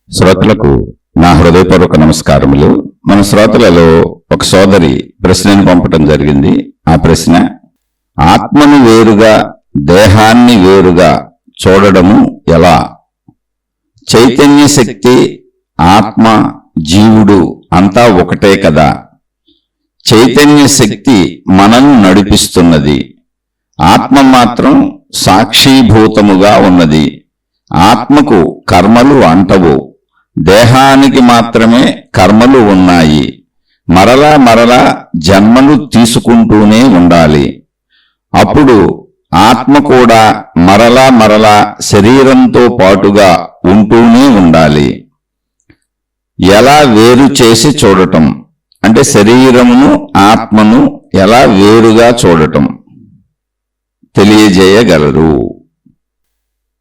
శ్రోతలకు నా హృదయపూర్వక నమస్కారములు. మన శ్రోతలలో ఒక సోదరి ప్రశ్నను పంపటం జరిగింది. ఆ ప్రశ్న, ఆత్మను వేరుగా దేహాన్ని వేరుగా చూడడము ఎలా? చైతన్య శక్తి, ఆత్మ, జీవుడు అంతా ఒకటే కదా. చైతన్య శక్తి మనల్ని నడిపిస్తున్నది, ఆత్మ మాత్రం సాక్షీభూతముగా ఉన్నది. ఆత్మకు కర్మలు అంటవు, దేహానికి మాత్రమే కర్మలు ఉన్నాయి. మరలా మరలా జన్మలు తీసుకుంటూనే ఉండాలి. అప్పుడు ఆత్మ కూడా మరలా మరలా శరీరంతో పాటుగా ఉంటూనే ఉండాలి. ఎలా వేరు చేసి చూడటం అంటే శరీరమును ఆత్మను ఎలా వేరుగా చూడటం తెలియజేయగలరు.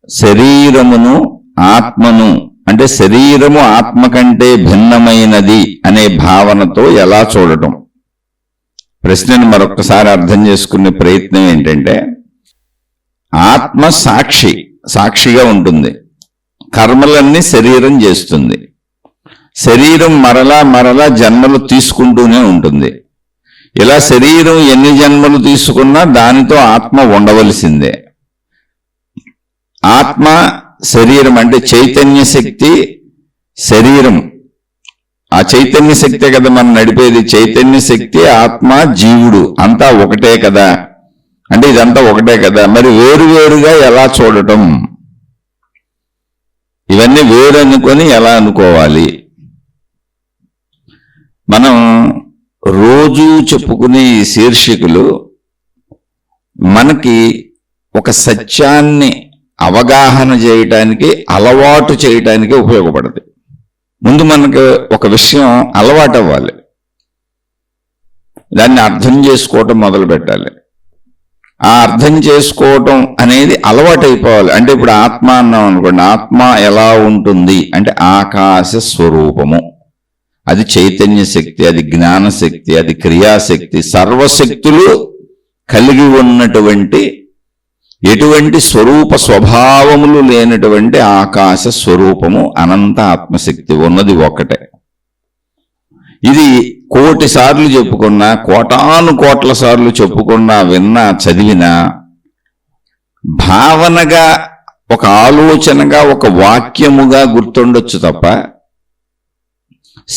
శరీరమును ఆత్మను అంటే శరీరము ఆత్మ కంటే భిన్నమైనది అనే భావనతో ఎలా చూడటం? ప్రశ్నను మరొకసారి అర్థం చేసుకునే ప్రయత్నం ఏంటంటే, ఆత్మ సాక్షిగా ఉంటుంది, కర్మలన్నీ శరీరం చేస్తుంది. శరీరం మరలా మరలా జన్మలు తీసుకుంటూనే ఉంటుంది. ఇలా శరీరం ఎన్ని జన్మలు తీసుకున్నా దానితో ఆత్మ ఉండవలసిందే. ఆత్మ శరీరం అంటే చైతన్య శక్తి, శరీరం, ఆ చైతన్య శక్తే కదా మనం నడిపేది. చైతన్య శక్తి, ఆత్మ, జీవుడు అంతా ఒకటే కదా. అంటే ఇదంతా ఒకటే కదా. మరి వేరువేరుగా ఎలా చూడటం? ఇవన్నీ వేరు అనుకొని ఎలా అనుకోవాలి? మనం రోజు చెప్పుకునే ఈ శీర్షికలు మనకి ఒక సత్యాన్ని అవగాహన చేయటానికి, అలవాటు చేయటానికి ఉపయోగపడుతుంది. ముందు మనకు ఒక విషయం అలవాటు అవ్వాలి, దాన్ని అర్థం చేసుకోవటం మొదలు పెట్టాలి. ఆ అర్థం చేసుకోవటం అనేది అలవాటు అయిపోవాలి. అంటే ఇప్పుడు ఆత్మ అన్నాం అనుకోండి, ఆత్మ ఎలా ఉంటుంది అంటే ఆకాశ స్వరూపము. అది చైతన్య శక్తి, అది జ్ఞాన శక్తి, అది క్రియాశక్తి, సర్వశక్తులు కలిగి ఉన్నటువంటి, ఎటువంటి స్వరూప స్వభావములు లేనటువంటి ఆకాశ స్వరూపము, అనంత ఆత్మశక్తి ఉన్నది ఒక్కటే. ఇది కోటి సార్లు చెప్పుకున్నా, కోటాను కోట్ల సార్లు చెప్పుకున్నా, విన్నా, చదివినా, భావనగా, ఒక ఆలోచనగా, ఒక వాక్యముగా గుర్తుండొచ్చు తప్ప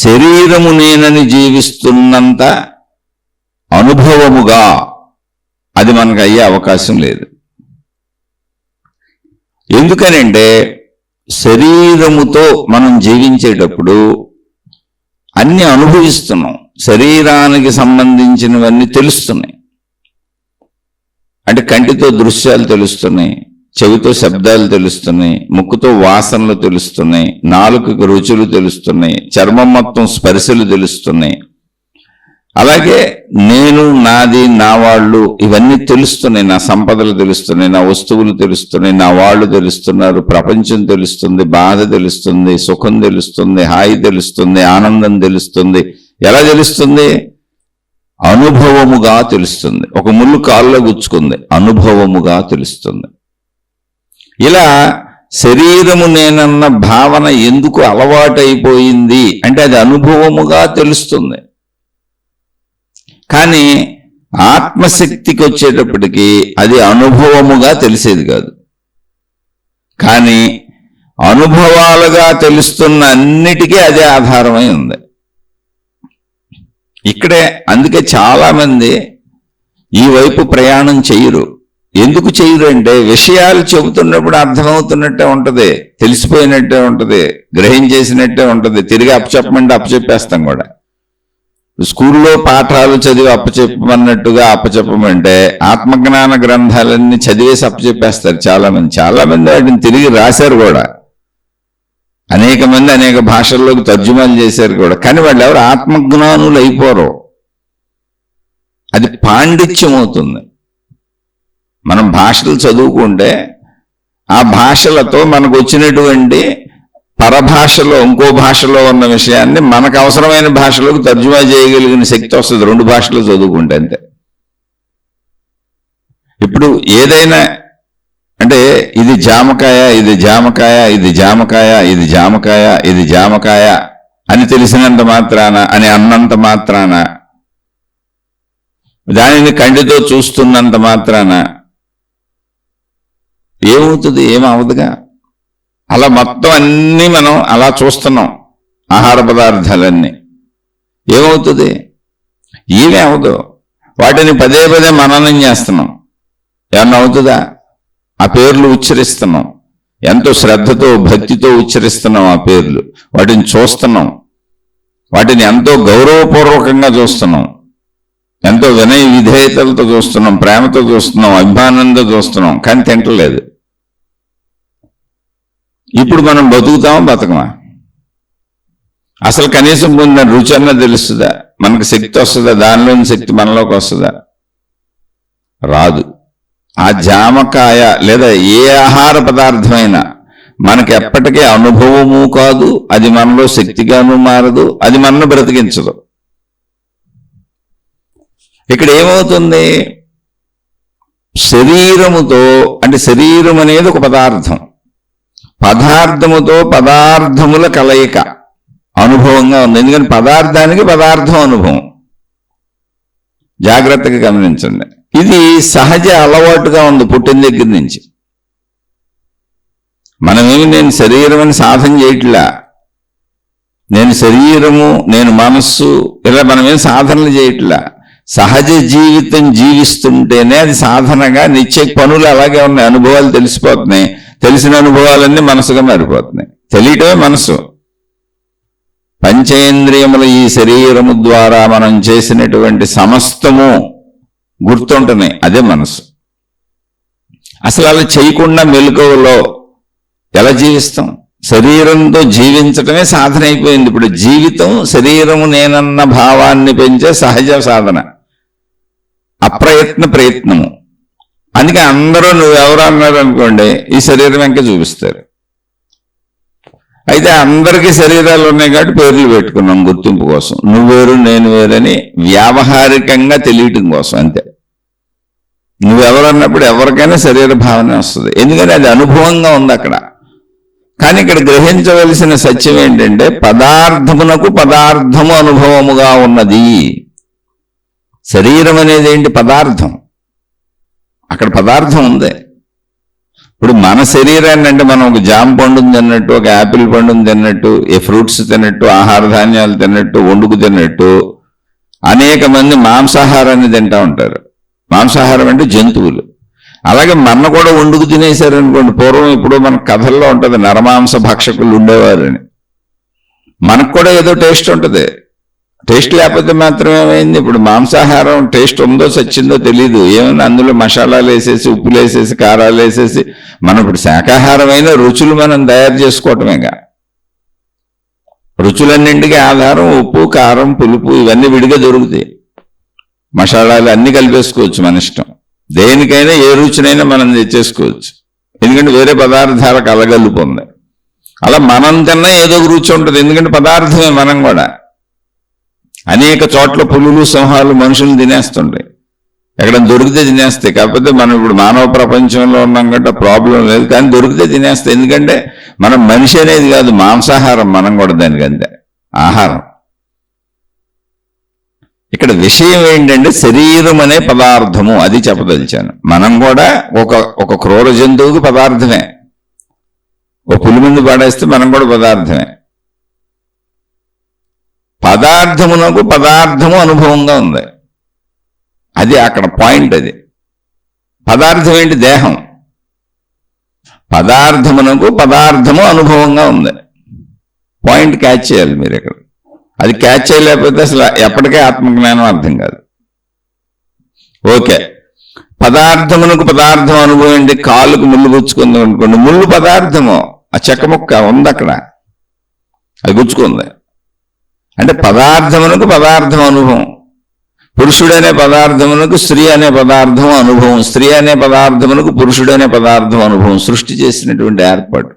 శరీరము నేనని జీవిస్తున్నంత అనుభవముగా అది మనకు అయ్యే అవకాశం లేదు. ఎందుకనంటే శరీరముతో మనం జీవించేటప్పుడు అన్ని అనుభవిస్తున్నాం. శరీరానికి సంబంధించినవన్నీ తెలుస్తున్నాయి. అంటే కంటితో దృశ్యాలు తెలుస్తున్నాయి, చెవితో శబ్దాలు తెలుస్తున్నాయి, ముక్కుతో వాసనలు తెలుస్తున్నాయి, నాలుకకు రుచులు తెలుస్తున్నాయి, చర్మం మొత్తం స్పర్శలు తెలుస్తున్నాయి. అలాగే నేను, నాది, నా వాళ్ళు, ఇవన్నీ తెలుస్తున్నాయి. నా సంపదలు తెలుస్తున్నాయి, నా వస్తువులు తెలుస్తున్నాయి, నా వాళ్ళు తెలుస్తున్నారు, ప్రపంచం తెలుస్తుంది, బాధ తెలుస్తుంది, సుఖం తెలుస్తుంది, హాయి తెలుస్తుంది, ఆనందం తెలుస్తుంది. ఎలా తెలుస్తుంది? అనుభవముగా తెలుస్తుంది. ఒక ముళ్ళు కాళ్ళలో గుచ్చుకుంది, అనుభవముగా తెలుస్తుంది. ఇలా శరీరము నేనన్న భావన ఎందుకు అలవాటైపోయింది అంటే అది అనుభవముగా తెలుస్తుంది. కానీ ఆత్మశక్తికి వచ్చేటప్పటికి అది అనుభవముగా తెలిసేది కాదు. కానీ అనుభవాలుగా తెలుస్తున్న అన్నిటికీ అదే ఆధారమై ఉంది. ఇక్కడే అందుకే చాలామంది ఈ వైపు ప్రయాణం చెయ్యరు. ఎందుకు చెయ్యరు అంటే విషయాలు చెబుతున్నప్పుడు అర్థమవుతున్నట్టే ఉంటుంది, తెలిసిపోయినట్టే ఉంటుంది, గ్రహించేసినట్టే ఉంటుంది. తిరిగి అప్పచెప్పమంటే అప్పచెప్పేస్తాం కూడా. స్కూల్లో పాఠాలు చదివి అప్పచెప్పమన్నట్టుగా అప్పచెప్పమంటే ఆత్మజ్ఞాన గ్రంథాలన్నీ చదివేసి అప్పచెప్పేస్తారు చాలామంది వాటిని తిరిగి రాశారు కూడా. అనేక మంది అనేక భాషల్లోకి తర్జుమాలు చేశారు కూడా. కానీ వాళ్ళు ఎవరు ఆత్మజ్ఞానులు అయిపోరు. అది పాండిత్యం అవుతుంది. మనం భాషలు చదువుకుంటే ఆ భాషలతో మనకు వచ్చినటువంటి పరభాషలో, ఇంకో భాషలో ఉన్న విషయాన్ని మనకు అవసరమైన భాషలోకి తర్జుమా చేయగలిగిన శక్తి వస్తుంది రెండు భాషలు చదువుకుంటే. అంతే. ఇప్పుడు ఏదైనా అంటే ఇది జామకాయ, ఇది జామకాయ, ఇది జామకాయ, ఇది జామకాయ, ఇది జామకాయ అని తెలిసినంత మాత్రాన, అని అన్నంత మాత్రాన, దానిని కంటితో చూస్తున్నంత మాత్రాన ఏమవుతుంది? ఏమవదుగా. అలా మొత్తం అన్నీ మనం అలా చూస్తున్నాం, ఆహార పదార్థాలన్నీ. ఏమవుతుంది? ఏమీ అవదు. వాటిని పదే పదే మననం చేస్తున్నాం. ఏమన్నా అవుతుందా? ఆ పేర్లు ఉచ్చరిస్తున్నాం, ఎంతో శ్రద్ధతో భక్తితో ఉచ్చరిస్తున్నాం ఆ పేర్లు. వాటిని చూస్తున్నాం, వాటిని ఎంతో గౌరవపూర్వకంగా చూస్తున్నాం, ఎంతో వినయ విధేయతలతో చూస్తున్నాం, ప్రేమతో చూస్తున్నాం, అభిమానంతో చూస్తున్నాం, కానీ తింటలేదు. ఇప్పుడు మనం బతుకుతామా బతకమా? అసలు కనీసం పొందిన రుచి అన్న తెలుస్తుందా? మనకు శక్తి వస్తుందా? దానిలోని శక్తి మనలోకి వస్తుందా? రాదు. ఆ జామకాయ లేదా ఏ ఆహార పదార్థమైనా మనకి ఎప్పటికీ అనుభవము కాదు, అది మనలో శక్తిగాను మారదు, అది మనను బ్రతికించదు. ఇక్కడ ఏమవుతుంది? శరీరముతో, అంటే శరీరం అనేది ఒక పదార్థం, పదార్థముతో పదార్థముల కలయిక అనుభవంగా ఉంది. ఎందుకంటే పదార్థానికి పదార్థం అనుభవం. జాగ్రత్తగా గమనించండి. ఇది సహజ అలవాటుగా ఉంది పుట్టిన దగ్గర నుంచి. మనమేమి నేను శరీరం అని సాధన చేయట్లా, నేను శరీరము, నేను మనస్సు, ఇలా మనమేం సాధనలు చేయట్లా. సహజ జీవితం జీవిస్తుంటేనే అది సాధనగా నిత్య పనులు అలాగే ఉన్నాయి. అనుభవాలు తెలిసిపోతున్నాయి, తెలిసిన అనుభవాలన్నీ మనసుగా మారిపోతున్నాయి. తెలియటమే మనసు. పంచేంద్రియముల ఈ శరీరము ద్వారా మనం చేసినటువంటి సమస్తము గుర్తుంటున్నాయి, అదే మనసు. అసలు అలా చేయకుండా మెలకువలో ఎలా జీవిస్తాం? శరీరంతో జీవించటమే సాధన అయిపోయింది. ఇప్పుడు జీవితం శరీరము నేనన్న భావాన్ని పెంచే సహజ సాధన, అప్రయత్న ప్రయత్నము. అందుకే అందరూ నువ్వెవరు అన్నారు అనుకోండి, ఈ శరీరం వెంక చూపిస్తారు. అయితే అందరికీ శరీరాలు ఉన్నాయి కాబట్టి పేర్లు పెట్టుకున్నాం గుర్తింపు కోసం. నువ్వు వేరు నేను వేరని వ్యావహారికంగా తెలియటం కోసం, అంతే. నువ్వెవరన్నప్పుడు ఎవరికైనా శరీర భావన వస్తుంది, ఎందుకంటే అది అనుభవంగా ఉంది అక్కడ. కానీ ఇక్కడ గ్రహించవలసిన సత్యం ఏంటంటే పదార్థమునకు పదార్థము అనుభవముగా ఉన్నది. శరీరం అనేది ఏంటి? పదార్థం. అక్కడ పదార్థం ఉంది. ఇప్పుడు మన శరీరాన్ని అంటే మనం ఒక జామ పండుని తిన్నట్టు, ఒక యాపిల్ పండుని తిన్నట్టు, ఏ ఫ్రూట్స్ తిన్నట్టు, ఆహార ధాన్యాలు తిన్నట్టు, వండుకు తిన్నట్టు అనేక మంది మాంసాహారాన్ని తింటూ ఉంటారు. మాంసాహారం అంటే జంతువులు. అలాగే మన కూడా వండుకు తినేశారు అనుకోండి. పూర్వం ఇప్పుడు మన కథల్లో ఉంటుంది నరమాంస భక్షకులు ఉండేవారని. మనకు కూడా ఏదో టేస్ట్ ఉంటుంది. టేస్ట్ లేకపోతే మాత్రం ఏమైంది? ఇప్పుడు మాంసాహారం టేస్ట్ ఉందో చచ్చిందో తెలీదు. ఏమన్నా అందులో మసాలాలు వేసేసి, ఉప్పులు వేసేసి, కారాలు వేసేసి, మనం ఇప్పుడు శాకాహారమైన రుచులు మనం తయారు చేసుకోవటమేగా. రుచులన్నింటికి ఆధారం ఉప్పు, కారం, పులుపు ఇవన్నీ విడిగా దొరుకుతాయి. మసాలాలు అన్ని కలిపేసుకోవచ్చు మన ఇష్టం. దేనికైనా ఏ రుచినైనా మనం తెచ్చేసుకోవచ్చు, ఎందుకంటే వేరే పదార్థాలకు అలగలుపు ఉంది. అలా మనం తిన్నా ఏదో ఒక రుచి ఉంటుంది, ఎందుకంటే పదార్థమే మనం కూడా. అనేక చోట్ల పులులు, సింహాలు మనుషులు తినేస్తుంటాయి, ఎక్కడ దొరికితే తినేస్తాయి. కాకపోతే మనం ఇప్పుడు మానవ ప్రపంచంలో ఉన్నాం కంటే ప్రాబ్లం లేదు, కానీ దొరికితే తినేస్తాయి. ఎందుకంటే మనం మనిషి అనేది కాదు, మాంసాహారం మనం కూడా దానికంతే ఆహారం. ఇక్కడ విషయం ఏంటంటే శరీరం అనే పదార్థము, అది చెప్పదలిచాను. మనం కూడా ఒక క్రూర జంతువుకి పదార్థమే. ఒక పులి ముందు పడేస్తే మనం కూడా పదార్థమే. పదార్థమునకు పదార్థము అనుభవంగా ఉంది, అది అక్కడ పాయింట్. అది పదార్థం ఏంటి? దేహం. పదార్థమునకు పదార్థము అనుభవంగా ఉంది. పాయింట్ క్యాచ్ చేయాలి మీరు ఇక్కడ. అది క్యాచ్ చేయలేకపోతే అసలు ఎప్పటికే ఆత్మజ్ఞానం అర్థం కాదు. ఓకే, పదార్థమునకు పదార్థం అనుభవం ఏంటి? కాలుకు ముళ్ళు గుచ్చుకుంది అనుకోండి, ముళ్ళు పదార్థము, ఆ చెక్క ముక్క ఉంది అక్కడ, అది గుచ్చుకుంది. అంటే పదార్థమునకు పదార్థం అనుభవం. పురుషుడనే పదార్థమునకు స్త్రీ అనే పదార్థం అనుభవం, స్త్రీ అనే పదార్థమునకు పురుషుడనే పదార్థం అనుభవం. సృష్టి చేసినటువంటి ఏర్పాటు,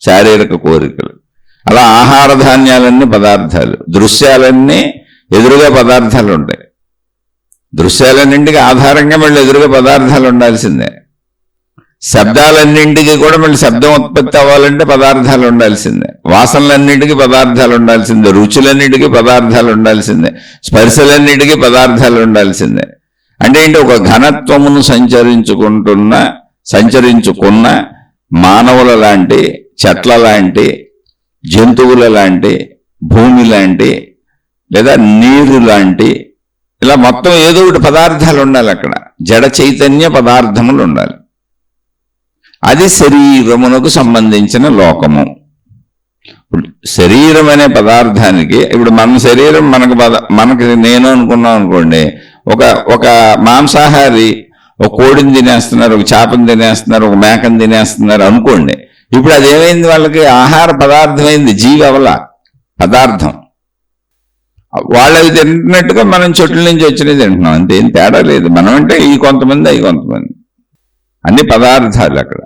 శారీరక కోరికలు. అలా ఆహార ధాన్యాలన్నీ పదార్థాలు, దృశ్యాలన్నీ ఎదురుగా పదార్థాలు ఉంటాయి. దృశ్యాలన్నింటికి ఆధారంగా మళ్ళీ ఎదురుగా పదార్థాలు ఉండాల్సిందే. శబ్దాలన్నింటికి కూడా మళ్ళీ శబ్దం ఉత్పత్తి అవ్వాలంటే పదార్థాలు ఉండాల్సిందే, వాసనలన్నింటికి పదార్థాలు ఉండాల్సిందే, రుచులన్నిటికీ పదార్థాలు ఉండాల్సిందే, స్పర్శలన్నిటికీ పదార్థాలు ఉండాల్సిందే. అంటే ఏంటి, ఒక ఘనత్వమును సంచరించుకున్న మానవుల లాంటి, చెట్ల లాంటి, జంతువుల లాంటి, భూమి లాంటి, లేదా నీరు లాంటి, ఇలా మొత్తం ఏదో ఒకటి పదార్థాలు ఉండాలి. అక్కడ జడ చైతన్య పదార్థములు ఉండాలి. అది శరీరమునకు సంబంధించిన లోకము. శరీరం అనే పదార్థానికి, ఇప్పుడు మన శరీరం మనకి నేను అనుకున్నాం అనుకోండి, ఒక మాంసాహారి ఒక కోడిని తినేస్తున్నారు, ఒక చేపను తినేస్తున్నారు, ఒక మేకను తినేస్తున్నారు అనుకోండి. ఇప్పుడు అదేమైంది, వాళ్ళకి ఆహార పదార్థమైంది, జీవి అవల పదార్థం. వాళ్ళు అవి తింటున్నట్టుగా మనం చెట్ల నుంచి వచ్చినవి తింటున్నాం, అంతే, ఏం తేడా లేదు. మనం అంటే ఈ కొంతమంది, అవి కొంతమంది, అన్ని పదార్థాలు అక్కడ.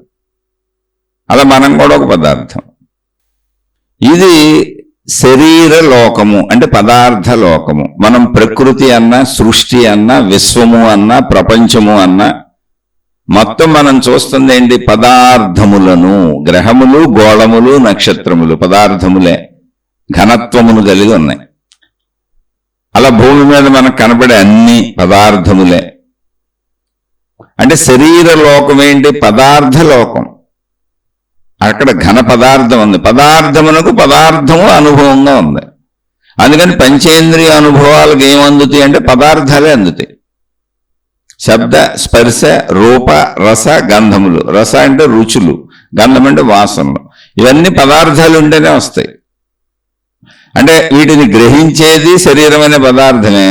అలా మనం కూడా ఒక పదార్థం. ఇది శరీర లోకము, అంటే పదార్థ లోకము. మనం ప్రకృతి అన్నా, సృష్టి అన్నా, విశ్వము అన్నా, ప్రపంచము అన్నా, మొత్తం మనం చూస్తుంది ఏంటి, పదార్థములను. గ్రహములు, గోళములు, నక్షత్రములు పదార్థములే, ఘనత్వమును కలిగి ఉన్నాయి. అలా భూమి మీద మనకు కనబడే అన్ని పదార్థములే. అంటే శరీర లోకం ఏంటి, పదార్థ లోకం. అక్కడ ఘన పదార్థం ఉంది, పదార్థమునకు పదార్థము అనుభవంగా ఉంది. అందుకని పంచేంద్రియ అనుభవాలకు ఏం అందుతాయి అంటే పదార్థాలే అందుతాయి. శబ్ద, స్పర్శ, రూప, రస, గంధములు. రస అంటే రుచులు, గంధం అంటే వాసనలు. ఇవన్నీ పదార్థాలు ఉంటేనే వస్తాయి. అంటే వీటిని గ్రహించేది శరీరం అనే పదార్థమే.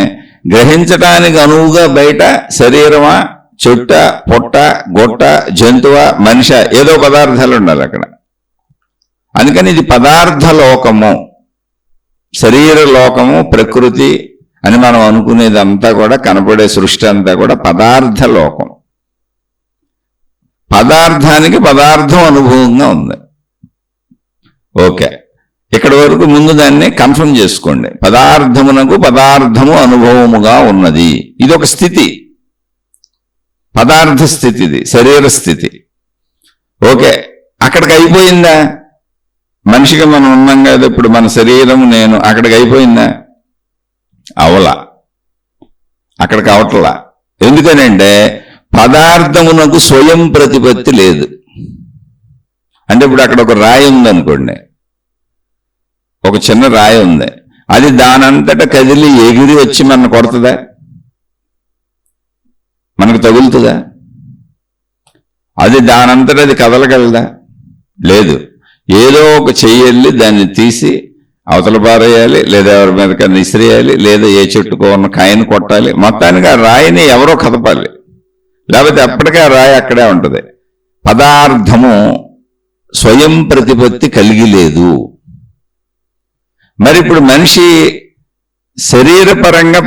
గ్రహించటానికి అనువుగా బయట శరీరమా, చుట్ట, పొట్ట, గొట్ట, జంతువ, మనిషి, ఏదో పదార్థాలు ఉండాలి అక్కడ. అందుకని ఇది పదార్థ లోకము, శరీర లోకము, ప్రకృతి అని మనం అనుకునేదంతా కూడా, కనపడే సృష్టి అంతా కూడా పదార్థ లోకం. పదార్థానికి పదార్థం అనుభవంగా ఉంది. ఓకే, ఇక్కడ వరకు ముందు దాన్ని కన్ఫర్మ్ చేసుకోండి. పదార్థమునకు పదార్థము అనుభవముగా ఉన్నది. ఇది ఒక స్థితి, పదార్థ స్థితి, ఇది శరీర స్థితి. ఓకే, అక్కడికి అయిపోయిందా? మనిషిగా మనం ఉన్నాం కదా ఇప్పుడు, మన శరీరం, నేను, అక్కడికి అయిపోయిందా? అవలా, అక్కడికి అవట్లా. ఎందుకనంటే పదార్థమునకు స్వయం ప్రతిపత్తి లేదు. అంటే ఇప్పుడు అక్కడ ఒక రాయి ఉందనుకోండి, ఒక చిన్న రాయి ఉంది, అది దానంతట కదిలి ఎగిరి వచ్చి మన కొడుతుందా? మనకు తగులుతుందా? అది దానంతట అది కదలగలదా? లేదు. ఏదో ఒక చెయ్యి దాన్ని తీసి అవతల పారేయాలి, లేదా ఎవరి మీదకన్నా ఇసిరేయాలి, లేదా ఏ చెట్టుకో ఉన్న కాయను కొట్టాలి. మొత్తానికి ఆ రాయిని ఎవరో కదపాలి, లేకపోతే అప్పటికే ఆ రాయి అక్కడే ఉంటుంది. పదార్థము స్వయం ప్రతిపత్తి కలిగి లేదు. మరి ఇప్పుడు మనిషి శరీరపరంగా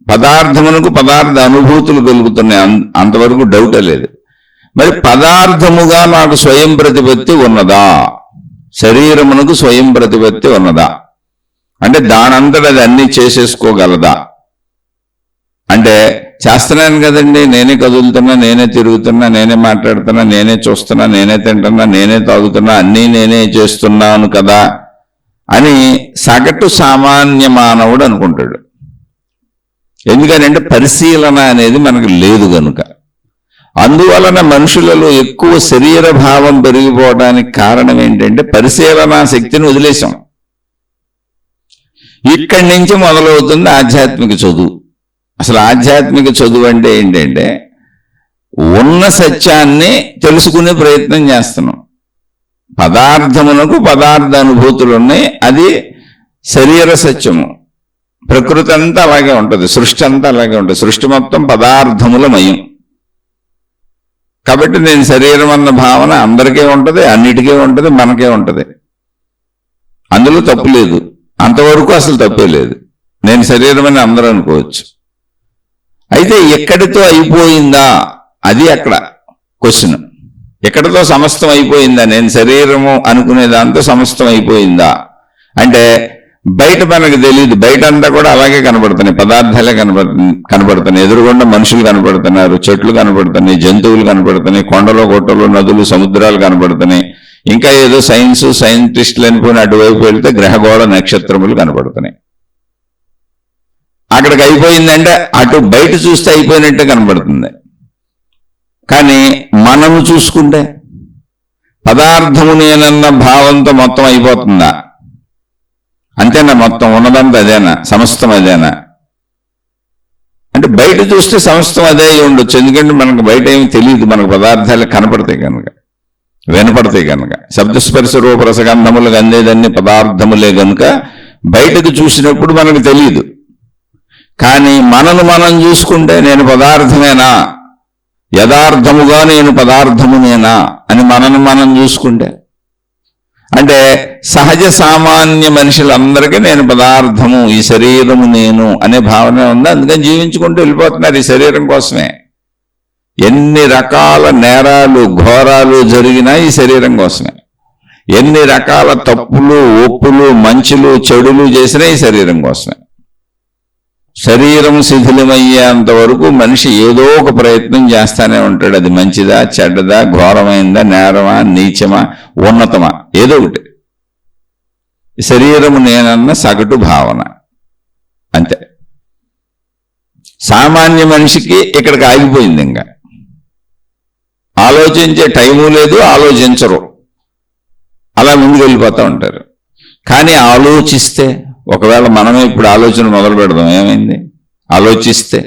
పదార్థమునకు పదార్థ అనుభూతులు కలుగుతున్నాయి, అంతవరకు డౌటే లేదు. మరి పదార్థముగా నాకు స్వయం ప్రతిపత్తి ఉన్నదా? శరీరమునకు స్వయం ప్రతిపత్తి ఉన్నదా? అంటే దానంతట అది అన్ని చేసేసుకోగలదా? అంటే చేస్తున్నాను కదండి, నేనే కదులుతున్నా, నేనే తిరుగుతున్నా, నేనే మాట్లాడుతున్నా, నేనే చూస్తున్నా, నేనే తింటున్నా, నేనే తాగుతున్నా, అన్నీ నేనే చేస్తున్నాను కదా అని సగటు సామాన్య మానవుడు అనుకుంటాడు. ఎందుకనంటే పరిశీలన అనేది మనకు లేదు కనుక. అందువలన మనుషులలో ఎక్కువ శరీర భావం పెరిగిపోవడానికి కారణం ఏంటంటే పరిశీలనా శక్తిని వదిలేశాం. ఇక్కడి నుంచి మొదలవుతుంది ఆధ్యాత్మిక చదువు. అసలు ఆధ్యాత్మిక చదువు అంటే ఏంటంటే ఉన్న సత్యాన్ని తెలుసుకునే ప్రయత్నం చేస్తున్నాం. పదార్థమునకు పదార్థ అనుభూతులు ఉన్నాయి, అది శరీర సత్యము. ప్రకృతి అంతా అలాగే ఉంటుంది, సృష్టి అంతా అలాగే ఉంటుంది. సృష్టి మొత్తం పదార్థముల మయం. కాబట్టి నేను శరీరం అన్న భావన అందరికీ ఉంటుంది, అన్నిటికీ ఉంటుంది, మనకే ఉంటుంది. అందులో తప్పు లేదు, అంతవరకు అసలు తప్పే లేదు. నేను శరీరం అని అందరూ అనుకోవచ్చు. అయితే ఎక్కడితో అయిపోయిందా అది అక్కడ క్వశ్చన్. ఎక్కడితో సమస్తం అయిపోయిందా? నేను శరీరము అనుకునే దాంతో సమస్తం అయిపోయిందా అంటే బయట మనకు తెలియదు, బయట అంతా కూడా అలాగే కనబడుతున్నాయి, పదార్థాలే కనబడుతున్నాయి. ఎదురుగుండా మనుషులు కనబడుతున్నారు, చెట్లు కనబడుతున్నాయి, జంతువులు కనబడుతున్నాయి, కొండలు గుట్టలు నదులు సముద్రాలు కనబడుతున్నాయి. ఇంకా ఏదో సైంటిస్టులు అనిపోయిన అటువైపు వెళ్తే గ్రహగోళ నక్షత్రములు కనబడుతున్నాయి. అక్కడికి అయిపోయిందంటే అటు బయట చూస్తే అయిపోయినట్టే కనబడుతుంది. కానీ మనము చూసుకుంటే పదార్థము నేనన్న భావంతో మొత్తం అయిపోతుందా? అంతేనా? మొత్తం ఉన్నదంతా అదేనా? సమస్తం అదేనా? అంటే బయట చూస్తే సమస్తం అదే ఉండొచ్చు, ఎందుకంటే మనకు బయట ఏమి తెలియదు, మనకు పదార్థాలు కనపడతాయి కనుక, వినపడతాయి కనుక. శబ్దస్పర్శ రూప రసగంధములకు అందేదన్ని పదార్థములే కనుక బయటకు చూసినప్పుడు మనకు తెలియదు. కానీ మనం చూసుకుంటే నేను పదార్థమేనా, యథార్థముగా నేను పదార్థమునేనా అని మనం చూసుకుంటే, అంటే సహజ సామాన్య మనుషులందరికీ నేను పదార్థము, ఈ శరీరము నేను అనే భావన ఉంది. అందుకని జీవించుకుంటూ వెళ్ళిపోతున్నారు ఈ శరీరం కోసమే. ఎన్ని రకాల నేరాలు ఘోరాలు జరిగినా ఈ శరీరం కోసమే. ఎన్ని రకాల తప్పులు ఒప్పులు మంచులు చెడులు చేసినా ఈ శరీరం కోసమే. శరీరం శిథిలమయ్యేంత వరకు మనిషి ఏదో ఒక ప్రయత్నం చేస్తానే ఉంటాడు. అది మంచిదా చెడ్డదా, ఘోరమైందా, నేరమా నీచమా, ఉన్నతమా, ఏదో ఒకటి. శరీరము నేనన్న సగటు భావన అంతే. సామాన్య మనిషికి ఇక్కడికి ఆగిపోయింది. ఇంకా ఆలోచించే టైము లేదు, ఆలోచించరు, అలా ముందుకు వెళ్ళిపోతూ ఉంటారు. కానీ ఆలోచిస్తే, ఒకవేళ మనమే ఇప్పుడు ఆలోచన మొదలు పెడదాం, ఏమైంది? ఆలోచిస్తే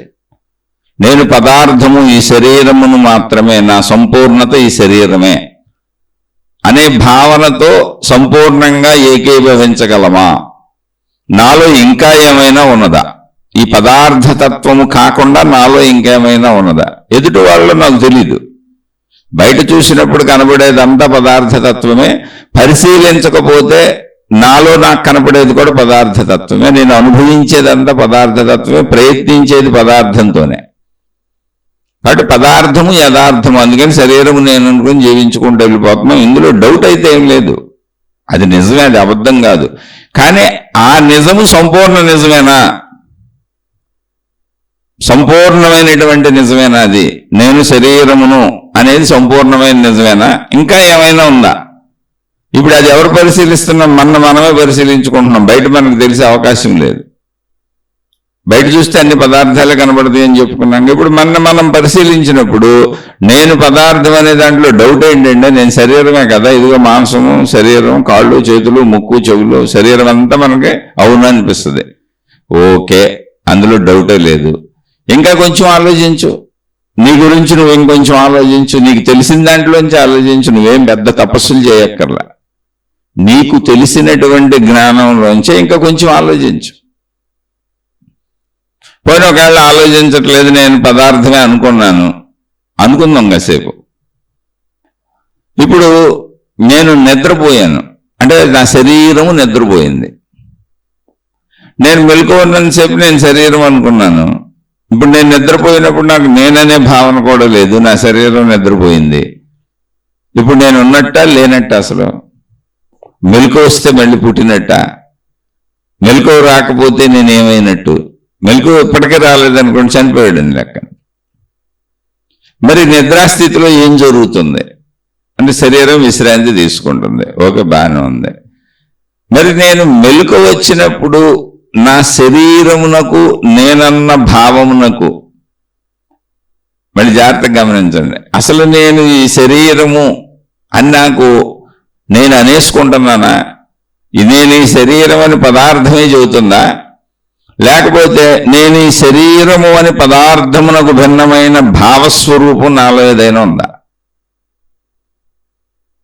నేను పదార్థము, ఈ శరీరమును మాత్రమే, నా సంపూర్ణత ఈ శరీరమే అనే భావనతో సంపూర్ణంగా ఏకీభవించగలమా? నాలో ఇంకా ఏమైనా ఉన్నదా? ఈ పదార్థతత్వము కాకుండా నాలో ఇంకేమైనా ఉన్నదా? ఎదుటి వాళ్ళు నాకు తెలీదు, బయట చూసినప్పుడు కనబడేదంతా పదార్థతత్వమే. పరిశీలించకపోతే నాలో నాకు కనపడేది కూడా పదార్థతత్వమే. నేను అనుభవించేదంతా పదార్థతత్వమే, ప్రయత్నించేది పదార్థంతోనే. కాబట్టి పదార్థము యథార్థము. అందుకని శరీరము నేను అనుకుని జీవించుకుంటూ వెళ్ళిపోతున్నాం. ఇందులో డౌట్ అయితే ఏం లేదు, అది నిజమే, అది అబద్ధం కాదు. కానీ ఆ నిజము సంపూర్ణ నిజమేనా? సంపూర్ణమైనటువంటి నిజమేనా? అది నేను శరీరమును అనేది సంపూర్ణమైన నిజమేనా? ఇంకా ఏమైనా ఉందా? ఇప్పుడు అది ఎవరు పరిశీలిస్తున్నాం? మనమే పరిశీలించుకుంటున్నాం. బయట మనకు తెలిసే అవకాశం లేదు. బయట చూస్తే అన్ని పదార్థాలే కనబడతాయి అని చెప్పుకున్నాం. ఇప్పుడు మనం పరిశీలించినప్పుడు నేను పదార్థం అనే దాంట్లో డౌట్ ఏంటంటే, నేను శరీరమే కదా, ఇదిగో మాంసము, శరీరం, కాళ్ళు చేతులు ముక్కు చెవులు, శరీరం అంతా మనకి అవును అనిపిస్తుంది. ఓకే, అందులో డౌటే లేదు. ఇంకా కొంచెం ఆలోచించు, నీ గురించి నువ్వు ఇంకొంచెం ఆలోచించు, నీకు తెలిసిన దాంట్లోంచి ఆలోచించు. నువ్వేం పెద్ద తపస్సులు చేయక్కర్లా, నీకు తెలిసినటువంటి జ్ఞానంలోంచే ఇంకా కొంచెం ఆలోచించు. పోయిన ఒకవేళ ఆలోచించట్లేదు, నేను పదార్థమే అనుకుందాం కాసేపు. ఇప్పుడు నేను నిద్రపోయాను అంటే నా శరీరము నిద్రపోయింది. నేను మెలకువ ఉన్నంతసేపు నేను శరీరం అనుకున్నాను. ఇప్పుడు నేను నిద్రపోయినప్పుడు నాకు నేననే భావన కూడా లేదు, నా శరీరం నిద్రపోయింది. ఇప్పుడు నేను ఉన్నట్ట లేనట్ట? అసలు మెలకువ వస్తే మళ్ళీ పుట్టినట్ట? మెలకువ రాకపోతే నేనేమైనట్టు? మెలకువ ఇప్పటికే రాలేదనుకోండి, చనిపోయాడని లెక్క. మరి నిద్రాస్థితిలో ఏం జరుగుతుంది అంటే శరీరం విశ్రాంతి తీసుకుంటుంది. ఓకే, బాగానే ఉంది. మరి నేను మెలకువ వచ్చినప్పుడు నా శరీరమునకు నేనన్న భావమునకు, మళ్ళీ జాగ్రత్తగా గమనించండి, అసలు నేను ఈ శరీరము అని నాకు నేను అనేసుకుంటున్నానా? నేను ఈ శరీరం అని పదార్థమే చెబుతుందా? లేకపోతే నేను ఈ శరీరము అని పదార్థమునకు భిన్నమైన భావస్వరూపం నాలో ఏదైనా ఉందా?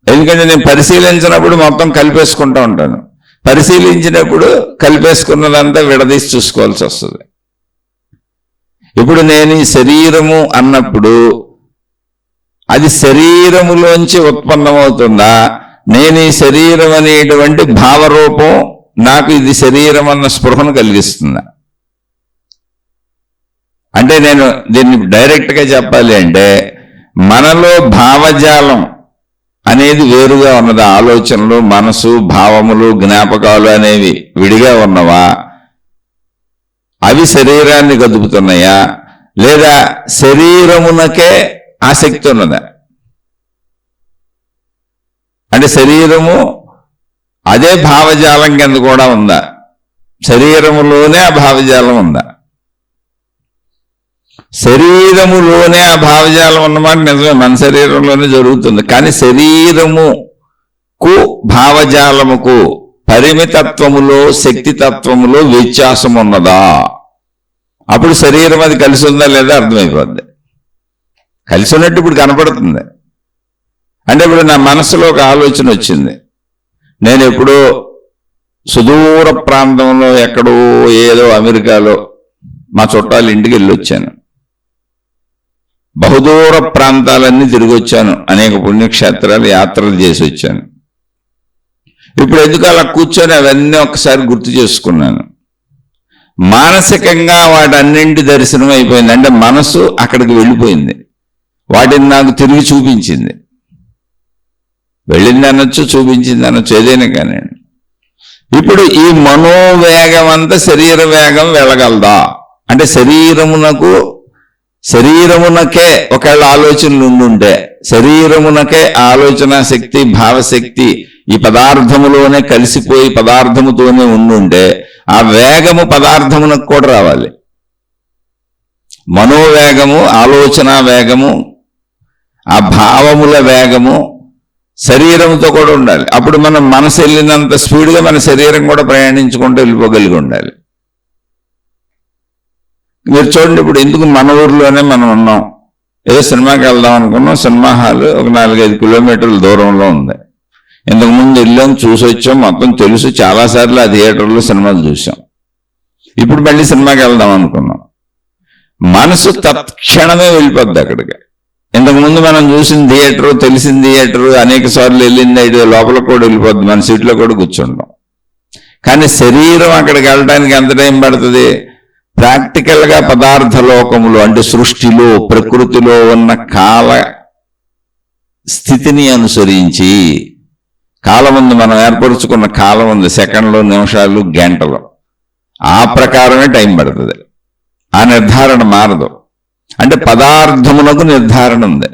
ఎందుకంటే నేను పరిశీలించినప్పుడు మొత్తం కలిపేసుకుంటూ ఉంటాను, పరిశీలించినప్పుడు కలిపేసుకున్నదంతా విడదీసి చూసుకోవాల్సి వస్తుంది. ఇప్పుడు నేను ఈ శరీరము అన్నప్పుడు అది శరీరములోంచి ఉత్పన్నమవుతుందా? నేను ఈ శరీరం అనేటువంటి భావరూపం నాకు ఇది శరీరం అన్న స్పృహను కలిగిస్తుందా? అంటే నేను దీన్ని డైరెక్ట్గా చెప్పాలి అంటే, మనలో భావజాలం అనేది వేరుగా ఉన్నదా? ఆలోచనలు, మనసు, భావములు, జ్ఞాపకాలు అనేవి విడిగా ఉన్నవా? అవి శరీరాన్ని గదుపుతున్నాయా, లేదా శరీరమునకే ఆసక్తి ఉన్నదా? అంటే శరీరము అదే భావజాలం కింద కూడా ఉందా? శరీరములోనే ఆ భావజాలం ఉందా? శరీరములోనే ఆ భావజాలం ఉన్నమాట నిజమే, మన శరీరంలోనే జరుగుతుంది. కానీ శరీరముకు భావజాలముకు పరిమితత్వములో, శక్తితత్వములో వ్యత్యాసం ఉన్నదా? అప్పుడు శరీరం అది కలిసి ఉందా లేదా అర్థమైపోద్ది. కలిసి ఉన్నట్టు ఇప్పుడు కనపడుతుంది. అంటే ఇప్పుడు నా మనసులో ఒక ఆలోచన వచ్చింది, నేను ఎప్పుడో సుదూర ప్రాంతంలో ఎక్కడో ఏదో అమెరికాలో మా చుట్టాల ఇంటికి వెళ్ళి వచ్చాను. బహుదూర ప్రాంతాలన్నీ తిరిగి వచ్చాను, అనేక పుణ్యక్షేత్రాలు యాత్రలు చేసి వచ్చాను. ఇప్పుడు ఎందుకు అలా కూర్చొని అవన్నీ ఒకసారి గుర్తు చేసుకున్నాను. మానసికంగా వాటన్నింటి దర్శనం అయిపోయింది. అంటే మనసు అక్కడికి వెళ్ళిపోయింది, వాటిని నాకు తిరిగి చూపించింది. వెళ్ళింది అనొచ్చు, చూపించింది అనొచ్చు, ఏదైనా కానీ. ఇప్పుడు ఈ మనోవేగం అంతా శరీర వేగం వెళ్ళగలదా? అంటే శరీరమునకే ఒకవేళ ఆలోచనలు ఉండుంటే, శరీరమునకే ఆలోచన శక్తి, భావశక్తి ఈ పదార్థములోనే కలిసిపోయి పదార్థముతోనే ఉండుంటే, ఆ వేగము పదార్థమునకు కూడా రావాలి. మనోవేగము, ఆలోచన వేగము, ఆ భావముల వేగము శరీరంతో కూడా ఉండాలి. అప్పుడు మనం మనసు వెళ్ళినంత స్పీడ్గా మన శరీరం కూడా ప్రయాణించుకుంటూ వెళ్ళిపోగలిగి ఉండాలి. మీరు చూడండి, ఇప్పుడు ఎందుకు మన ఊర్లోనే మనం ఉన్నాం, ఏదో సినిమాకి వెళ్దాం అనుకున్నాం, సినిమా హాల్ ఒక 4-5 కిలోమీటర్ల దూరంలో ఉంది. ఇంతకుముందు వెళ్ళాం, చూసి వచ్చాం, మొత్తం తెలుసు, చాలాసార్లు ఆ థియేటర్లో సినిమాలు చూసాం. ఇప్పుడు మళ్ళీ సినిమాకి వెళ్దాం అనుకున్నాం, మనసు తత్క్షణమే వెళ్ళిపోద్ది అక్కడికి. ఇంతకుముందు మనం చూసిన థియేటరు, తెలిసిన థియేటరు, అనేక సార్లు వెళ్ళింది అయితే లోపలికి కూడా వెళ్ళిపోద్ది, మన సీట్లో కూడా కూర్చుంటాం. కానీ శరీరం అక్కడికి వెళ్ళడానికి ఎంత టైం పడుతుంది? ప్రాక్టికల్గా పదార్థ లోకములు అంటే సృష్టిలో, ప్రకృతిలో ఉన్న కాల స్థితిని అనుసరించి, కాలం ఉంది, మనం ఏర్పరుచుకున్న కాలం ఉంది, సెకండ్లు, నిమిషాలు, గంటలు, ఆ ప్రకారమే టైం పడుతుంది. ఆ నిర్ధారణ మారదు. అంటే పదార్థమునకు నిర్ధారణ ఉంది.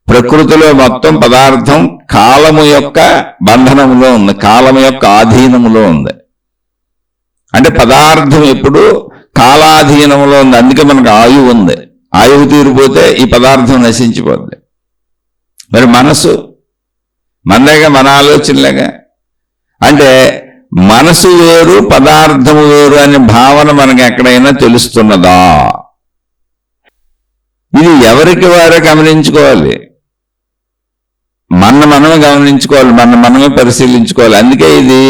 ప్రకృతిలో మొత్తం పదార్థం కాలము యొక్క బంధనములో ఉంది, కాలము యొక్క ఆధీనములో ఉంది. అంటే పదార్థం ఎప్పుడు కాలాధీనంలో ఉంది. అందుకే మనకు ఆయువు ఉంది. ఆయువు తీరిపోతే ఈ పదార్థం నశించిపోద్ది. మరి మనసు మనదేగా, మన ఆలోచనలేగా. అంటే మనసు వేరు, పదార్థము వేరు అనే భావన మనకి ఎక్కడైనా తెలుస్తున్నదా? ఇది ఎవరికి వారే గమనించుకోవాలి, మనమే గమనించుకోవాలి, మనమే పరిశీలించుకోవాలి. అందుకే ఇది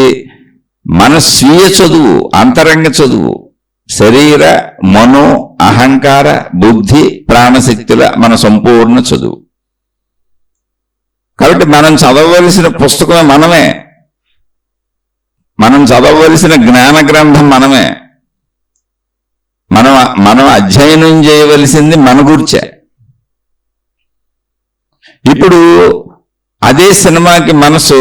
మన స్వీయ చదువు, అంతరంగ చదువు. శరీర, మనో, అహంకార, బుద్ధి, ప్రాణశక్తుల మన సంపూర్ణ చదువు. కాబట్టి మనం చదవవలసిన పుస్తకమే మనమే, మనం చదవవలసిన జ్ఞాన గ్రంథం మనమే, మనం అధ్యయనం చేయవలసింది మన గురించే. ఇప్పుడు అదే సినిమాకి మనసు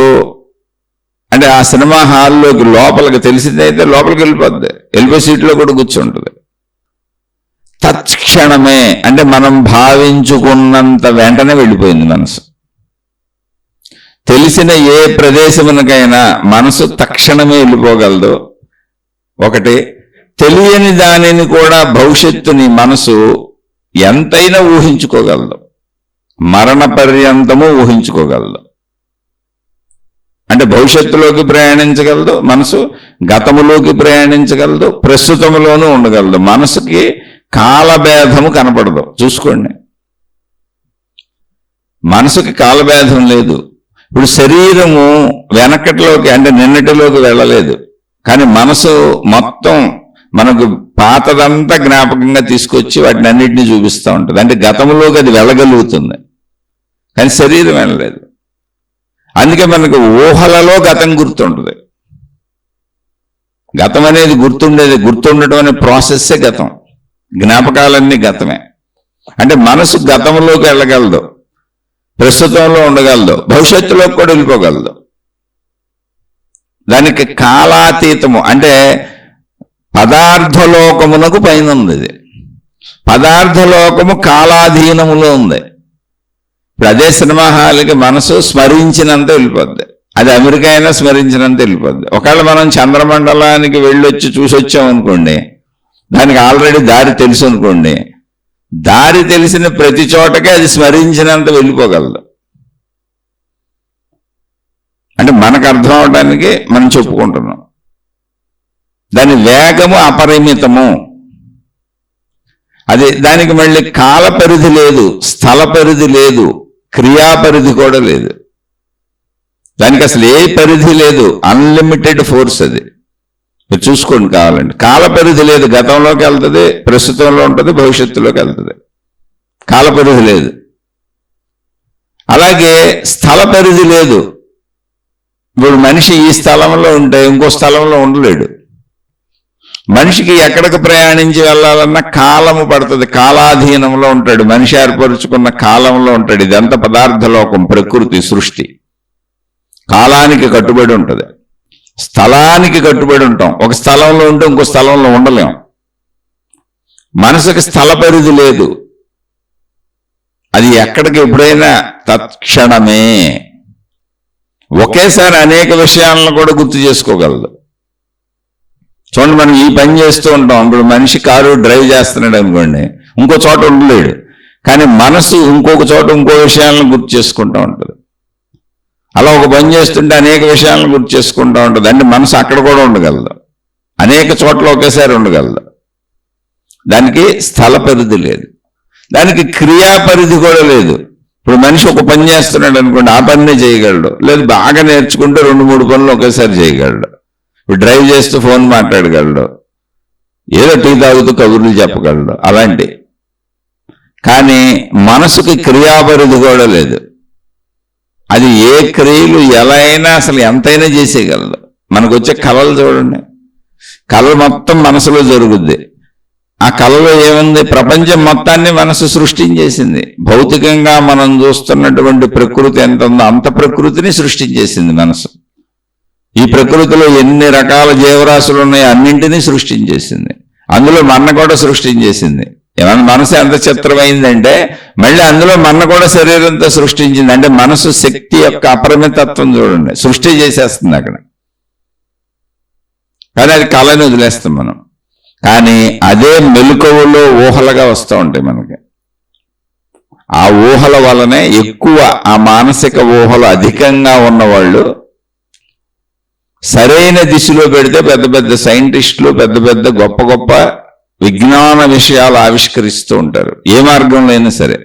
అంటే ఆ సినిమా హాల్లోకి లోపలికి తెలిసిందైతే లోపలికి వెళ్ళిపోద్ది, వెళ్ళిపోయి సీట్లో కూడా కూర్చుంటుంది. తత్క్షణమే అంటే మనం భావించుకున్నంత వెంటనే వెళ్ళిపోయింది మనసు. తెలిసిన ఏ ప్రదేశమునకైనా మనసు తక్షణమే వెళ్ళిపోగలదు. ఒకటి, తెలియని దానిని కూడా భవిష్యత్తుని మనసు ఎంతైనా ఊహించుకోగలదు, మరణ పర్యంతము ఊహించుకోగలదు. అంటే భవిష్యత్తులోకి ప్రయాణించగలదు మనసు, గతములోకి ప్రయాణించగలదు, ప్రస్తుతంలోనూ ఉండగలదు. మనసుకి కాలభేదము కనపడదు. చూసుకోండి, మనసుకి కాలభేదం లేదు. ఇప్పుడు శరీరము వెనకటిలోకి అంటే నిన్నటిలోకి వెళ్ళలేదు, కానీ మనసు మొత్తం మనకు పాతదంతా జ్ఞాపకంగా తీసుకొచ్చి వాటిని అన్నింటినీ చూపిస్తూ ఉంటుంది. అంటే గతంలోకి అది వెళ్ళగలుగుతుంది, కానీ శరీరం వెళ్ళలేదు. అందుకే మనకు ఊహలలో గతం గుర్తుంటుంది. గతం అనేది గుర్తుండటం అనే ప్రాసెస్సే గతం. జ్ఞాపకాలన్నీ గతమే. అంటే మనసు గతంలోకి వెళ్ళగలదు, ప్రస్తుతంలో ఉండగలదు, భవిష్యత్తులో కూడా వెళ్ళిపోగలదు. దానికి కాలాతీతము అంటే పదార్థలోకమునకు పైన ఉంది. ఇది పదార్థలోకము కాలాధీనములో ఉంది. ఇప్పుడు అదే సినిమా హాల్కి మనసు స్మరించినంత వెళ్ళిపోద్ది, అది అమెరికా అయినా స్మరించినంత వెళ్ళిపోద్ది. ఒకవేళ మనం చంద్రమండలానికి వెళ్ళొచ్చి చూసొచ్చాం అనుకోండి, దానికి ఆల్రెడీ దారి తెలుసు అనుకోండి, దారి తెలిసిన ప్రతి చోటకే అది స్మరించినంత వెళ్ళిపోగలదు. అంటే మనకు అర్థం అవడానికి మనం చెప్పుకుంటున్నాం. దాని వేగము అపరిమితము. అది దానికి మళ్ళీ కాల పరిధి లేదు, స్థల పరిధి లేదు, క్రియా పరిధి కూడా లేదు. దానికి అసలు ఏ పరిధి లేదు, అన్లిమిటెడ్ ఫోర్స్. అది మీరు చూసుకోండి కావాలండి. కాల పరిధి లేదు, గతంలోకి వెళ్తుంది, ప్రస్తుతంలో ఉంటుంది, భవిష్యత్తులోకి వెళ్తుంది. కాల పరిధి లేదు. అలాగే స్థల పరిధి లేదు. ఇప్పుడు మనిషి ఈ స్థలంలో ఉంటే ఇంకో స్థలంలో ఉండలేడు. మనిషికి ఎక్కడికి ప్రయాణించి వెళ్ళాలన్నా కాలము పడుతుంది, కాలాధీనంలో ఉంటాడు, మనిషి ఏర్పరుచుకున్న కాలంలో ఉంటాడు. ఇదంతా పదార్థలోకం, ప్రకృతి, సృష్టి. కాలానికి కట్టుబడి ఉంటుంది, స్థలానికి కట్టుబడి ఉంటాం. ఒక స్థలంలో ఉంటే ఇంకో స్థలంలో ఉండలేం. మనసుకి స్థల పరిధి లేదు, అది ఎక్కడికి ఎప్పుడైనా తత్క్షణమే. ఒకేసారి అనేక విషయాలను కూడా గుర్తు చేసుకోగలదు. చూడండి, మనం ఈ పని చేస్తూ ఉంటాం. ఇప్పుడు మనిషి కారు డ్రైవ్ చేస్తున్నాడు అనుకోండి, ఇంకో చోట ఉండలేడు, కానీ మనసు ఇంకొక చోట ఇంకో విషయాలను గుర్తు చేసుకుంటూ ఉంటుంది. అలా ఒక పని చేస్తుంటే అనేక విషయాలను గుర్తు చేసుకుంటూ ఉంటుంది. అంటే మనసు అక్కడ కూడా ఉండగలదు, అనేక చోట్ల ఒకేసారి ఉండగలదు. దానికి స్థల పరిధి లేదు, దానికి క్రియా పరిధి కూడా లేదు. ఇప్పుడు మనిషి ఒక పని చేస్తున్నాడు అనుకోండి, ఆ పనినే చేయగలడు. లేదు బాగా నేర్చుకుంటే 2-3 పనులు ఒకేసారి చేయగలడు. ఇప్పుడు డ్రైవ్ చేస్తూ ఫోన్ మాట్లాడగలడు, ఏదో టీ తాగుతూ కబుర్లు చెప్పగలడు, అలాంటి. కానీ మనసుకి క్రియాపరిధి కూడా లేదు. అది ఏ క్రియలు ఎలా అయినా అసలు ఎంతైనా చేసేయగలదు. మనకు వచ్చే కళలు చూడండి, కళలు మొత్తం మనసులో జరుగుద్ది. ఆ కళలో ఏముంది, ప్రపంచం మొత్తాన్ని మనసు సృష్టించేసింది. భౌతికంగా మనం చూస్తున్నటువంటి ప్రకృతి ఎంత ఉందో అంత ప్రకృతిని సృష్టించేసింది మనసు. ఈ ప్రకృతిలో ఎన్ని రకాల జీవరాశులు ఉన్నాయో అన్నింటినీ సృష్టించేసింది. అందులో మన్న కూడా సృష్టించేసింది. ఏమన్నా మనసు ఎంత చిత్రమైందంటే మళ్ళీ అందులో మన్న కూడా శరీరంతో సృష్టించింది. అంటే మనసు శక్తి యొక్క అపరిమితత్వం చూడండి, సృష్టి చేసేస్తుంది అక్కడ. కానీ అది కళని వదిలేస్తాం మనం. కానీ అదే మెలకువలో ఊహలుగా వస్తూ ఉంటాయి మనకి. ఆ ఊహల వలనే ఎక్కువ ఆ మానసిక ఊహలు అధికంగా ఉన్నవాళ్ళు సరైన దిశలో పెడితే పెద్ద పెద్ద సైంటిస్టులు, పెద్ద పెద్ద గొప్ప గొప్ప విజ్ఞాన విషయాలు ఆవిష్కరిస్తూ ఉంటారు, ఏ మార్గంలో అయినా సరే.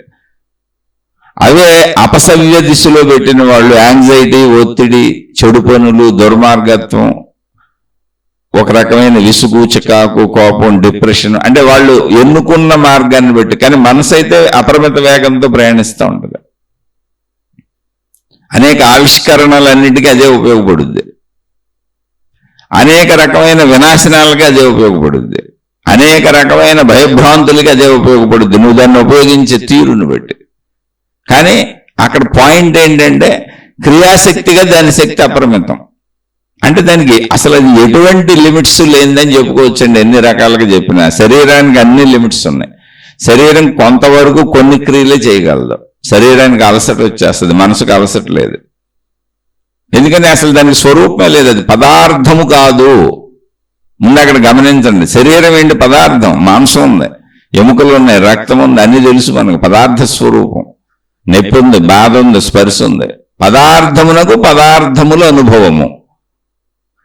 అవే అపసవ్య దిశలో పెట్టిన వాళ్ళు యాంగ్జైటీ, ఒత్తిడి, చెడు పనులు, దుర్మార్గత్వం, ఒక రకమైన విసుగు, చికాకు, కోపం, డిప్రెషన్, అంటే వాళ్ళు ఎన్నుకున్న మార్గాన్ని బట్టి. కానీ మనసు అయితే అపరిమిత వేగంతో ప్రయాణిస్తూ ఉంటుంది. అనేక ఆవిష్కరణలన్నిటికీ అదే ఉపయోగపడుద్ది, అనేక రకమైన వినాశనాలకి అదే ఉపయోగపడుద్ది, అనేక రకమైన భయభ్రాంతులకి అదే ఉపయోగపడుద్ది, నువ్వు దాన్ని ఉపయోగించే తీరుని బట్టి. కానీ అక్కడ పాయింట్ ఏంటంటే క్రియాశక్తిగా దాని శక్తి అపరిమితం. అంటే దానికి అసలు అది ఎటువంటి లిమిట్స్ లేదని చెప్పుకోవచ్చండి. ఎన్ని రకాలుగా చెప్పినా శరీరానికి అన్ని లిమిట్స్ ఉన్నాయి. శరీరం కొంతవరకు కొన్ని క్రియలే చేయగలదు. శరీరానికి అలసట వచ్చేస్తుంది, మనసుకు అలసట లేదు. ఎందుకంటే అసలు దానికి స్వరూపమే లేదు, అది పదార్థము కాదు. ముందు అక్కడ గమనించండి, శరీరం ఏంటి? పదార్థం. మాంసం ఉంది, ఎముకలు ఉన్నాయి, రక్తం ఉంది, అన్ని తెలుసు మనకు. పదార్థ స్వరూపం. నొప్పి ఉంది, బాధ ఉంది, స్పర్శ ఉంది. పదార్థమునకు పదార్థముల అనుభవము.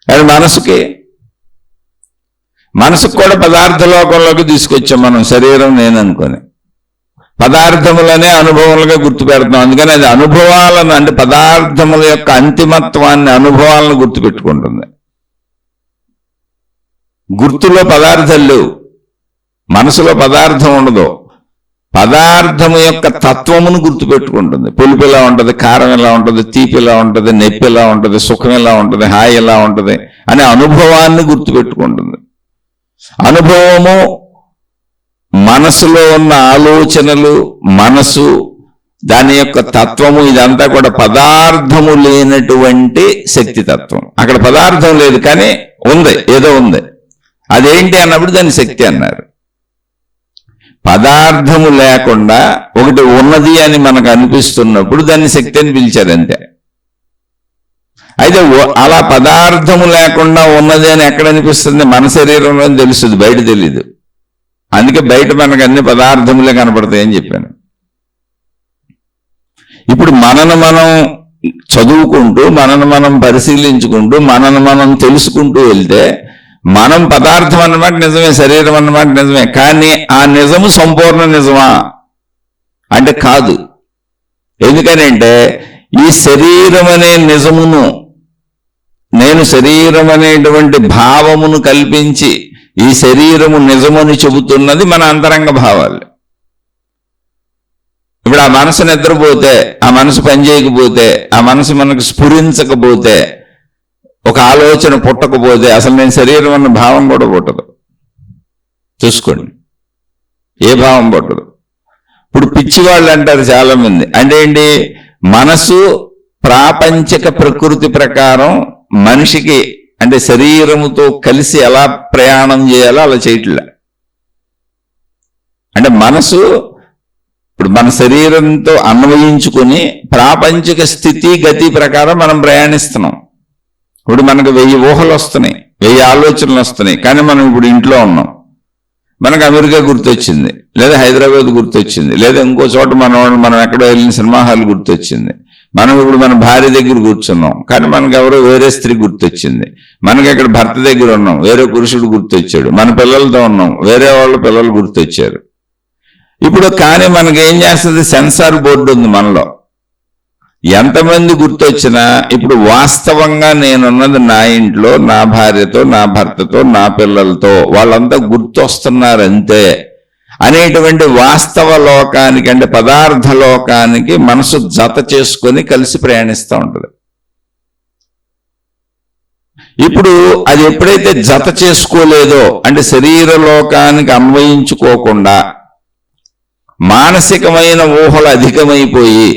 అది మనసుకు కూడా పదార్థ లోకంలోకి తీసుకొచ్చాం మనం, శరీరం నేననుకొని. పదార్థములనే అనుభవాలుగా గుర్తుపెడతాం. అందుకని అది అనుభవాలను, అంటే పదార్థముల యొక్క అంతిమత్వాన్ని, అనుభవాలను గుర్తుపెట్టుకుంటుంది. గుర్తులో పదార్థాలు లేవు, మనసులో పదార్థం ఉండదు. పదార్థము యొక్క తత్వమును గుర్తుపెట్టుకుంటుంది. పులుపు ఎలా ఉంటుంది, కారం ఎలా ఉంటుంది, తీపి ఎలా ఉంటుంది, నొప్పి ఎలా ఉంటుంది, సుఖం ఎలా ఉంటుంది, హాయి ఎలా ఉంటుంది అనే అనుభవాన్ని గుర్తుపెట్టుకుంటుంది. అనుభవము మనసులో ఉన్న ఆలోచనలు, మనసు దాని యొక్క తత్వము ఇదంతా కూడా పదార్థము లేనటువంటి శక్తి తత్వం. అక్కడ పదార్థం లేదు కానీ ఉంది, ఏదో ఉంది. అదేంటి అన్నప్పుడు దాన్ని శక్తి అన్నారు. పదార్థము లేకుండా ఒకటి ఉన్నది అని మనకు అనిపిస్తున్నప్పుడు దాన్ని శక్తి అని పిలిచారు అంతే. అయితే అలా పదార్థము లేకుండా ఉన్నది అని ఎక్కడ అనిపిస్తుంది? మన శరీరంలో తెలుస్తుంది, బయట తెలీదు. అందుకే బయట మనకు అన్ని పదార్థములే కనపడతాయని చెప్పాను. ఇప్పుడు మనను మనం చదువుకుంటూ, మనను మనం పరిశీలించుకుంటూ, మనను మనం తెలుసుకుంటూ వెళ్తే మనం పదార్థం అన్నమాట నిజమే, శరీరం అన్నమాట నిజమే. కానీ ఆ నిజము సంపూర్ణ నిజమా అంటే కాదు. ఎందుకనంటే ఈ శరీరం అనే నిజమును, నేను శరీరం అనేటువంటి భావమును కల్పించి ఈ శరీరము నిజమని చెబుతున్నది మన అంతరంగ భావాలు. ఇప్పుడు ఆ మనసు నిద్రపోతే, ఆ మనసు పనిచేయకపోతే, ఆ మనసు మనకు స్ఫురించకపోతే, ఒక ఆలోచన పుట్టకపోతే అసలు నేను శరీరం అన్న భావం కూడా పుట్టదు. చూసుకోండి, ఏ భావం పుట్టదు. ఇప్పుడు పిచ్చివాళ్ళు అంటారు చాలా మంది. అంటే ఏంటి? మనసు ప్రాపంచిక ప్రకృతి ప్రకారం మనిషికి అంటే శరీరముతో కలిసి ఎలా ప్రయాణం చేయాలో అలా చేయట్లే. అంటే మనసు ఇప్పుడు మన శరీరంతో అన్వయించుకొని ప్రాపంచిక స్థితి గతి ప్రకారం మనం ప్రయాణిస్తున్నాం. ఇప్పుడు మనకు 1000 ఊహలు వస్తున్నాయి, 1000 ఆలోచనలు వస్తున్నాయి. కానీ మనం ఇప్పుడు ఇంట్లో ఉన్నాం, మనకు అమెరికా గుర్తొచ్చింది, లేదా హైదరాబాద్ గుర్తొచ్చింది, లేదా ఇంకో చోట మనం ఎక్కడో వెళ్ళిన సినిమా హాల్ గుర్తొచ్చింది. మనం ఇప్పుడు మన భార్య దగ్గర కూర్చున్నాం, కానీ మనకు ఎవరో వేరే స్త్రీ గుర్తొచ్చింది. మనకి ఇక్కడ భర్త దగ్గర ఉన్నాం, వేరే పురుషుడు గుర్తొచ్చాడు. మన పిల్లలతో ఉన్నాం, వేరే వాళ్ళ పిల్లలు గుర్తొచ్చారు. ఇప్పుడు కానీ మనకేం చేస్తుంది? సెన్సార్ బోర్డు ఉంది మనలో. ఎంతమంది గుర్తొచ్చినా ఇప్పుడు వాస్తవంగా నేనున్నది నా ఇంట్లో, నా భార్యతో, నా భర్తతో, నా పిల్లలతో, వాళ్ళంతా గుర్తొస్తున్నారు అంతే అనేటువంటి వాస్తవ లోకానికి అంటే పదార్థ లోకానికి మనసు జత చేసుకొని కలిసి ప్రయాణిస్తూ ఉంటుంది. ఇప్పుడు అది ఎప్పుడైతే జత చేసుకోలేదో అంటే శరీర లోకానికి అన్వయించుకోకుండా మానసికమైన ఊహలు అధికమైపోయి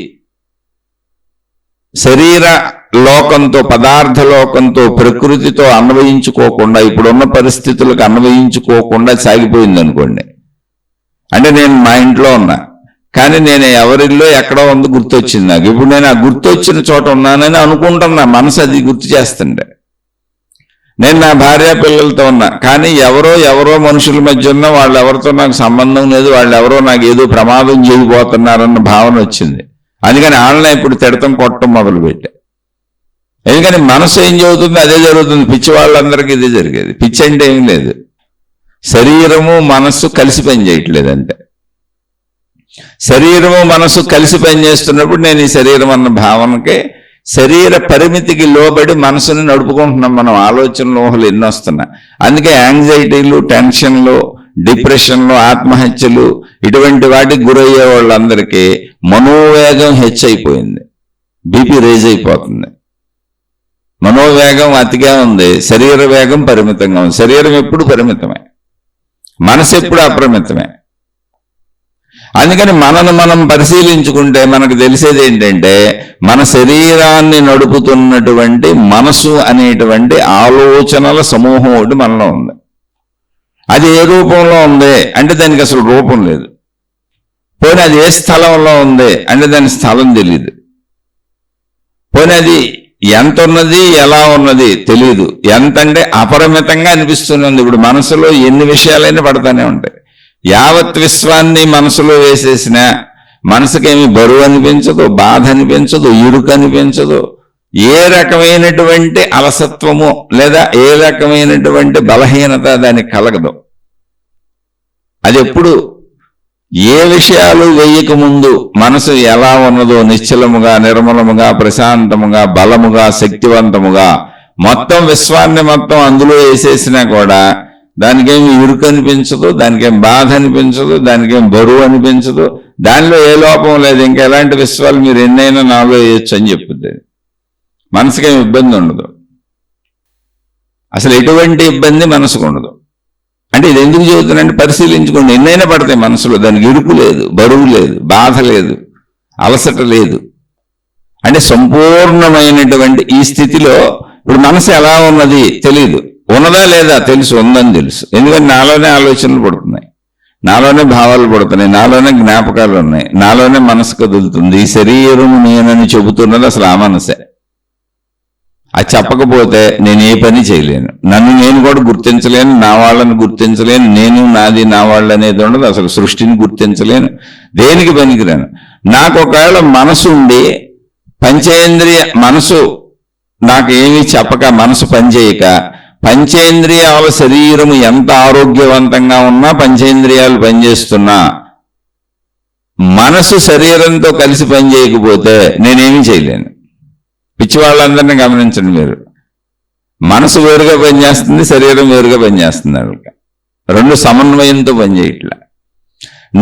శరీర లోకంతో, పదార్థ లోకంతో, ప్రకృతితో అన్వయించుకోకుండా, ఇప్పుడున్న పరిస్థితులకు అన్వయించుకోకుండా సాగిపోయింది అనుకోండి. అంటే నేను మా ఇంట్లో ఉన్నా, కానీ నేను ఎవరిల్లో ఎక్కడో ఉంది గుర్తొచ్చింది నాకు. ఇప్పుడు నేను ఆ గుర్తొచ్చిన చోట ఉన్నానని అనుకుంటున్నా, మనసు అది గుర్తు చేస్తుండే. నేను నా భార్య పిల్లలతో ఉన్నా, కానీ ఎవరో మనుషుల మధ్య ఉన్న వాళ్ళు ఎవరితో నాకు సంబంధం లేదు, వాళ్ళు ఎవరో నాకు ఏదో ప్రమాదం చేయబోతున్నారన్న భావన వచ్చింది. అందుకని వాళ్ళని ఇప్పుడు తిడతం కొట్టడం మొదలుపెట్టా. ఎందుకని మనసు ఏం చదువుతుంది అదే జరుగుతుంది. పిచ్చి వాళ్ళందరికీ ఇదే జరిగేది. పిచ్చి అంటే ఏం లేదు, శరీరము మనస్సు కలిసి పని చేయట్లేదు అంతే. శరీరము మనస్సు కలిసి పనిచేస్తున్నప్పుడు నేను ఈ శరీరం అన్న భావనకి, శరీర పరిమితికి లోబడి మనసుని నడుపుకుంటున్నాం మనం. ఆలోచనలు, ఊహలు ఎన్ని వస్తున్నాయి. అందుకే యాంగ్జైటీలు, టెన్షన్లు, డిప్రెషన్లు, ఆత్మహత్యలు ఇటువంటి వాటికి గురయ్యే వాళ్ళందరికీ మనోవేగం హెచ్చైపోయింది, బీపీ రేజ్ అయిపోతుంది. మనోవేగం అతిగా ఉంది, శరీర వేగం పరిమితంగా ఉంది. శరీరం ఎప్పుడు పరిమితమే, మనసు ఎప్పుడు అపరిమితమే. అందుకని మనను మనం పరిశీలించుకుంటే మనకు తెలిసేది ఏంటంటే మన శరీరాన్ని నడుపుతున్నటువంటి మనసు అనేటువంటి ఆలోచనల సమూహం ఒకటి మనలో ఉంది. అది ఏ రూపంలో ఉంది అంటే దానికి అసలు రూపం లేదు. పోనీ అది ఏ స్థలంలో ఉంది అంటే దాని స్థలం తెలియదు. పోనీ అది ఎంత ఉన్నది, ఎలా ఉన్నది తెలియదు. ఎంత అంటే అపరిమితంగా అనిపిస్తుంది. ఇప్పుడు మనసులో ఎన్ని విషయాలైనా పడతానే ఉంటాయి. యావత్ విశ్వాన్ని మనసులో వేసేసినా మనసుకేమి బరువు అనిపించదు, బాధ అనిపించదు, ఇరుకు అనిపించదు. ఏ రకమైనటువంటి అలసత్వము లేదా ఏ రకమైనటువంటి బలహీనత దానికి కలగదు. అది ఎప్పుడు ఏ విషయాలు వేయక ముందు మనసు ఎలా ఉన్నదో నిశ్చలముగా, నిర్మలముగా, ప్రశాంతముగా, బలముగా, శక్తివంతముగా మొత్తం విశ్వాన్ని మొత్తం అందులో వేసేసినా కూడా దానికేమి ఇరుకు అనిపించదు, దానికేం బాధ అనిపించదు, దానికేం బరువు అనిపించదు. దానిలో ఏ లోపం లేదు. ఇంకా ఎలాంటి విశ్వాలు మీరు ఎన్నైనా నాలో వేయచ్చు అని చెప్పుద్ది. మనసుకేం ఇబ్బంది ఉండదు, అసలు ఎటువంటి ఇబ్బంది మనసుకు ఉండదు. అంటే ఇది ఎందుకు చెబుతున్నానంటే పరిశీలించుకోండి. ఎన్నైనా పడతాయి మనసులో, దానికి ఇరుకు లేదు, బరువు లేదు, బాధ లేదు, అలసట లేదు. అంటే సంపూర్ణమైనటువంటి ఈ స్థితిలో ఇప్పుడు మనసు ఎలా ఉన్నది తెలియదు, ఉన్నదా లేదా తెలుసు, ఉందని తెలుసు. ఎందుకంటే నాలోనే ఆలోచనలు పడుతున్నాయి, నాలోనే భావాలు పడుతున్నాయి, నాలోనే జ్ఞాపకాలు ఉన్నాయి, నాలోనే మనసు కదులుతుంది. ఈ శరీరం నేనని చెబుతున్నది అసలు ఆ మనసే. అది చెప్పకపోతే నేను ఏ పని చేయలేను, నన్ను నేను కూడా గుర్తించలేను, నా వాళ్ళని గుర్తించలేను, నేను నాది నా వాళ్ళు అనేది ఉండదు, అసలు సృష్టిని గుర్తించలేను, దేనికి పనికిరాను. నాకు ఒకవేళ మనసు ఉండి పంచేంద్రియ మనసు నాకు ఏమీ చెప్పక, మనసు పనిచేయక, పంచేంద్రియాల శరీరము ఎంత ఆరోగ్యవంతంగా ఉన్నా పంచేంద్రియాలు పనిచేస్తున్నా మనసు శరీరంతో కలిసి పనిచేయకపోతే నేనేమీ చేయలేను. పిచ్చి వాళ్ళందరినీ గమనించండి మీరు. మనసు వేరుగా పనిచేస్తుంది, శరీరం వేరుగా పనిచేస్తుంది. వాళ్ళకి రెండు సమన్వయంతో పనిచేయట్లా.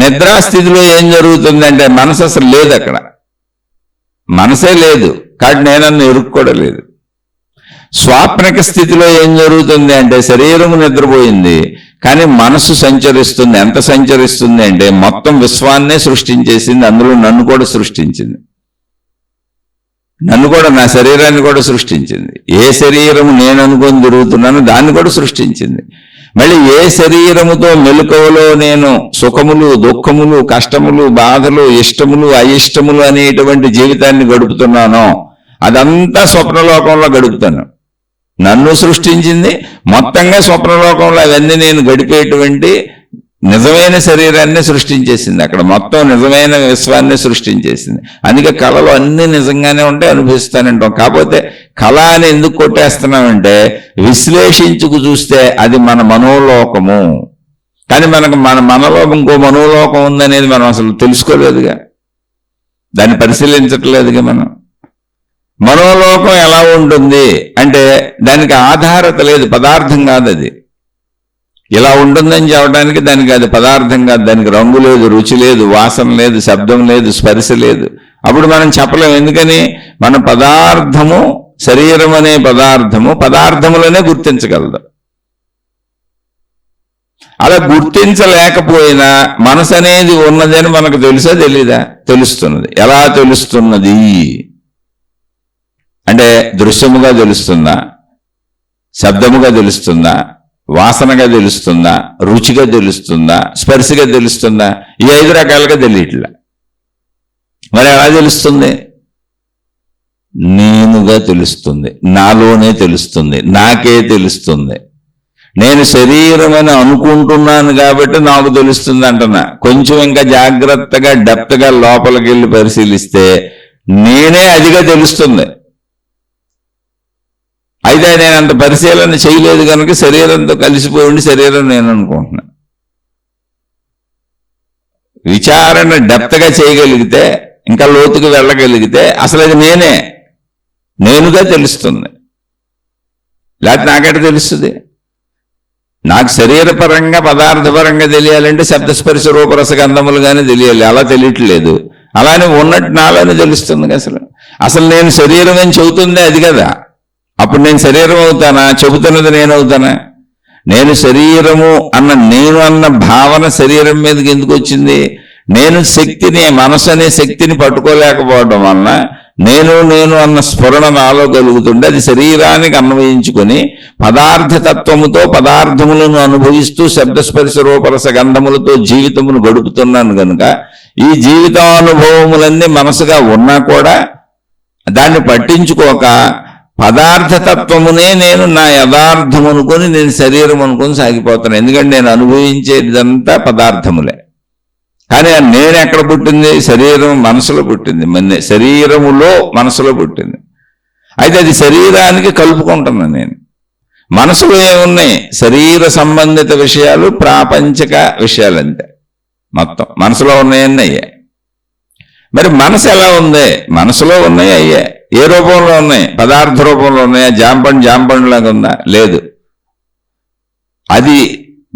నిద్రాస్థితిలో ఏం జరుగుతుందంటే మనసు అసలు లేదు, అక్కడ మనసే లేదు, కాబట్టి నేనన్ను ఇరుక్కోడలేదు. స్వాప్నిక స్థితిలో ఏం జరుగుతుంది అంటే శరీరము నిద్రపోయింది, కానీ మనసు సంచరిస్తుంది. ఎంత సంచరిస్తుంది అంటే మొత్తం విశ్వాన్నే సృష్టించేసింది, అందులో నన్ను కూడా సృష్టించింది, నన్ను కూడా, నా శరీరాన్ని కూడా సృష్టించింది. ఏ శరీరము నేను అనుకొని తిరుగుతున్నానో దాన్ని కూడా సృష్టించింది. మళ్ళీ ఏ శరీరముతో మెలకువలో నేను సుఖములు దుఃఖములు కష్టములు బాధలు ఇష్టములు అయిష్టములు అనేటువంటి జీవితాన్ని గడుపుతున్నానో అదంతా స్వప్నలోకంలో గడుపుతాను. నన్ను సృష్టించింది మొత్తంగా స్వప్నలోకంలో అవన్నీ నేను గడిపేటువంటి నిజమైన శరీరాన్ని సృష్టించేసింది. అక్కడ మొత్తం నిజమైన విశ్వాన్ని సృష్టించేసింది. అందుకే కళలు అన్నీ నిజంగానే ఉంటే అనుభవిస్తానంటాం. కాకపోతే కళ అని ఎందుకు కొట్టేస్తున్నామంటే విశ్లేషించుకు చూస్తే అది మన మనోలోకము, కానీ మనకు మన మనలోకం ఇంకో మనోలోకం ఉందనేది మనం అసలు తెలుసుకోలేదుగా, దాన్ని పరిశీలించట్లేదుగా. మనం మనోలోకం ఎలా ఉంటుంది అంటే దానికి ఆధారత లేదు, పదార్థం కాదు అది. ఇలా ఉంటుందని చెప్పడానికి దానికి అది పదార్థం కాదు, దానికి రంగు లేదు, రుచి లేదు, వాసన లేదు, శబ్దం లేదు, స్పర్శ లేదు. అప్పుడు మనం చెప్పలేము. ఎందుకని? మన పదార్థము, శరీరం అనే పదార్థము పదార్థములనే గుర్తించగలదు. అలా గుర్తించలేకపోయినా మనసు అనేది ఉన్నదని మనకు తెలుసా తెలీదా? తెలుస్తున్నది. ఎలా తెలుస్తున్నది అంటే దృశ్యముగా తెలుస్తుందా, శబ్దముగా తెలుస్తుందా, వాసనగా తెలుస్తుందా, రుచిగా తెలుస్తుందా, స్పర్శగా తెలుస్తుందా? ఈ 5 రకాలుగా తెలియట్లా. మరి ఎలా తెలుస్తుంది? నేనుగా తెలుస్తుంది, నాలోనే తెలుస్తుంది, నాకే తెలుస్తుంది. నేను శరీరం అని అనుకుంటున్నాను కాబట్టి నాకు తెలుస్తుంది అంటున్నా. కొంచెం ఇంకా జాగ్రత్తగా డెప్త్గా లోపలికి వెళ్ళి పరిశీలిస్తే నేనే అదిగా తెలుస్తుంది. అయితే నేను అంత పరిశీలన చేయలేదు కనుక శరీరంతో కలిసిపోయి ఉండి శరీరం నేను అనుకుంటున్నా. విచారణ డెప్త్గా చేయగలిగితే, ఇంకా లోతుకు వెళ్ళగలిగితే అసలు అది నేనుగా తెలుస్తుంది. లేకపోతే నాకెట తెలుస్తుంది? నాకు శరీరపరంగా పదార్థపరంగా తెలియాలంటే శబ్దస్పర్శ రూపరసగంధములుగానే తెలియాలి. అలా తెలియట్లేదు. అలానే ఉన్నట్టు నాలోనే తెలుస్తుంది. అసలు నేను శరీరం అని చెబుతుందే అది కదా. అప్పుడు నేను శరీరం అవుతానా? చెబుతున్నది నేనవుతానా? నేను శరీరము నేను అన్న భావన శరీరం మీదకి ఎందుకు వచ్చింది? నేను శక్తిని, మనసు అనే శక్తిని పట్టుకోలేకపోవడం వలన నేను అన్న స్ఫురణ నాలో కలుగుతుంటే అది శరీరానికి అన్వయించుకొని పదార్థతత్వముతో పదార్థములను అనుభవిస్తూ శబ్దస్పర్శ రూపరస గంధములతో జీవితమును గడుపుతున్నాను కనుక ఈ జీవితానుభవములన్నీ మనసుగా ఉన్నా కూడా దాన్ని పట్టించుకోక పదార్థతత్వమునే నేను నా యథార్థం అనుకొని నేను శరీరం అనుకొని సాగిపోతాను. ఎందుకంటే నేను అనుభవించేదంతా పదార్థములే. కానీ నేను ఎక్కడ పుట్టింది? శరీరం మనసులో పుట్టింది. శరీరములో మనసులో పుట్టింది. అయితే అది శరీరానికి కలుపుకుంటున్నాను నేను. మనసులో ఏమున్నాయి? శరీర సంబంధిత విషయాలు, ప్రాపంచిక విషయాలు అంతే. మొత్తం మనసులో ఉన్నాయన్నీ అయ్యాయి. మరి మనసు ఎలా ఉంది? మనసులో ఉన్నాయి అయ్యే. ఏ రూపంలో ఉన్నాయి? పదార్థ రూపంలో ఉన్నాయా? జాంపండు లాగా ఉందా? లేదు. అది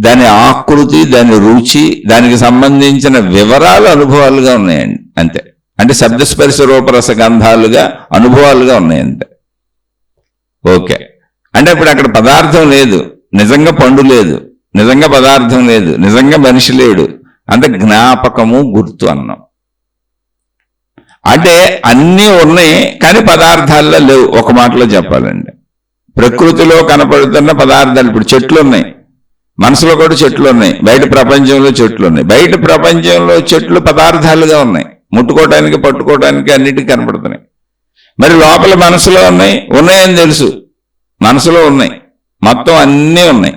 దాని ఆకృతి, దాని రుచి, దానికి సంబంధించిన వివరాలు అనుభవాలుగా ఉన్నాయండి అంతే. అంటే శబ్దస్పర్శ రూపరస గంధాలుగా అనుభవాలుగా ఉన్నాయి అంతే. ఓకే. అంటే ఇప్పుడు అక్కడ పదార్థం లేదు, నిజంగా పండు లేదు, నిజంగా పదార్థం లేదు, నిజంగా మనిషి లేడు. అంటే జ్ఞాపకము, గుర్తు అన్నాం. అంటే అన్నీ ఉన్నాయి కానీ పదార్థాల్లో లేవు. ఒక మాటలో చెప్పాలండి, ప్రకృతిలో కనపడుతున్న పదార్థాలు, ఇప్పుడు చెట్లు ఉన్నాయి, మనసులో కూడా చెట్లు ఉన్నాయి, బయట ప్రపంచంలో చెట్లు ఉన్నాయి. బయట ప్రపంచంలో చెట్లు పదార్థాలుగా ఉన్నాయి, ముట్టుకోవడానికి పట్టుకోవడానికి అన్నిటికీ కనపడుతున్నాయి. మరి లోపల మనసులో ఉన్నాయని తెలుసు, మనసులో ఉన్నాయి, మొత్తం అన్నీ ఉన్నాయి,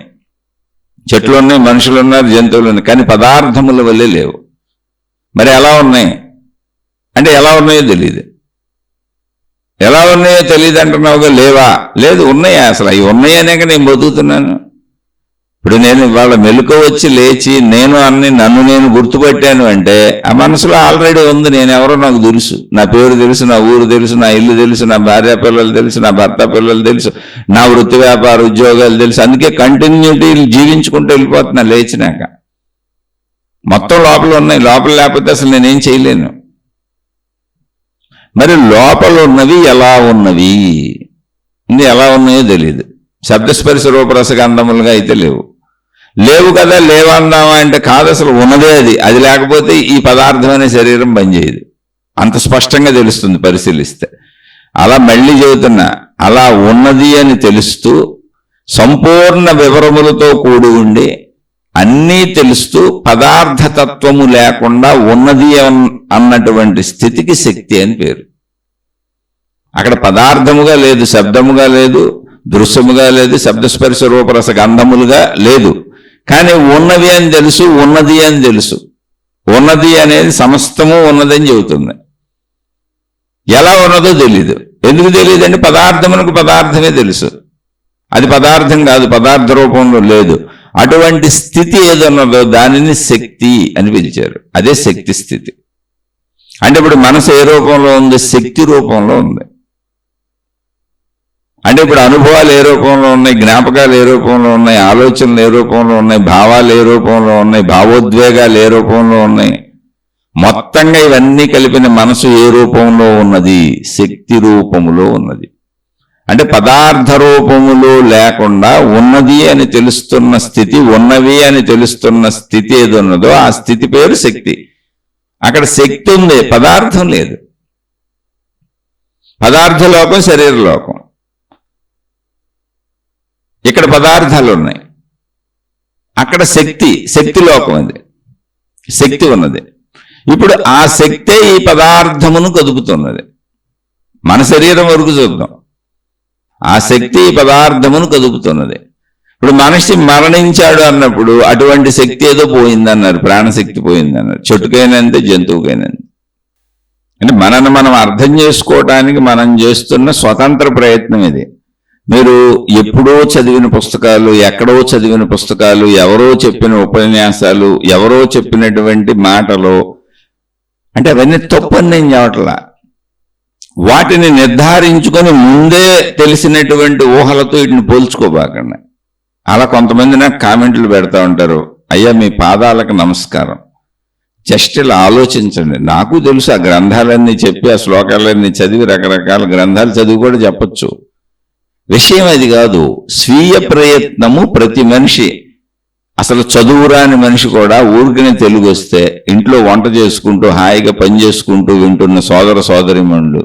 చెట్లు ఉన్నాయి, మనుషులు ఉన్నారు, జంతువులు ఉన్నాయి, కానీ పదార్థముల వల్లే లేవు. మరి ఎలా ఉన్నాయి అంటే ఎలా ఉన్నాయో తెలియదు. ఎలా ఉన్నాయో తెలియదు అంటున్నావుగా, లేవా? లేదు, ఉన్నాయా. అసలు అవి ఉన్నాయనేక నేను బతుకుతున్నాను. ఇప్పుడు నేను ఇవాళ మెలకు వచ్చి లేచి నేను అన్ని నన్ను నేను గుర్తుపట్టాను అంటే ఆ మనసులో ఆల్రెడీ ఉంది. నేను ఎవరో నాకు తెలుసు, నా పేరు తెలుసు, నా ఊరు తెలుసు, నా ఇల్లు తెలుసు, నా భార్య పిల్లలు తెలుసు, నా భర్త పిల్లలు తెలుసు, నా వృత్తి వ్యాపార ఉద్యోగాలు తెలుసు. అందుకే కంటిన్యూటీ జీవించుకుంటూ వెళ్ళిపోతున్నా లేచినాక. మొత్తం లోపల ఉన్నాయి, లోపల లేకపోతే అసలు నేనేం చేయలేను. మరి లోపల ఉన్నవి ఎలా ఉన్నవి, ఎలా ఉన్నాయో తెలియదు. శబ్దస్పర్శ రూపరస గంధములుగా అయితే లేవు కదా. లేవన్నావా అంటే కాదు, అసలు ఉన్నదే అది లేకపోతే ఈ పదార్థమైన శరీరం పనిచేయదు. అంత స్పష్టంగా తెలుస్తుంది పరిశీలిస్తే. అలా మళ్ళీ చెబుతున్నా, అలా ఉన్నది అని తెలుస్తూ సంపూర్ణ వివరములతో కూడి ఉండి అన్నీ తెలుస్తూ పదార్థతత్వము లేకుండా ఉన్నది అన్నటువంటి స్థితికి శక్తి అని పేరు. అక్కడ పదార్థముగా లేదు, శబ్దముగా లేదు, దృశ్యముగా లేదు, శబ్దస్పర్శ రూపరస గంధములుగా లేదు, కానీ ఉన్నవి అని తెలుసు, ఉన్నది అని తెలుసు. ఉన్నది అనేది సమస్తము ఉన్నదని చెబుతుంది. ఎలా ఉన్నదో తెలీదు. ఎందుకు తెలియదు అంటే పదార్థమునకు పదార్థమే తెలుసు, అది పదార్థం కాదు, పదార్థ రూపంలో లేదు. అటువంటి స్థితి ఏదన్నదో దానిని శక్తి అని పిలిచారు. అదే శక్తి స్థితి. అంటే ఇప్పుడు మనసు ఏ రూపంలో ఉంది? శక్తి రూపంలో ఉంది. అంటే ఇప్పుడు అనుభవాలు ఏ రూపంలో ఉన్నాయి, జ్ఞాపకాలు ఏ రూపంలో ఉన్నాయి, ఆలోచనలు ఏ రూపంలో ఉన్నాయి, భావాలు ఏ రూపంలో ఉన్నాయి, భావోద్వేగాలు ఏ రూపంలో ఉన్నాయి, మొత్తంగా ఇవన్నీ కలిపిన మనసు ఏ రూపంలో ఉన్నది? శక్తి రూపములో ఉన్నది. అంటే పదార్థ రూపములో లేకుండా ఉన్నది అని తెలుస్తున్న స్థితి, ఉన్నవి అని తెలుస్తున్న స్థితి ఏది ఉన్నదో ఆ స్థితి పేరు శక్తి. అక్కడ శక్తి ఉంది, పదార్థం లేదు. పదార్థ లోకం శరీర లోకం, ఇక్కడ పదార్థాలు ఉన్నాయి, అక్కడ శక్తి లోకం, అది శక్తి ఉన్నది. ఇప్పుడు ఆ శక్తే ఈ పదార్థమును కదుపుతున్నది. మన శరీరం వరకు చూద్దాం, ఆ శక్తి ఈ పదార్థమును కదుపుతున్నది. ఇప్పుడు మనిషి మరణించాడు అన్నప్పుడు అటువంటి శక్తి ఏదో పోయిందన్నారు, ప్రాణశక్తి పోయిందన్నారు. చెట్టుకైనంతే, జంతువుకైనంతే. అంటే మనల్ని మనం అర్థం చేసుకోవటానికి మనం చేస్తున్న స్వతంత్ర ప్రయత్నం ఇది. మీరు ఎప్పుడో చదివిన పుస్తకాలు, ఎక్కడో చదివిన పుస్తకాలు, ఎవరో చెప్పిన ఉపన్యాసాలు, ఎవరో చెప్పినటువంటి మాటలు, అంటే అవన్నీ తప్పని నేను చెప్పట్లా. వాటిని నిర్ధారించుకొని ముందే తెలిసినటువంటి ఊహలతో వీటిని పోల్చుకోబాకండి. అలా కొంతమంది నాకు కామెంట్లు పెడతా ఉంటారు, అయ్యా మీ పాదాలకు నమస్కారం, జస్ట్ ఇలా ఆలోచించండి. నాకు తెలుసు ఆ గ్రంథాలన్నీ చెప్పి, ఆ శ్లోకాలన్నీ చదివి, రకరకాల గ్రంథాలు చదివి కూడా చెప్పచ్చు. విషయం అది కాదు. స్వీయ ప్రయత్నము ప్రతి మనిషి, అసలు చదువురాని మనిషి కూడా ఊరికనే తెలుగు వస్తే ఇంట్లో వంట చేసుకుంటూ హాయిగా పని చేసుకుంటూ వింటున్న సోదర సోదరిమణులు,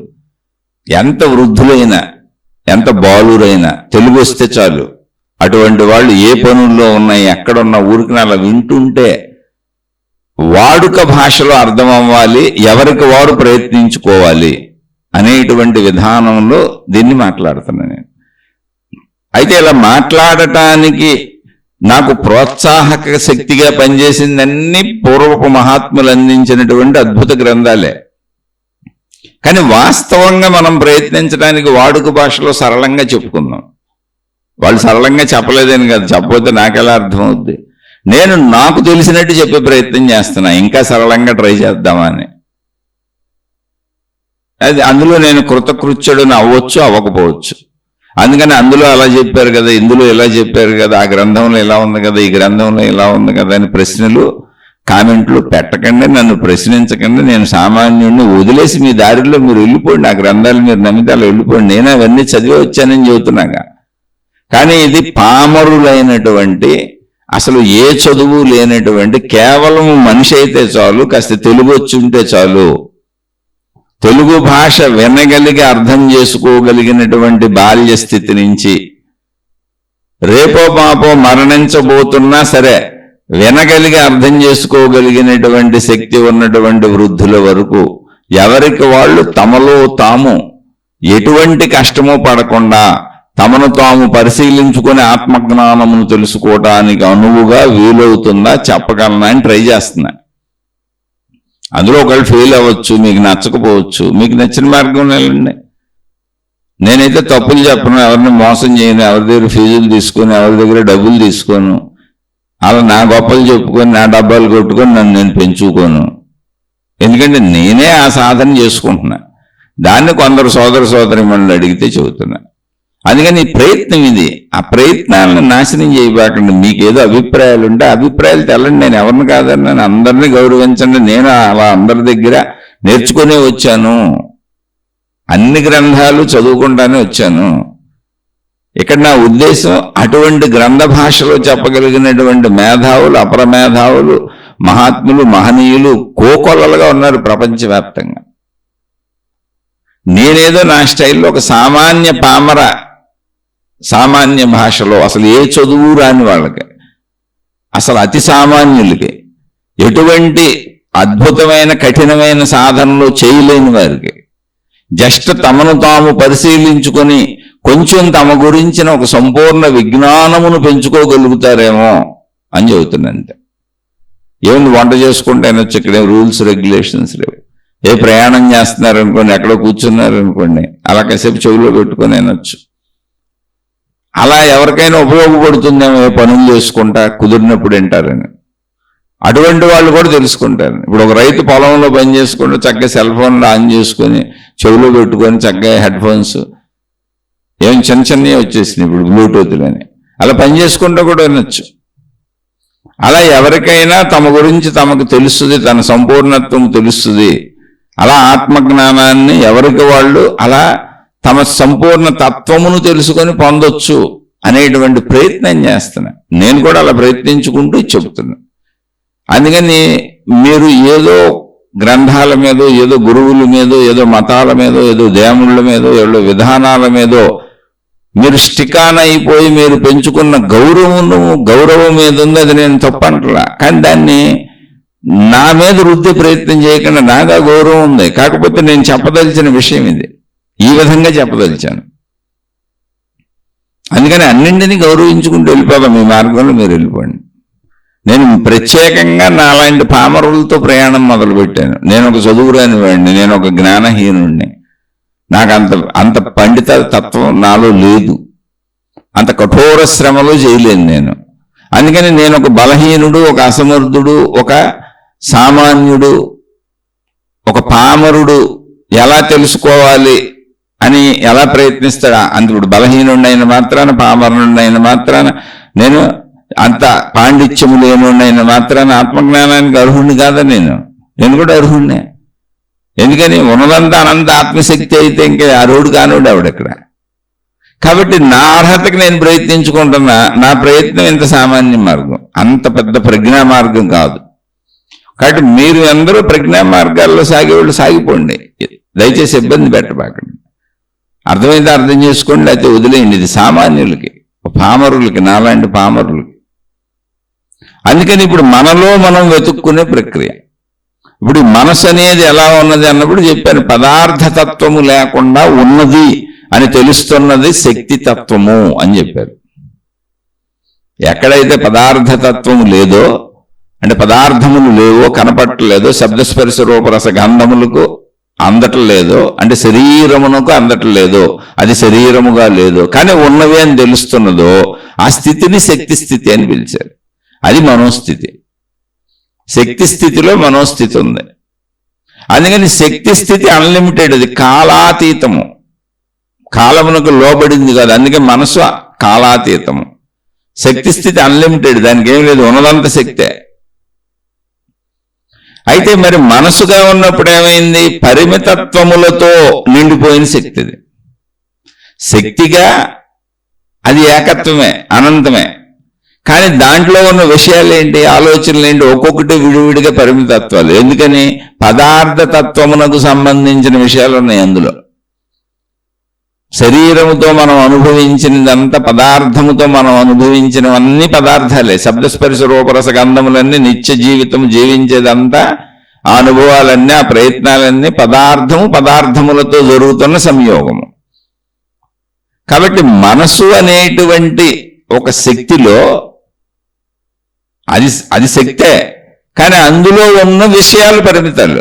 ఎంత వృద్ధులైనా ఎంత బాలురైనా తెలుగు వస్తే చాలు. అటువంటి వాళ్ళు ఏ పనుల్లో ఉన్నాయి, ఎక్కడున్నా ఊరికనే అలా వింటుంటే వాడుక భాషలో అర్థం అవ్వాలి, ఎవరికి వారు ప్రయత్నించుకోవాలి అనేటువంటి విధానంలో దీన్ని మాట్లాడుతున్నాను నేను. అయితే ఇలా మాట్లాడటానికి నాకు ప్రోత్సాహక శక్తిగా పనిచేసిందన్నీ పూర్వపు మహాత్ములు అందించినటువంటి అద్భుత గ్రంథాలే. కానీ వాస్తవంగా మనం ప్రయత్నించడానికి వాడుక భాషలో సరళంగా చెప్పుకుందాం. వాళ్ళు సరళంగా చెప్పలేదని కాదు, చెప్పకపోతే నాకెలా అర్థమవుద్ది. నేను నాకు తెలిసినట్టు చెప్పే ప్రయత్నం చేస్తున్నా, ఇంకా సరళంగా ట్రై చేద్దామని. అది అందులో నేను కృతకృత్యుడుని అవ్వచ్చు, అవ్వకపోవచ్చు. అందుకని అందులో అలా చెప్పారు కదా, ఇందులో ఇలా చెప్పారు కదా, ఆ గ్రంథంలో ఇలా ఉంది కదా, ఈ గ్రంథంలో ఇలా ఉంది కదా అని ప్రశ్నలు కామెంట్లు పెట్టకండి, నన్ను ప్రశ్నించకండి. నేను సామాన్యుడిని, వదిలేసి మీ దారిలో మీరు వెళ్ళిపోండి, ఆ గ్రంథాలు మీరు నమ్మితే అలా వెళ్ళిపోండి. నేను అవన్నీ చదివి వచ్చానని చెబుతున్నాగా. కానీ ఇది పామరులైనటువంటి, అసలు ఏ చదువు లేనటువంటి, కేవలం మనిషి అయితే చాలు, కాస్త తెలుగు వచ్చి ఉంటే చాలు, తెలుగు భాష వినగలిగి అర్థం చేసుకోగలిగినటువంటి బాల్య స్థితి నుంచి రేపో పాపో మరణించబోతున్నా సరే వినగలిగి అర్థం చేసుకోగలిగినటువంటి శక్తి ఉన్నటువంటి వృద్ధుల వరకు ఎవరికి వాళ్ళు తమలో తాము ఎటువంటి కష్టమో పడకుండా తమను తాము పరిశీలించుకుని ఆత్మజ్ఞానమును తెలుసుకోవటానికి అనువుగా వీలవుతుందా చెప్పగలనా అని ట్రై చేస్తున్నా. అందులో ఒకళ్ళు ఫెయిల్ అవ్వచ్చు, మీకు నచ్చకపోవచ్చు, మీకు నచ్చిన మార్గం వెళ్ళండి. నేనైతే తప్పులు చెప్పను, ఎవరిని మోసం చేయను, ఎవరి దగ్గర ఫీజులు తీసుకొని ఎవరి దగ్గర డబ్బులు తీసుకోను, అలా నా గొప్పలు చెప్పుకొని నా డబ్బాలు కొట్టుకొని నన్ను నేను పెంచుకోను. ఎందుకంటే నేనే ఆ సాధన చేసుకుంటున్నా. దాన్ని కొందరు సోదర సోదరిమణులు అడిగితే చెబుతున్నా. అందుకని ప్రయత్నం ఇది. ఆ ప్రయత్నాలను నాశనం చేయబాకండి. మీకు ఏదో అభిప్రాయాలు ఉంటే అభిప్రాయాలు తెల్లండి. నేను ఎవరిని కాదని, నేను అందరినీ గౌరవించండి. నేను అలా అందరి దగ్గర నేర్చుకునే వచ్చాను, అన్ని గ్రంథాలు చదువుకుంటానే వచ్చాను. ఇక్కడ నా ఉద్దేశం అటువంటి గ్రంథ భాషలో చెప్పగలిగినటువంటి మేధావులు, అపరమేధావులు, మహాత్ములు, మహనీయులు కోకొల్లలుగా ఉన్నారు ప్రపంచవ్యాప్తంగా. నేనేదో నా స్టైల్లో ఒక సామాన్య భాషలో అసలు ఏ చదువు రాని వాళ్ళకి, అసలు అతి సామాన్యులకి, ఎటువంటి అద్భుతమైన కఠినమైన సాధనలు చేయలేని వారికి జస్ట్ తమను తాము పరిశీలించుకొని కొంచెం తమ గురించిన ఒక సంపూర్ణ విజ్ఞానమును పెంచుకోగలుగుతారేమో అని చెబుతున్నంతే. ఏముంది, వంట చేసుకుంటే అనొచ్చు, ఇక్కడ రూల్స్ రెగ్యులేషన్స్ లేవు. ఏ ప్రయాణం చేస్తున్నారనుకోండి, ఎక్కడో కూర్చున్నారనుకోండి, అలా కాసేపు చెవిలో పెట్టుకొని అనొచ్చు. అలా ఎవరికైనా ఉపయోగపడుతుందేమో, ఏ పనులు చేసుకుంటా కుదిరినప్పుడు వింటారని. అటువంటి వాళ్ళు కూడా తెలుసుకుంటారు. ఇప్పుడు ఒక రైతు పొలంలో పని చేసుకుంటూ చక్కగా సెల్ ఫోన్లో ఆన్ చేసుకొని చెవిలో పెట్టుకొని చక్కగా హెడ్ ఫోన్స్ ఏం చిన్నవి వచ్చేసినాయి ఇప్పుడు బ్లూటూత్లని, అలా పని చేసుకుంటూ కూడా వినొచ్చు. అలా ఎవరికైనా తమ గురించి తమకు తెలుస్తుంది, తన సంపూర్ణత్వం తెలుస్తుంది. అలా ఆత్మజ్ఞానాన్ని ఎవరికి వాళ్ళు అలా తమ సంపూర్ణ తత్వమును తెలుసుకొని పొందొచ్చు అనేటువంటి ప్రయత్నం చేస్తున్నా. నేను కూడా అలా ప్రయత్నించుకుంటూ చెబుతున్నా. అందుకని మీరు ఏదో గ్రంథాల మీదో, ఏదో గురువుల మీదో, ఏదో మతాల మీదో, ఏదో దేవుళ్ళ మీదో, ఏదో విధానాల మీదో మీరు స్టికాన్ అయిపోయి మీరు పెంచుకున్న గౌరవం మీద ఉంది. అది నేను తప్పంటలా, కానీ దాన్ని నా మీద రుద్దే ప్రయత్నం చేయకుండా నాగా గౌరవం ఉంది. కాకపోతే నేను చెప్పదలిచిన విషయం ఇది, ఈ విధంగా చెప్పదలిచాను. అందుకని అన్నింటినీ గౌరవించుకుంటూ వెళ్ళిపోదాం. మీ మార్గంలో మీరు వెళ్ళిపోండి. నేను ప్రత్యేకంగా నాలాంటి పామరులతో ప్రయాణం మొదలుపెట్టాను. నేను ఒక చదువురాని వాడిని, నేను ఒక జ్ఞానహీనుడిని. నాకు అంత పండిత తత్వం నాలో లేదు, అంత కఠోర శ్రమలు చేయలేను నేను. అందుకని నేను ఒక బలహీనుడు, ఒక అసమర్థుడు, ఒక సామాన్యుడు, ఒక పామరుడు ఎలా తెలుసుకోవాలి అని ఎలా ప్రయత్నిస్తాడా అంత. ఇప్పుడు బలహీనుడినైన మాత్రాన, పామరుడినైన మాత్రాన, నేను అంత పాండిత్యము లేనుడినైన మాత్రాన ఆత్మజ్ఞానానికి అర్హుడిని కాదా? నేను కూడా అర్హుడినే. ఎందుకని ఉన్నదంతా అనంత ఆత్మశక్తి అయితే ఇంకా అర్హుడు కానివాడు ఆవిడెక్కడ. కాబట్టి నా అర్హతకి నేను ప్రయత్నించుకుంటున్నా. నా ప్రయత్నం ఇంత సామాన్య మార్గం, అంత పెద్ద ప్రజ్ఞా మార్గం కాదు. కాబట్టి మీరు అందరూ ప్రజ్ఞా మార్గాల్లో సాగేవాళ్ళు సాగిపోండి, దయచేసి ఇబ్బంది పెట్టబాకండి. అర్థమైతే అర్థం చేసుకోండి, అయితే వదిలేయండి. ఇది సామాన్యులకి, పామరులకి, నాలాంటి పామరులకి. అందుకని ఇప్పుడు మనలో మనం వెతుక్కునే ప్రక్రియ. ఇప్పుడు మనసు అనేది ఎలా ఉన్నది అన్నప్పుడు చెప్పాను, పదార్థతత్వము లేకుండా ఉన్నది అని తెలుస్తున్నది శక్తి తత్వము అని చెప్పారు. ఎక్కడైతే పదార్థతత్వము లేదో, అంటే పదార్థములు లేవో, కనపట్టలేదో, శబ్దస్పర్శ రూపరస గంధములకు అందట్లేదో, అంటే శరీరమునకు అందట్లేదో, అది శరీరముగా లేదో, కానీ ఉన్నవి అని తెలుస్తున్నదో, ఆ స్థితిని శక్తి స్థితి అని పిలిచారు. అది మనోస్థితి. శక్తి స్థితిలో మనోస్థితి ఉంది. అందుకని శక్తి స్థితి అన్లిమిటెడ్, అది కాలాతీతము, కాలమునకు లోబడింది కాదు. అందుకే మనసు కాలాతీతము. శక్తి స్థితి అన్లిమిటెడ్, దానికి ఏం లేదు, ఉన్నదంత శక్తే. అయితే మరి మనసుగా ఉన్నప్పుడు ఏమైంది? పరిమితత్వములతో నిండిపోయిన శక్తి. అది శక్తిగా అది ఏకత్వమే, అనంతమే. కానీ దాంట్లో ఉన్న విషయాలు ఏంటి, ఆలోచనలు ఏంటి, ఒక్కొక్కటి విడివిడిగా పరిమితత్వాలు. ఎందుకని? పదార్థ తత్వమునకు సంబంధించిన విషయాలు ఉన్నాయి అందులో. శరీరముతో మనం అనుభవించినదంతా పదార్థముతో మనం అనుభవించినవన్నీ పదార్థాలే. శబ్దస్పర్శ రూపరస గంధములన్నీ నిత్య జీవితం జీవించేదంతా ఆ అనుభవాలన్నీ ఆ ప్రయత్నాలన్నీ పదార్థములతో జరుగుతున్న సంయోగము. కాబట్టి మనసు అనేటువంటి ఒక శక్తిలో అది శక్తే, కానీ అందులో ఉన్న విషయాలు పరిమితాలు.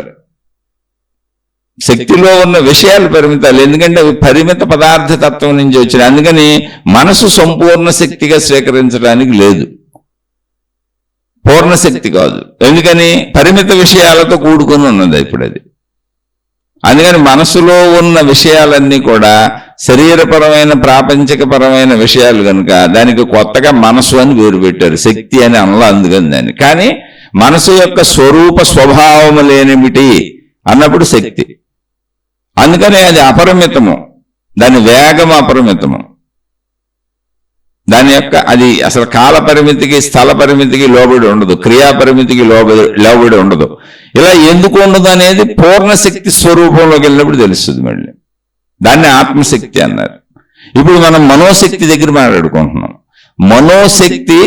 శక్తిలో ఉన్న విషయాలు పరిమితాలు, ఎందుకంటే అవి పరిమిత పదార్థ తత్వం నుంచి వచ్చినాయి. అందుకని మనసు సంపూర్ణ శక్తిగా స్వీకరించడానికి లేదు, పూర్ణ శక్తి కాదు. ఎందుకని? పరిమిత విషయాలతో కూడుకొని ఉన్నది ఇప్పుడు అది. అందుకని మనసులో ఉన్న విషయాలన్నీ కూడా శరీరపరమైన ప్రాపంచికపరమైన విషయాలు కనుక దానికి కొత్తగా మనసు అని పేరు పెట్టారు, శక్తి అని అనలా అందుకని దాన్ని. కానీ మనసు యొక్క స్వరూప స్వభావము లేనిమిటి అన్నప్పుడు శక్తి. అందుకని అది అపరిమితము, దాని వేగం అపరిమితము, దాని యొక్క అది అసలు కాల పరిమితికి స్థల పరిమితికి లోబడి ఉండదు, క్రియా పరిమితికి లోబడి ఉండదు. ఇలా ఎందుకు ఉండదు అనేది పూర్ణ శక్తి స్వరూపంలోకి వెళ్ళినప్పుడు తెలుస్తుంది. మళ్ళీ దాన్ని ఆత్మశక్తి అన్నారు. ఇప్పుడు మనం మనోశక్తి దగ్గర మాట్లాడుకుంటున్నాం. మనోశక్తి,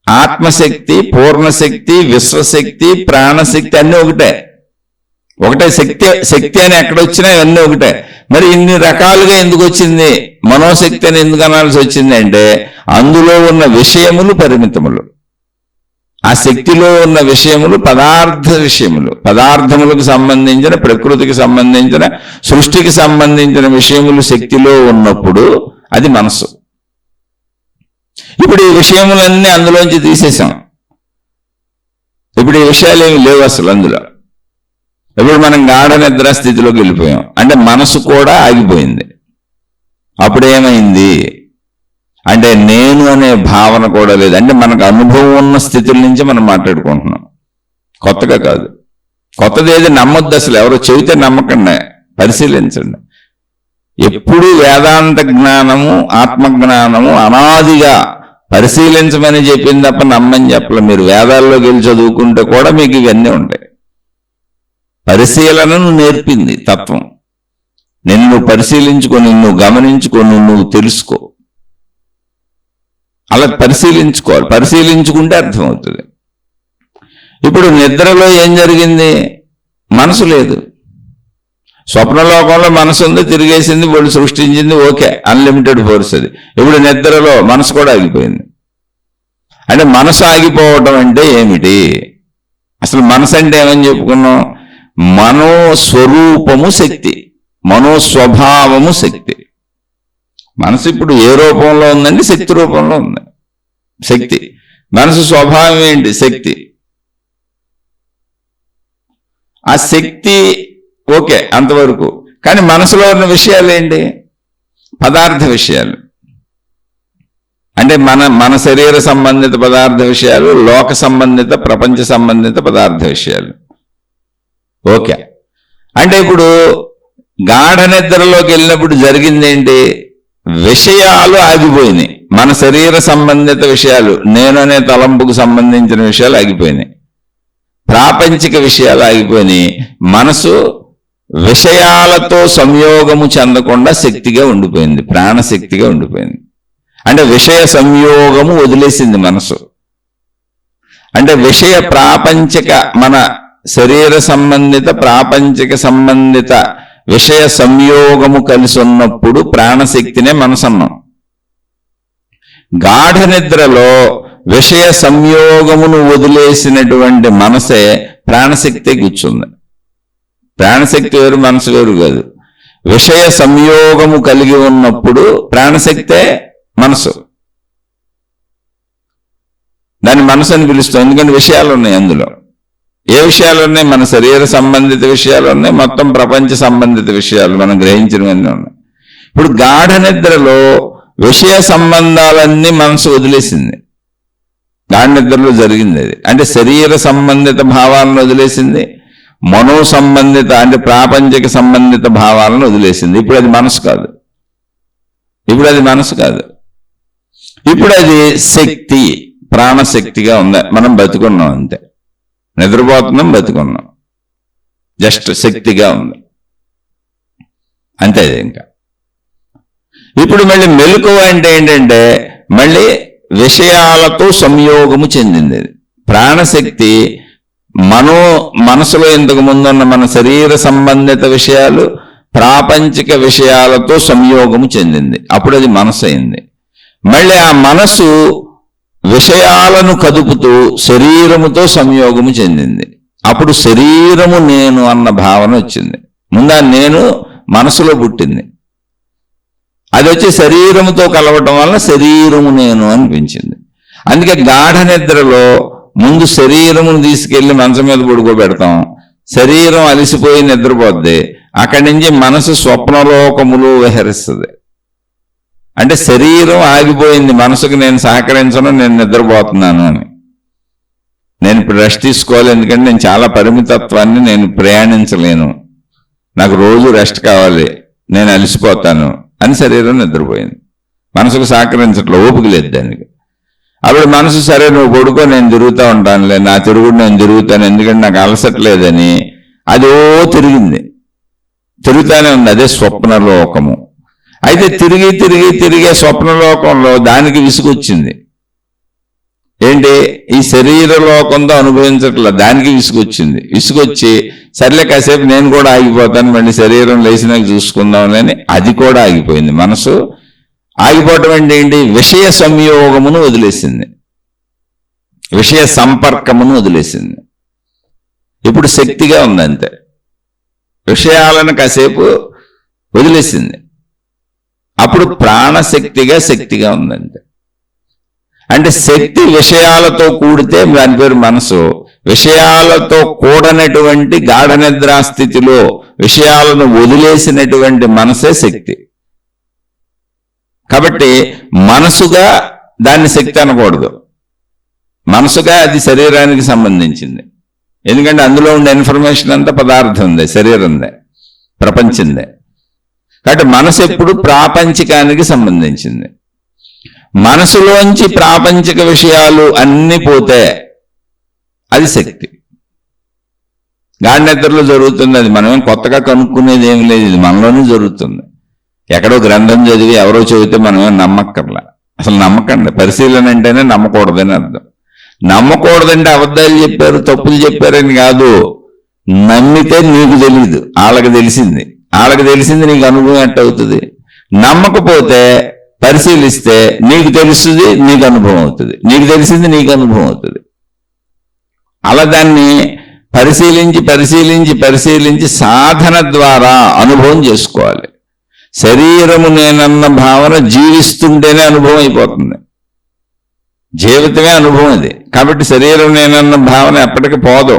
ఆత్మశక్తి, పూర్ణశక్తి, విశ్వశక్తి, ప్రాణశక్తి అన్నీ ఒకటే శక్తి అని ఎక్కడొచ్చినా ఇవన్నీ ఒకటే. మరి ఇన్ని రకాలుగా ఎందుకు వచ్చింది మనోశక్తి అని ఎందుకు అనాల్సి వచ్చింది అంటే అందులో ఉన్న విషయములు పరిమితములు. ఆ శక్తిలో ఉన్న విషయములు పదార్థ విషయములు, పదార్థములకు సంబంధించిన, ప్రకృతికి సంబంధించిన, సృష్టికి సంబంధించిన విషయములు శక్తిలో ఉన్నప్పుడు అది మనసు. ఇప్పుడు ఈ విషయములన్నీ అందులోంచి తీసేసాం. ఇప్పుడు ఈ విషయాలు ఏమి లేవు అసలు అందులో. ఇప్పుడు మనం గాఢ నిద్ర స్థితిలోకి వెళ్ళిపోయాం అంటే మనసు కూడా ఆగిపోయింది. అప్పుడేమైంది అంటే నేను అనే భావన కూడా లేదు. అంటే మనకు అనుభవం ఉన్న స్థితుల నుంచి మనం మాట్లాడుకుంటున్నాం, కొత్తగా కాదు. కొత్తది ఏది నమ్మొద్దు అసలు. ఎవరో చెబితే నమ్మకండి, పరిశీలించండి. ఎప్పుడు వేదాంత జ్ఞానము, ఆత్మజ్ఞానము అనాదిగా పరిశీలించమని చెప్పింది తప్ప నమ్మని చెప్పలే. మీరు వేదాల్లోకి వెళ్ళి చదువుకుంటే కూడా మీకు ఇవన్నీ ఉంటాయి. పరిశీలనను నేర్పింది తత్వం. నిన్ను పరిశీలించుకో, నిన్ను గమనించుకో, నువ్వు తెలుసుకో. అలా పరిశీలించుకోవాలి. పరిశీలించుకుంటే అర్థమవుతుంది. ఇప్పుడు నిద్రలో ఏం జరిగింది? మనసు లేదు. స్వప్నలోకంలో మనసు ఉంది, తిరిగేసింది, వాళ్ళు సృష్టించింది, ఓకే, అన్లిమిటెడ్ ఫోర్స్ అది. ఇప్పుడు నిద్రలో మనసు కూడా ఆగిపోయింది. అంటే మనసు ఆగిపోవటం అంటే ఏమిటి? అసలు మనసు అంటే ఏమని చెప్పుకున్నాం? మనోస్వరూపము శక్తి, మనోస్వభావము శక్తి. మనసు ఇప్పుడు ఏ రూపంలో ఉందండి? శక్తి రూపంలో ఉంది. శక్తి. మనసు స్వభావం ఏంటి? శక్తి. ఆ శక్తి ఓకే అంతవరకు. కానీ మనసులో ఉన్న విషయాలు ఏంటి? పదార్థ విషయాలు. అంటే మన శరీర సంబంధిత పదార్థ విషయాలు, లోక సంబంధిత, ప్రపంచ సంబంధిత పదార్థ విషయాలు. ఓకే. అంటే ఇప్పుడు గాఢ నిద్రలోకి వెళ్ళినప్పుడు జరిగింది ఏంటి? విషయాలు ఆగిపోయినాయి. మన శరీర సంబంధిత విషయాలు, నేను అనే తలంపుకు సంబంధించిన విషయాలు ఆగిపోయినాయి. ప్రాపంచిక విషయాలు ఆగిపోయినాయి. మనసు విషయాలతో సంయోగము చెందకుండా శక్తిగా ఉండిపోయింది, ప్రాణశక్తిగా ఉండిపోయింది. అంటే విషయ సంయోగము వదిలేసింది మనసు. అంటే విషయ ప్రాపంచిక, మన శరీర సంబంధిత, ప్రాపంచిక సంబంధిత విషయ సంయోగము కలిసి ఉన్నప్పుడు ప్రాణశక్తినే మనసు అన్నాం. గాఢ నిద్రలో విషయ సంయోగమును వదిలేసినటువంటి మనసే ప్రాణశక్తి కూర్చుంది. ప్రాణశక్తి వేరు, మనసు వేరు కాదు. విషయ సంయోగము కలిగి ఉన్నప్పుడు ప్రాణశక్తే మనసు. దాన్ని మనసు అని పిలుస్తాం, ఎందుకంటే విషయాలు ఉన్నాయి అందులో. ఏ విషయాలు ఉన్నాయి? మన శరీర సంబంధిత విషయాలు ఉన్నాయి, మొత్తం ప్రపంచ సంబంధిత విషయాలు మనం గ్రహించినవన్నీ ఉన్నాయి. ఇప్పుడు గాఢ నిద్రలో విషయ సంబంధాలన్నీ మనసు వదిలేసింది. గాఢ నిద్రలో జరిగింది అది. అంటే శరీర సంబంధిత భావాలను వదిలేసింది, మనో సంబంధిత అంటే ప్రాపంచిక సంబంధిత భావాలను వదిలేసింది. ఇప్పుడు అది మనసు కాదు. ఇప్పుడు అది మనసు కాదు. ఇప్పుడు అది శక్తి, ప్రాణశక్తిగా ఉంది. మనం బతుకున్నాం అంతే, నిద్రపోతున్నాం, బతుకున్నాం, జస్ట్ శక్తిగా ఉంది అంతే. ఇంకా ఇప్పుడు మళ్ళీ మెలకువ అంటే ఏంటంటే మళ్ళీ విషయాలతో సంయోగము చెందింది. ప్రాణశక్తి మనసులో ఇంతకు ముందున్న మన శరీర సంబంధిత విషయాలు ప్రాపంచిక విషయాలతో సంయోగము చెందింది, అప్పుడు అది మనసు అయింది. మళ్ళీ ఆ మనసు విషయాలను కదుపుతూ శరీరముతో సంయోగము చెందింది, అప్పుడు శరీరము నేను అన్న భావన వచ్చింది. ముందు నేను మనసులో పుట్టింది, అది వచ్చి శరీరముతో కలవటం వల్ల శరీరము నేను అనిపించింది. అందుకే గాఢ నిద్రలో ముందు శరీరమును తీసుకెళ్లి మంచం మీద పడుకోబెడతాం, శరీరం అలిసిపోయి నిద్రపోద్ది, అక్కడి నుంచి మనసు స్వప్నలోకములు విహరిస్తుంది. అంటే శరీరం ఆగిపోయింది, మనసుకు నేను సహకరించను, నేను నిద్రపోతున్నాను అని. నేను ఇప్పుడు రెస్ట్ తీసుకోవాలి, ఎందుకంటే నేను చాలా పరిమితత్వాన్ని నేను ప్రయాణించలేను, నాకు రోజు రెస్ట్ కావాలి, నేను అలసిపోతాను అని శరీరం నిద్రపోయింది. మనసుకు సహకరించట్లే, ఓపిక లేదు దానికి. అప్పుడు మనసు సరే నువ్వు పడుకో, నేను తిరుగుతూ ఉంటానులే, నా తిరుగుడు నేను తిరుగుతాను, ఎందుకంటే నాకు అలసట్లేదని అది తిరిగింది, తిరుగుతానే ఉంది. అదే స్వప్నలోకము. అయితే తిరిగే స్వప్నలోకంలో దానికి విసుగొచ్చింది. ఏంటి, ఈ శరీర లోకంతో అనుభవించట్లా, దానికి విసుగొచ్చింది. విసుగొచ్చి సర్లే కాసేపు నేను కూడా ఆగిపోతాను, మళ్ళీ శరీరం లేచినాక చూసుకుందామని అది కూడా ఆగిపోయింది. మనసు ఆగిపోవటం అంటే ఏంటి, విషయ సంయోగమును వదిలేసింది, విషయ సంపర్కమును వదిలేసింది. ఇప్పుడు శక్తిగా ఉంది అంతే, విషయాలను కాసేపు వదిలేసింది, అప్పుడు శక్తిగా ఉందంతే. అంటే శక్తి విషయాలతో కూడితే దాని పేరు మనసు. విషయాలతో కూడనటువంటి గాఢ నిద్రా స్థితిలో విషయాలను వదిలేసినటువంటి మనసే శక్తి. కాబట్టి మనసుగా దాన్ని శక్తి అనకూడదు, మనసుగా అది శరీరానికి సంబంధించింది. ఎందుకంటే అందులో ఉండే ఇన్ఫర్మేషన్ అంతా పదార్థం ఉంది, శరీరందే, ప్రపంచందే. కాబట్టి మనసు ఎప్పుడు ప్రాపంచికానికి సంబంధించింది. మనసులోంచి ప్రాపంచిక విషయాలు అన్నీ పోతే అది శక్తి. గాఢ నిద్రలో జరుగుతుంది, అది మనమేం కొత్తగా కనుక్కునేది ఏమి లేదు, ఇది మనలోనే జరుగుతుంది. ఎక్కడో గ్రంథం చదివి ఎవరో చెబితే మనమేం నమ్మక్కర్లా, అసలు నమ్మకండి. పరిశీలన అంటేనే నమ్మకూడదని అర్థం. నమ్మకూడదంటే అబద్ధాలు చెప్పారు, తప్పులు చెప్పారని కాదు, నమ్మితే నీకు తెలియదు, వాళ్ళకి తెలిసింది, వాళ్ళకి తెలిసింది నీకు అనుభవం ఎట్టవుతుంది. నమ్మకపోతే పరిశీలిస్తే నీకు తెలుస్తుంది, నీకు అనుభవం అవుతుంది, నీకు తెలిసింది నీకు అనుభవం అవుతుంది. అలా దాన్ని పరిశీలించి సాధన ద్వారా అనుభవం చేసుకోవాలి. శరీరము నేనన్న భావన జీవిస్తుంటేనే అనుభవం అయిపోతుంది, జీవితమే అనుభవం అది. కాబట్టి శరీరం నేనన్న భావన ఎప్పటికీ పోదు,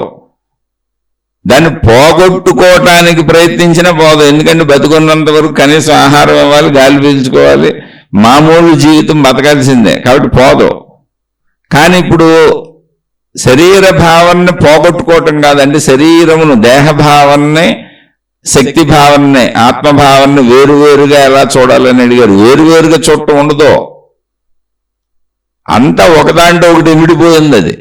దాన్ని పోగొట్టుకోవటానికి ప్రయత్నించినా పోదు. ఎందుకంటే బతుకున్నంత వరకు కనీసం ఆహారం ఇవ్వాలి, గాలి పీల్చుకోవాలి, మామూలు జీవితం బతకాల్సిందే, కాబట్టి పోదు. కానీ ఇప్పుడు శరీర భావనని పోగొట్టుకోవటం కాదంటే శరీరమును, దేహభావనని, శక్తి భావనని, ఆత్మభావనని వేరువేరుగా ఎలా చూడాలని అడిగారు. వేరువేరుగా చూడటం ఉండదు, అంతా ఒకదాంట్లో ఒకటి ఇమిడిపోయింది. అది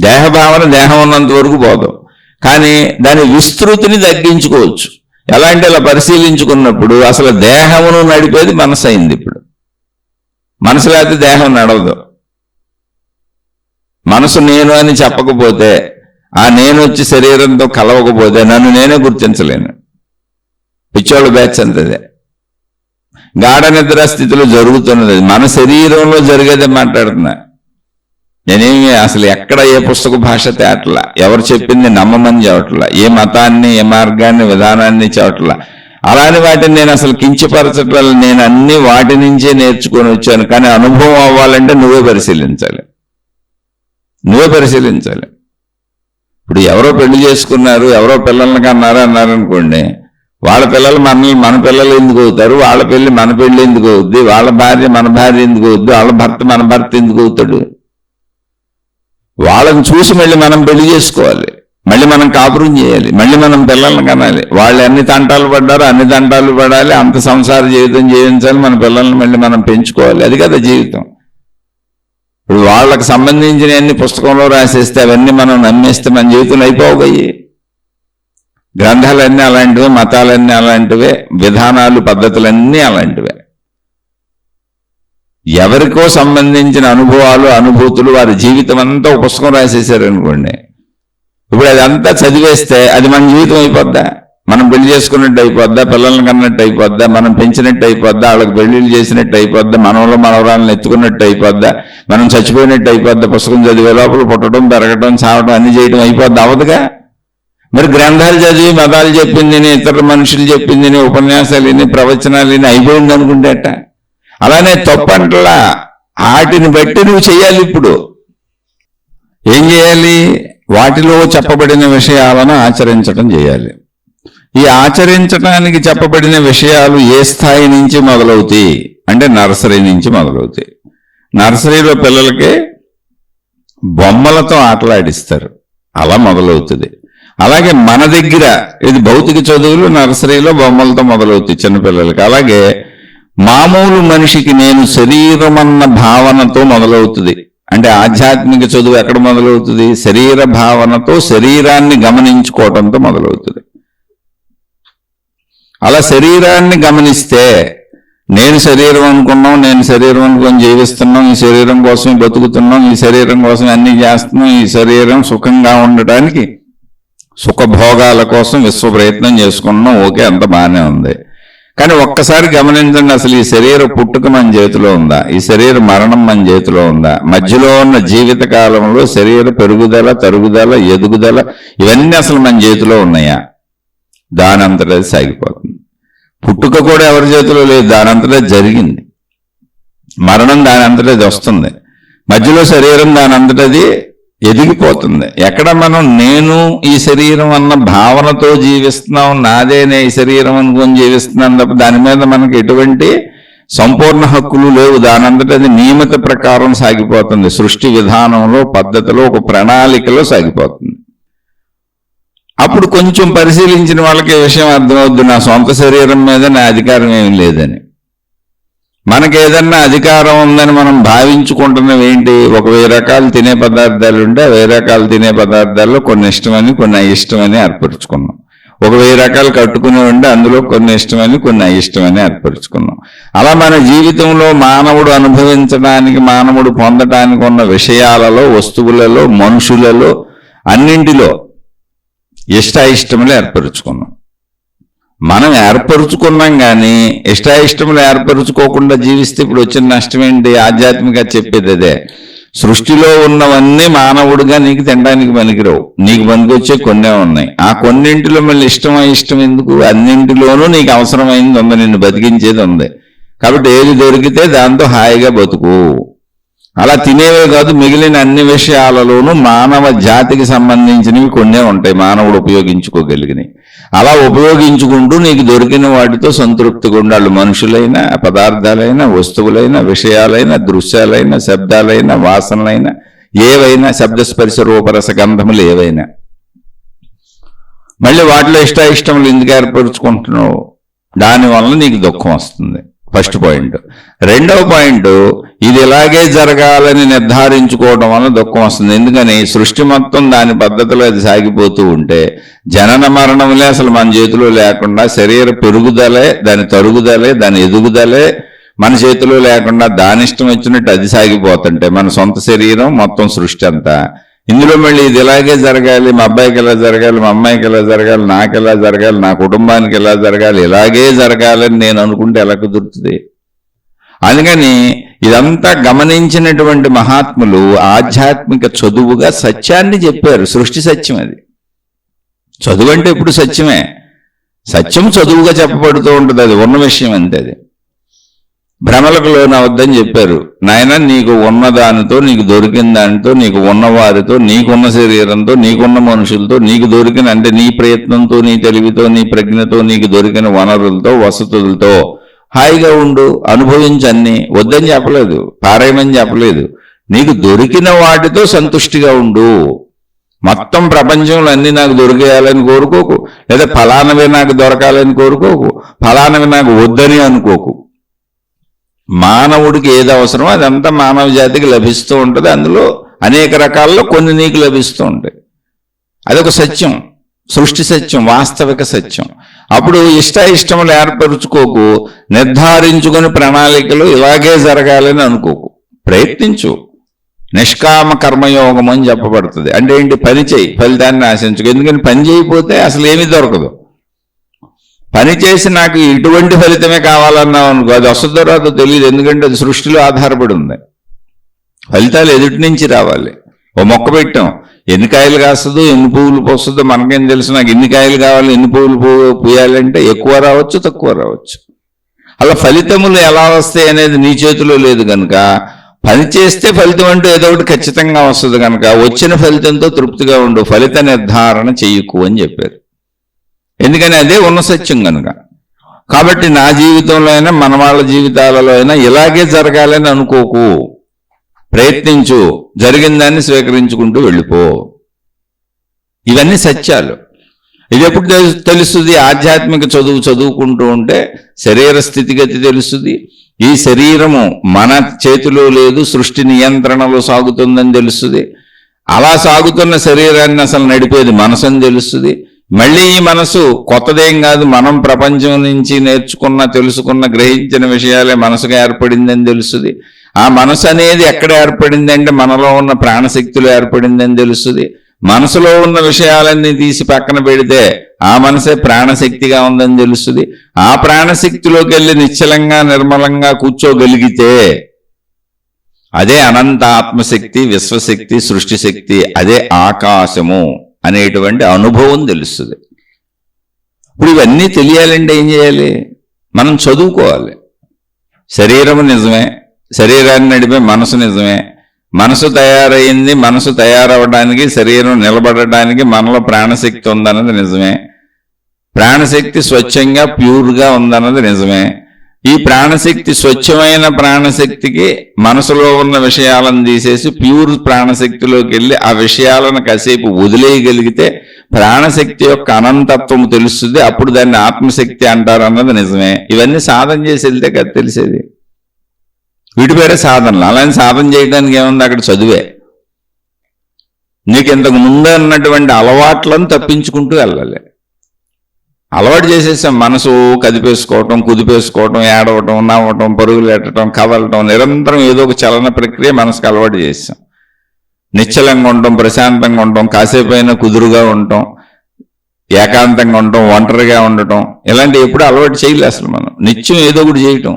దేహభావన దేహం ఉన్నంత వరకు పోదు, కానీ దాని విస్తృతిని తగ్గించుకోవచ్చు. ఎలా అంటే ఇలా పరిశీలించుకున్నప్పుడు అసలు దేహమును నడిపేది మనసు అయింది. ఇప్పుడు మనసు లేకపోతే దేహం నడవదు. మనసు నేను అని చెప్పకపోతే, ఆ నేను వచ్చి శరీరంతో కలవకపోతే నన్ను నేనే గుర్తించలేను. పిచ్చోళ్ళ బ్యాచ్ అంతదే. గాఢ నిద్ర స్థితిలో జరుగుతున్నది, మన శరీరంలో జరిగేదే మాట్లాడుతున్నా. నేనేమి అసలు ఎక్కడ ఏ పుస్తక భాష తేటలా, ఎవరు చెప్పింది నమ్మమని చెప్పట్లా, ఏ మతాన్ని, ఏ మార్గాన్ని, విధానాన్ని చెప్పట్లా. అలానే వాటిని నేను అసలు కించపరచట్ల, నేను అన్ని వాటి నుంచే నేర్చుకొని వచ్చాను. కానీ అనుభవం అవ్వాలంటే నువ్వే పరిశీలించాలి. ఇప్పుడు ఎవరో పెళ్లి చేసుకున్నారు, ఎవరో పిల్లల్ని అన్నారనుకోండి, వాళ్ళ పిల్లలు మన పిల్లలు ఎందుకు అవుతారు, వాళ్ళ పెళ్లి మన పెళ్లి ఎందుకు అవుద్ది, వాళ్ళ భార్య మన భార్య ఎందుకు అవుద్ది, వాళ్ళ భర్త మన భర్త ఎందుకు అవుతాడు. వాళ్ళని చూసి మళ్ళీ మనం పెళ్లి చేసుకోవాలి, మళ్ళీ మనం కాపురం చేయాలి, మళ్ళీ మనం పిల్లల్ని కనాలి. వాళ్ళు ఎన్ని తంటాలు పడ్డారో అన్ని తంటాలు పడాలి, అంత సంసార జీవితం జీవించాలి, మన పిల్లల్ని మళ్ళీ మనం పెంచుకోవాలి. అది కదా జీవితం. ఇప్పుడు వాళ్ళకి సంబంధించిన అన్ని పుస్తకంలో రాసేస్తే అవన్నీ మనం నమ్మేస్తే మన జీవితంలో అయిపోగయ్యి. గ్రంథాలన్నీ అలాంటివే, మతాలన్నీ అలాంటివే, విధానాలు పద్ధతులన్నీ అలాంటివే. ఎవరికో సంబంధించిన అనుభవాలు అనుభూతులు వారి జీవితం అంతా ఒక పుస్తకం రాసేసారు అనుకోండి. ఇప్పుడు అదంతా చదివేస్తే అది మన జీవితం అయిపోద్దా? మనం పెళ్లి చేసుకున్నట్టు అయిపోద్దా? పిల్లల్ని కన్నట్టు అయిపోద్దా? మనం పెంచినట్టు అయిపోద్దా? వాళ్ళకి పెళ్లిళ్ళు చేసినట్టు అయిపోద్దా? మనవలో మనవరాలను ఎత్తుకున్నట్టు అయిపోద్దా? మనం చచ్చిపోయినట్టు అయిపోద్దా? పుస్తకం చదివే లోపల పుట్టడం, పెరగడం, చావడం అన్ని చేయడం అయిపోద్దా? అవదుగా. మరి గ్రంథాలు చదివి మతాలు చెప్పింది, ఇతర మనుషులు చెప్పింది, ఉపన్యాసాలు, ప్రవచనాలు అయిపోయింది అనుకుంటేట. అలానే తప్పంటలా వాటిని బట్టి నువ్వు చేయాలి. ఇప్పుడు ఏం చేయాలి? వాటిలో చెప్పబడిన విషయాలను ఆచరించడం చేయాలి. ఈ ఆచరించడానికి చెప్పబడిన విషయాలు ఏ స్థాయి నుంచి మొదలవుతాయి అంటే నర్సరీ నుంచి మొదలవుతాయి. నర్సరీలో పిల్లలకి బొమ్మలతో ఆటలాడిస్తారు, అలా మొదలవుతుంది. అలాగే మన దగ్గర ఇది భౌతిక చదువులు నర్సరీలో బొమ్మలతో మొదలవుతాయి చిన్నపిల్లలకి. అలాగే మామూలు మనిషికి నేను శరీరం అన్న భావనతో మొదలవుతుంది. అంటే ఆధ్యాత్మిక చదువు ఎక్కడ మొదలవుతుంది? శరీర భావనతో, శరీరాన్ని గమనించుకోవడంతో మొదలవుతుంది. అలా శరీరాన్ని గమనిస్తే నేను శరీరం అనుకున్నాం, నేను శరీరం అనుకుని జీవిస్తున్నాం, ఈ శరీరం కోసం బతుకుతున్నాం, ఈ శరీరం కోసం అన్ని చేస్తున్నాం, ఈ శరీరం సుఖంగా ఉండటానికి సుఖభోగాల కోసం విశ్వ ప్రయత్నం చేసుకున్నాం. ఓకే, అంత బాగానే ఉంది. కానీ ఒక్కసారి గమనించండి, అసలు ఈ శరీర పుట్టుక మన చేతిలో ఉందా? ఈ శరీర మరణం మన చేతిలో ఉందా? మధ్యలో ఉన్న జీవిత కాలంలో శరీర పెరుగుదల, తరుగుదల, ఎదుగుదల ఇవన్నీ అసలు మన చేతిలో ఉన్నాయా? దానంతటా సాగిపోతుంది. పుట్టుక కూడా ఎవరి చేతిలో లేదు, దానంతటా జరిగింది. మరణం దానంతటా వస్తుంది. మధ్యలో శరీరం దానంతటది ఎదిగిపోతుంది. ఎక్కడ మనం నేను ఈ శరీరం అన్న భావనతో జీవిస్తున్నాం, నాదేనే ఈ శరీరం అనుకొని జీవిస్తున్నాం తప్ప దాని మీద మనకి ఎటువంటి సంపూర్ణ హక్కులు లేవు. దానంతటా అది నియమిత ప్రకారం సాగిపోతుంది. సృష్టి విధానంలో, పద్ధతిలో, ఒక ప్రణాళికలో సాగిపోతుంది. అప్పుడు కొంచెం పరిశీలించిన వాళ్ళకి ఈ విషయం అర్థమవుద్ది, నా సొంత శరీరం మీద నా అధికారం ఏమి లేదని. మనకి ఏదన్నా అధికారం ఉందని మనం భావించుకుంటున్నాం ఏంటి? ఒక 1000 రకాలు తినే పదార్థాలు ఉంటే 1000 రకాలు తినే పదార్థాల్లో కొన్ని ఇష్టమని, కొన్ని అయిష్టమని ఏర్పరచుకున్నాం. ఒక 1000 రకాలు కట్టుకుని ఉంటే అందులో కొన్ని ఇష్టమని, కొన్ని అయిష్టమని ఏర్పరచుకున్నాం. అలా మన జీవితంలో మానవుడు అనుభవించడానికి, మానవుడు పొందటానికి ఉన్న విషయాలలో, వస్తువులలో, మనుషులలో అన్నింటిలో ఇష్టాయిష్టములు ఏర్పరచుకున్నాం. మనం ఏర్పరుచుకున్నాం కానీ ఇష్టాయిష్టములు ఏర్పరుచుకోకుండా జీవిస్తే ఇప్పుడు వచ్చిన నష్టం ఏంటి? ఆధ్యాత్మిక చెప్పేది అదే. సృష్టిలో ఉన్నవన్నీ మానవుడిగా నీకు తినడానికి పనికిరావు, నీకు పనికొచ్చే కొన్నే ఉన్నాయి. ఆ కొన్నింటిలో మళ్ళీ ఇష్టం అయిష్టం ఎందుకు? అన్నింటిలోనూ నీకు అవసరమైంది ఉంది, నిన్ను బతికించేది ఉంది. కాబట్టి ఏది దొరికితే దాంతో హాయిగా బతుకు. అలా తినేవే కాదు, మిగిలిన అన్ని విషయాలలోనూ మానవ జాతికి సంబంధించినవి కొన్నే ఉంటాయి మానవుడు ఉపయోగించుకోగలిగినవి. అలా ఉపయోగించుకుంటూ నీకు దొరికిన వాటితో సంతృప్తిగా ఉండాలి. మనుషులైనా, పదార్థాలైనా, వస్తువులైనా, విషయాలైనా, దృశ్యాలైనా, శబ్దాలైనా, వాసనలైనా, ఏవైనా, శబ్దస్పర్శ రూపరస గంధములు ఏవైనా. మళ్ళీ వాటిలో ఇష్టాయిష్టములు ఎందుకు ఏర్పరుచుకుంటున్నావు? దానివల్ల నీకు దుఃఖం వస్తుంది. First point. రెండవ పాయింట్, ఇది ఇలాగే జరగాలని నిర్ధారించుకోవడం వల్ల దుఃఖం వస్తుంది. ఎందుకని? సృష్టి మొత్తం దాని పద్ధతిలో అది సాగిపోతూ ఉంటే జనన మరణములే అసలు మన చేతిలో లేకుండా, శరీర పెరుగుదలే, దాని తరుగుదలే, దాని ఎదుగుదలే మన చేతిలో లేకుండా దాని ఇష్టం వచ్చినట్టు అది సాగిపోతుంటే మన సొంత శరీరం మొత్తం సృష్టి అంతా ఇందులో మళ్ళీ ఇది ఇలాగే జరగాలి, మా అబ్బాయికి ఎలా జరగాలి, మా అమ్మాయికి ఎలా జరగాలి, నాకు ఎలా జరగాలి, నా కుటుంబానికి ఎలా జరగాలి, ఇలాగే జరగాలని నేను అనుకుంటే ఎలా కుదురుతుంది? అందుకని ఇదంతా గమనించినటువంటి మహాత్ములు ఆధ్యాత్మిక చదువుగా సత్యాన్ని చెప్పారు. సృష్టి సత్యం అది. చదువు అంటే ఇప్పుడు సత్యమే. సత్యం చదువుగా చెప్పబడుతూ ఉంటుంది, అది ఉన్న విషయం అంతే. అది భ్రమలకు లోనవద్దని చెప్పారు. నాయన, నీకు ఉన్నదానితో, నీకు దొరికిన దానితో, నీకు ఉన్నవారితో, నీకున్న శరీరంతో, నీకున్న మనుషులతో, నీకు దొరికిన అంటే నీ ప్రయత్నంతో, నీ తెలివితో, నీ ప్రజ్ఞతో, నీకు దొరికిన వనరులతో, వసతులతో హాయిగా ఉండు, అనుభవించన్ని. వద్దని చెప్పలేదు, పారేయమని చెప్పలేదు. నీకు దొరికిన వాటితో సంతుష్టిగా ఉండు. మొత్తం ప్రపంచంలో అన్ని నాకు దొరికేయాలని కోరుకోకు, లేదా ఫలానవే నాకు దొరకాలని కోరుకోకు, ఫలానవి నాకు వద్దని అనుకోకు. మానవుడికి ఏది అవసరమో అదంతా మానవ జాతికి లభిస్తూ ఉంటుంది. అందులో అనేక రకాల్లో కొన్ని నీకు లభిస్తూ ఉంటాయి. అదొక సత్యం, సృష్టి సత్యం, వాస్తవిక సత్యం. అప్పుడు ఇష్టములు ఏర్పరుచుకోకు, నిర్ధారించుకొని ప్రణాళికలు ఇలాగే జరగాలని అనుకోకు, ప్రయత్నించు. నిష్కామ కర్మయోగం అని చెప్పబడుతుంది. అంటే ఏంటి? పని చేయి, ఫలితాన్ని ఆశించుకో. ఎందుకని పని చేయకపోతే అసలు ఏమీ దొరకదు. పని చేసి నాకు ఇటువంటి ఫలితమే కావాలన్నావు అనుకో, అది వస్తుందో రాదో తెలియదు. ఎందుకంటే అది సృష్టిలో ఆధారపడి ఉంది. ఫలితాలు ఎదుటి నుంచి రావాలి. ఓ మొక్క పెట్టాం, ఎన్ని కాయలు కాస్తుందో ఎన్ని పువ్వులు పోస్తుందో మనకేం తెలుసు. నాకు ఎన్ని కాయలు కావాలి, ఎన్ని పువ్వులు పూయాలంటే ఎక్కువ రావచ్చు, తక్కువ రావచ్చు. అలా ఫలితములు ఎలా వస్తాయి అనేది నీ చేతిలో లేదు కనుక, పని చేస్తే ఫలితం అంటూ ఏదో ఒకటి ఖచ్చితంగా వస్తుంది కనుక వచ్చిన ఫలితంతో తృప్తిగా ఉండు, ఫలిత నిర్ధారణ చెయ్యకు అని చెప్పారు. ఎందుకని అదే ఉన్న సత్యం కనుక. కాబట్టి నా జీవితంలో అయినా మన వాళ్ళ జీవితాలలో అయినా ఇలాగే జరగాలని అనుకోకు, ప్రయత్నించు, జరిగిన దాన్ని స్వీకరించుకుంటూ వెళ్ళిపో. ఇవన్నీ సత్యాలు. ఇది ఎప్పుడు తెలుస్తుంది? ఆధ్యాత్మిక చదువు చదువుకుంటూ ఉంటే శరీర స్థితిగతి తెలుస్తుంది. ఈ శరీరము మన చేతిలో లేదు, సృష్టి నియంత్రణలో సాగుతుందని తెలుస్తుంది. అలా సాగుతున్న శరీరాన్ని అసలు నడిపేది మనసు అని తెలుస్తుంది. మళ్ళీ ఈ మనసు కొత్తదేం కాదు, మనం ప్రపంచం నుంచి నేర్చుకున్న, తెలుసుకున్న, గ్రహించిన విషయాలే మనసుగా ఏర్పడిందని తెలుస్తుంది. ఆ మనసు అనేది ఎక్కడ ఏర్పడింది అంటే మనలో ఉన్న ప్రాణశక్తిలో ఏర్పడిందని తెలుస్తుంది. మనసులో ఉన్న విషయాలన్నీ తీసి పక్కన పెడితే ఆ మనసే ప్రాణశక్తిగా ఉందని తెలుస్తుంది. ఆ ప్రాణశక్తిలోకి వెళ్ళి నిశ్చలంగా నిర్మలంగా కూర్చోగలిగితే అదే అనంత ఆత్మశక్తి, విశ్వశక్తి, సృష్టి శక్తి, అదే ఆకాశము అనేటువంటి అనుభవం తెలుస్తుంది. ఇప్పుడు ఇవన్నీ తెలియాలంటే ఏం చేయాలి? మనం చదువుకోవాలి. శరీరము నిజమే, శరీరాన్ని నడిపే మనసు నిజమే. మనసు తయారైంది, మనసు తయారవడానికి, శరీరం నిలబడటానికి మనలో ప్రాణశక్తి ఉందన్నది నిజమే. ప్రాణశక్తి స్వచ్ఛంగా ప్యూర్గా ఉందన్నది నిజమే. ఈ ప్రాణశక్తి, స్వచ్ఛమైన ప్రాణశక్తికి మనసులో ఉన్న విషయాలను తీసేసి ప్యూర్ ప్రాణశక్తిలోకి వెళ్ళి ఆ విషయాలను కాసేపు వదిలేయగలిగితే ప్రాణశక్తి యొక్క అనంతత్వం తెలుస్తుంది. అప్పుడు దాన్ని ఆత్మశక్తి అంటారు అన్నది నిజమే. ఇవన్నీ సాధన చేసి వెళ్తే కదా తెలిసేది. వీటి పేరే సాధనలు. అలానే సాధన చేయడానికి ఏముంది? అక్కడ చదువే. నీకు ఇంతకు ముందు అన్నటువంటి అలవాట్లను తప్పించుకుంటూ వెళ్ళాలి. అలవాటు చేసేసాం. మనసు కదిపేసుకోవటం, కుదిపేసుకోవటం, ఏడవటం, నవ్వటం, పరుగులు పెట్టడం, కదలటం, నిరంతరం ఏదో ఒక చలన ప్రక్రియ మనసుకు అలవాటు చేసాం. నిశ్చలంగా ఉండటం, ప్రశాంతంగా ఉండటం, కాసేపు అయినా కుదురుగా ఉండటం, ఏకాంతంగా ఉండటం, ఒంటరిగా ఉండటం, ఇలాంటివి ఎప్పుడు అలవాటు చేయలేదు అసలు. మనం నిత్యం ఏదో ఒకటి చేయటం.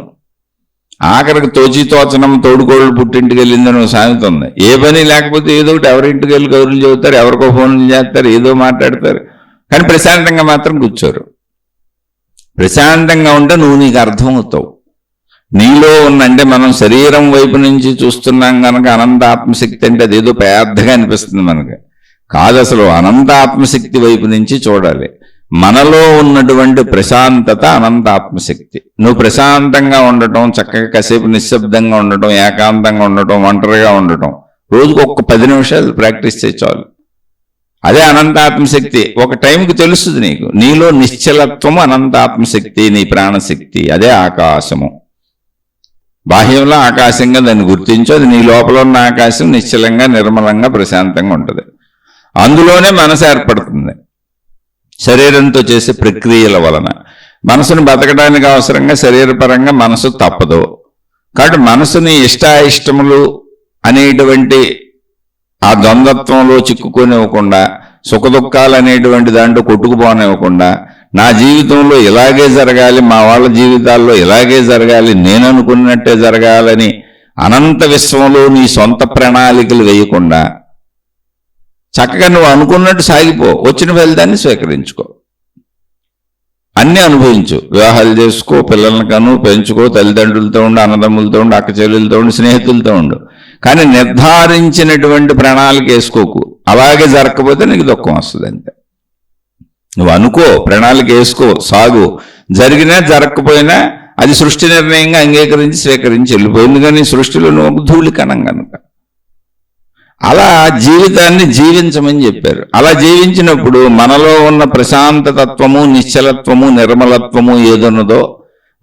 ఆఖరికి తోచనం తోడుకోళ్ళు పుట్టింటికి వెళ్ళిందని సామెత ఉంది. ఏ పని లేకపోతే ఏదో ఒకటి ఎవరింటికి వెళ్ళి కౌరులు చెబుతారు, ఎవరికో ఫోన్లు చేస్తారు, ఏదో మాట్లాడతారు, కానీ ప్రశాంతంగా మాత్రం కూర్చోరు. ప్రశాంతంగా ఉంటే నువ్వు నీకు అర్థమవుతావు. నీలో అంటే మనం శరీరం వైపు నుంచి చూస్తున్నాం కనుక అనంత ఆత్మశక్తి అంటే అదేదో పెద్దగా అనిపిస్తుంది మనకి. కాదు, అసలు అనంత ఆత్మశక్తి వైపు నుంచి చూడాలి. మనలో ఉన్నటువంటి ప్రశాంతత అనంత ఆత్మశక్తి. నువ్వు ప్రశాంతంగా ఉండటం, చక్కగా కాసేపు నిశ్శబ్దంగా ఉండటం, ఏకాంతంగా ఉండటం, ఒంటరిగా ఉండటం, రోజుకు ఒక్క 10 నిమిషాలు ప్రాక్టీస్ చేయ చాలు. అదే అనంత ఆత్మశక్తి. ఒక టైంకి తెలుస్తుంది నీకు. నీలో నిశ్చలత్వము అనంత ఆత్మశక్తి, నీ ప్రాణశక్తి, అదే ఆకాశము. బాహ్యంలో ఆకాశంగా దాన్ని గుర్తించు. అది నీ లోపల ఉన్న ఆకాశం నిశ్చలంగా, నిర్మలంగా, ప్రశాంతంగా ఉంటుంది. అందులోనే మనసు ఏర్పడుతుంది. శరీరంతో చేసే ప్రక్రియల వలన మనసును బతకడానికి అవసరంగా శరీరపరంగా మనసు తప్పదు. కాబట్టి మనసుని ఇష్టాయిష్టములు అనేటువంటి ఆ ద్వంద్వత్వంలో చిక్కుకొనివ్వకుండా, సుఖదుఖాలు అనేటువంటి దాంట్లో కొట్టుకుపోనివ్వకుండా, నా జీవితంలో ఇలాగే జరగాలి, మా వాళ్ళ జీవితాల్లో ఇలాగే జరగాలి, నేను అనుకున్నట్టే జరగాలని అనంత విశ్వంలో నీ సొంత ప్రణాళికలు వేయకుండా చక్కగా నువ్వు అనుకున్నట్టు సాగిపో. వచ్చిన ఫలితాన్ని స్వీకరించుకో, అన్నీ అనుభవించు. వివాహాలు చేసుకో, పిల్లలను కను, పెంచుకో, తల్లిదండ్రులతో ఉండు, అన్నదమ్ములతో ఉండు, అక్క చెల్లెలతో ఉండు, స్నేహితులతో ఉండు. కానీ నిర్ధారించినటువంటి ప్రణాళిక వేసుకోకు. అలాగే జరగకపోతే నీకు దుఃఖం వస్తుంది. అంతే. నువ్వు అనుకో, ప్రణాళిక వేసుకో, సాగు. జరిగినా జరగకపోయినా అది సృష్టి నిర్ణయంగా అంగీకరించి స్వీకరించి వెళ్ళిపో. ఎందుకని సృష్టిలో నువ్వు ధూళికణం కనుక. అలా జీవితాన్ని జీవించమని చెప్పారు. అలా జీవించినప్పుడు మనలో ఉన్న ప్రశాంతతత్వము, నిశ్చలత్వము, నిర్మలత్వము ఏదున్నదో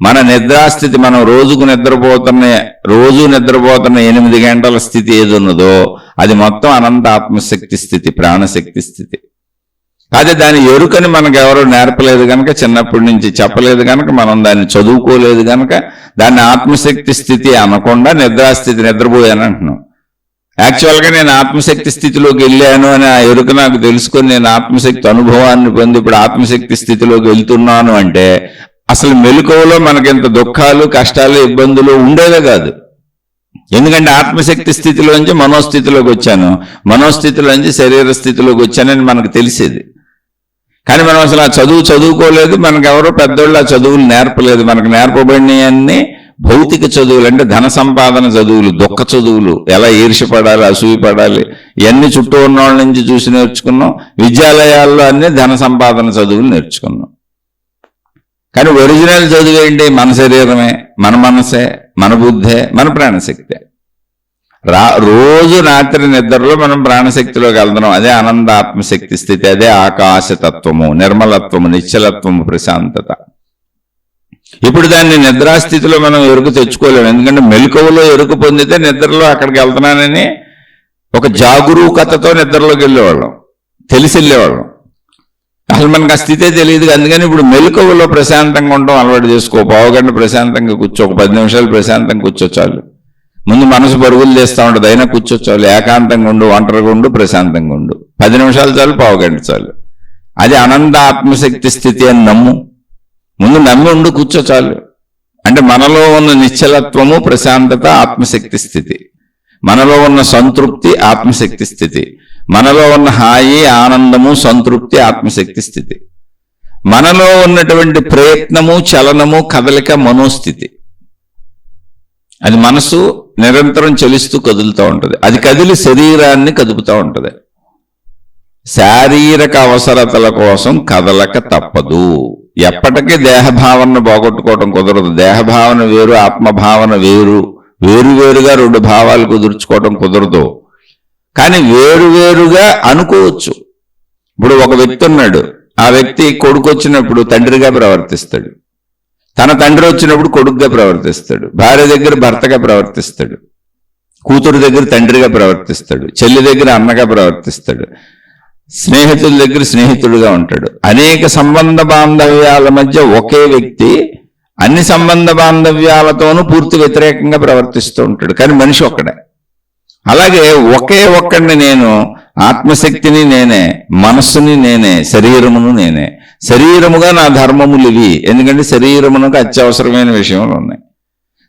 మన నిద్రాస్థితి, మనం రోజు నిద్రపోతున్న 8 గంటల స్థితి ఏది ఉన్నదో అది మొత్తం అనంత ఆత్మశక్తి స్థితి, ప్రాణశక్తి స్థితి. అదే దాని ఎరుకని మనకు ఎవరో నేర్పలేదు కనుక, చిన్నప్పటి నుంచి చెప్పలేదు కనుక, మనం దాన్ని చదువుకోలేదు కనుక దాన్ని ఆత్మశక్తి స్థితి అనకుండా నిద్రాస్థితి, నిద్రపోయాను అంటున్నాం. యాక్చువల్గా నేను ఆత్మశక్తి స్థితిలోకి వెళ్ళాను అని ఆ ఎరుక నాకు తెలుసుకొని నేను ఆత్మశక్తి అనుభవాన్ని పొంది ఇప్పుడు ఆత్మశక్తి స్థితిలోకి వెళ్తున్నాను అంటే అసలు మెలకువలో మనకింత దుఃఖాలు, కష్టాలు, ఇబ్బందులు ఉండేదే కాదు. ఎందుకంటే ఆత్మశక్తి స్థితిలోంచి మనోస్థితిలోకి వచ్చాను, మనోస్థితిలోంచి శరీర స్థితిలోకి వచ్చానని మనకు తెలిసేది. కానీ మనం అసలు ఆ చదువుకోలేదు, మనకు ఎవరో పెద్దోళ్ళు ఆ చదువులు నేర్పలేదు. మనకు నేర్పబడినవన్నీ భౌతిక చదువులు, అంటే ధన సంపాదన చదువులు, దుఃఖ చదువులు, ఎలా ఈర్ష్యపడాలి, అసూయపడాలి, ఇవన్నీ చుట్టూ ఉన్న వాళ్ళ నుంచి చూసి నేర్చుకున్నాం. విద్యాలయాల్లో అన్ని ధన సంపాదన చదువులు నేర్చుకున్నాం. కానీ ఒరిజినల్ చదువు ఏంటి? మన శరీరమే, మన మనసే, మన బుద్ధే, మన ప్రాణశక్తే. రోజు రాత్రి నిద్రలో మనం ప్రాణశక్తిలోకి వెళ్తున్నాం. అదే అనంత ఆత్మశక్తి స్థితి, అదే ఆకాశతత్వము, నిర్మలత్వము, నిశ్చలత్వము, ప్రశాంతత. ఇప్పుడు దాన్ని నిద్రాస్థితిలో మనం ఎరుకు తెచ్చుకోలేము. ఎందుకంటే మెలకువలో ఎరుకు పొందితే నిద్రలో అక్కడికి వెళ్తున్నానని ఒక జాగరూకతతో నిద్రలోకి వెళ్ళేవాళ్ళం, తెలిసి వెళ్ళేవాళ్ళం. అసలు మనకు ఆ స్థితే తెలియదు. అందుకని ఇప్పుడు మెలకువలో ప్రశాంతంగా ఉండడం అలవాటు చేసుకో. పావుగంట ప్రశాంతంగా కూర్చో, ఒక 10 నిమిషాలు ప్రశాంతంగా కూర్చో చాలు. ముందు మనసు పరుగులు చేస్తూ ఉంటుంది, అయినా కూర్చో చాలు. ఏకాంతంగా ఉండు, ఒంటరిగా ఉండు, ప్రశాంతంగా ఉండు. 10 నిమిషాలు చాలు, పావుగంట చాలు. అది అనంత ఆత్మశక్తి స్థితి అని నమ్ము. ముందు నమ్మి ఉండు, కూర్చో చాలు. అంటే మనలో ఉన్న నిశ్చలత్వము, ప్రశాంతత ఆత్మశక్తి స్థితి. మనలో ఉన్న సంతృప్తి ఆత్మశక్తి స్థితి. మనలో ఉన్న హాయి, ఆనందము, సంతృప్తి ఆత్మశక్తి స్థితి. మనలో ఉన్నటువంటి ప్రయత్నము, చలనము, కదలిక మనోస్థితి. అది మనసు నిరంతరం చలిస్తూ కదులుతూ ఉంటుంది. అది కదిలి శరీరాన్ని కదుపుతూ ఉంటుంది. శారీరక అవసరతల కోసం కదలక తప్పదు. ఎప్పటికీ దేహభావనను పోగొట్టుకోవడం కుదరదు. దేహభావన వేరు, ఆత్మభావన వేరు. వేరువేరుగా 2 భావాలు కుదుర్చుకోవడం కుదరదు. కానీ వేరువేరుగా అనుకోవచ్చు. ఇప్పుడు ఒక వ్యక్తి ఉన్నాడు, ఆ వ్యక్తి కొడుకు వచ్చినప్పుడు తండ్రిగా ప్రవర్తిస్తాడు, తన తండ్రి వచ్చినప్పుడు కొడుకుగా ప్రవర్తిస్తాడు, భార్య దగ్గర భర్తగా ప్రవర్తిస్తాడు, కూతురు దగ్గర తండ్రిగా ప్రవర్తిస్తాడు, చెల్లి దగ్గర అన్నగా ప్రవర్తిస్తాడు, స్నేహితుల దగ్గర స్నేహితుడుగా ఉంటాడు. అనేక సంబంధ బాంధవ్యాల మధ్య ఒకే వ్యక్తి అన్ని సంబంధ బాంధవ్యాలతోనూ పూర్తి వ్యతిరేకంగా ప్రవర్తిస్తూ ఉంటాడు. కానీ మనిషి ఒక్కడే. అలాగే ఒకే ఒక్కడిని నేను, ఆత్మశక్తిని నేనే, మనస్సుని నేనే, శరీరమును నేనే. శరీరముగా నా ధర్మములు ఇవి. ఎందుకంటే శరీరమునకు అత్యవసరమైన విషయములు ఉన్నాయి.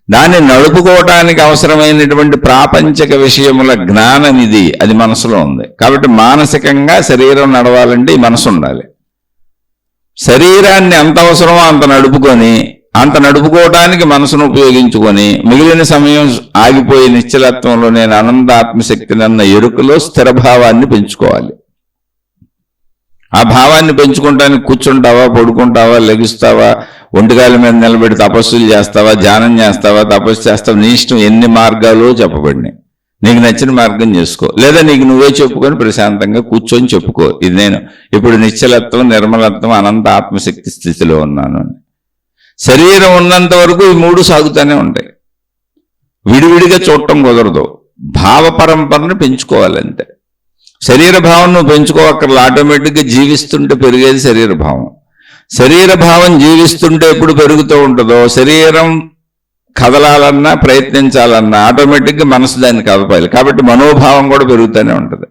దాన్ని నడుపుకోవటానికి అవసరమైనటువంటి ప్రాపంచిక విషయముల జ్ఞానం ఇది, అది మనసులో ఉంది. కాబట్టి మానసికంగా శరీరం నడవాలంటే ఈ మనసు ఉండాలి. శరీరాన్ని ఎంత అవసరమో అంత నడుపుకొని, అంత నడుపుకోవటానికి మనసును ఉపయోగించుకొని, మిగిలిన సమయం ఆగిపోయి నిశ్చలత్వంలో నేను అనంత ఆత్మశక్తిని అన్న ఎరుకలో స్థిరభావాన్ని పెంచుకోవాలి. ఆ భావాన్ని పెంచుకుంటానికి కూర్చుంటావా, పడుకుంటావా, లెగుస్తావా, ఒంటికాల మీద నిలబెట్టి తపస్సులు చేస్తావా, ధ్యానం చేస్తావా, తపస్సు చేస్తావా, నీ ఇష్టం. ఎన్ని మార్గాలు చెప్పబడినాయి. నీకు నచ్చిన మార్గం చేసుకో, లేదా నీకు నువ్వే చెప్పుకొని ప్రశాంతంగా కూర్చొని చెప్పుకో, ఇది నేను ఇప్పుడు నిశ్చలత్వం, నిర్మలత్వం, అనంత ఆత్మశక్తి స్థితిలో ఉన్నాను అని. శరీరం ఉన్నంత వరకు ఈ 3 సాగుతూనే ఉంటాయి. విడివిడిగా చూడటం కుదరదు. భావ పరంపరను పెంచుకోవాలంతే. శరీర భావం నువ్వు పెంచుకోవక్కర్లా, ఆటోమేటిక్గా జీవిస్తుంటే పెరిగేది శరీర భావం. శరీర భావం జీవిస్తుంటే ఎప్పుడు పెరుగుతూ ఉంటుందో, శరీరం కదలాలన్నా ప్రయత్నించాలన్నా ఆటోమేటిక్గా మనసు దాన్ని కదపాలి. కాబట్టి మనోభావం కూడా పెరుగుతూనే ఉంటుంది.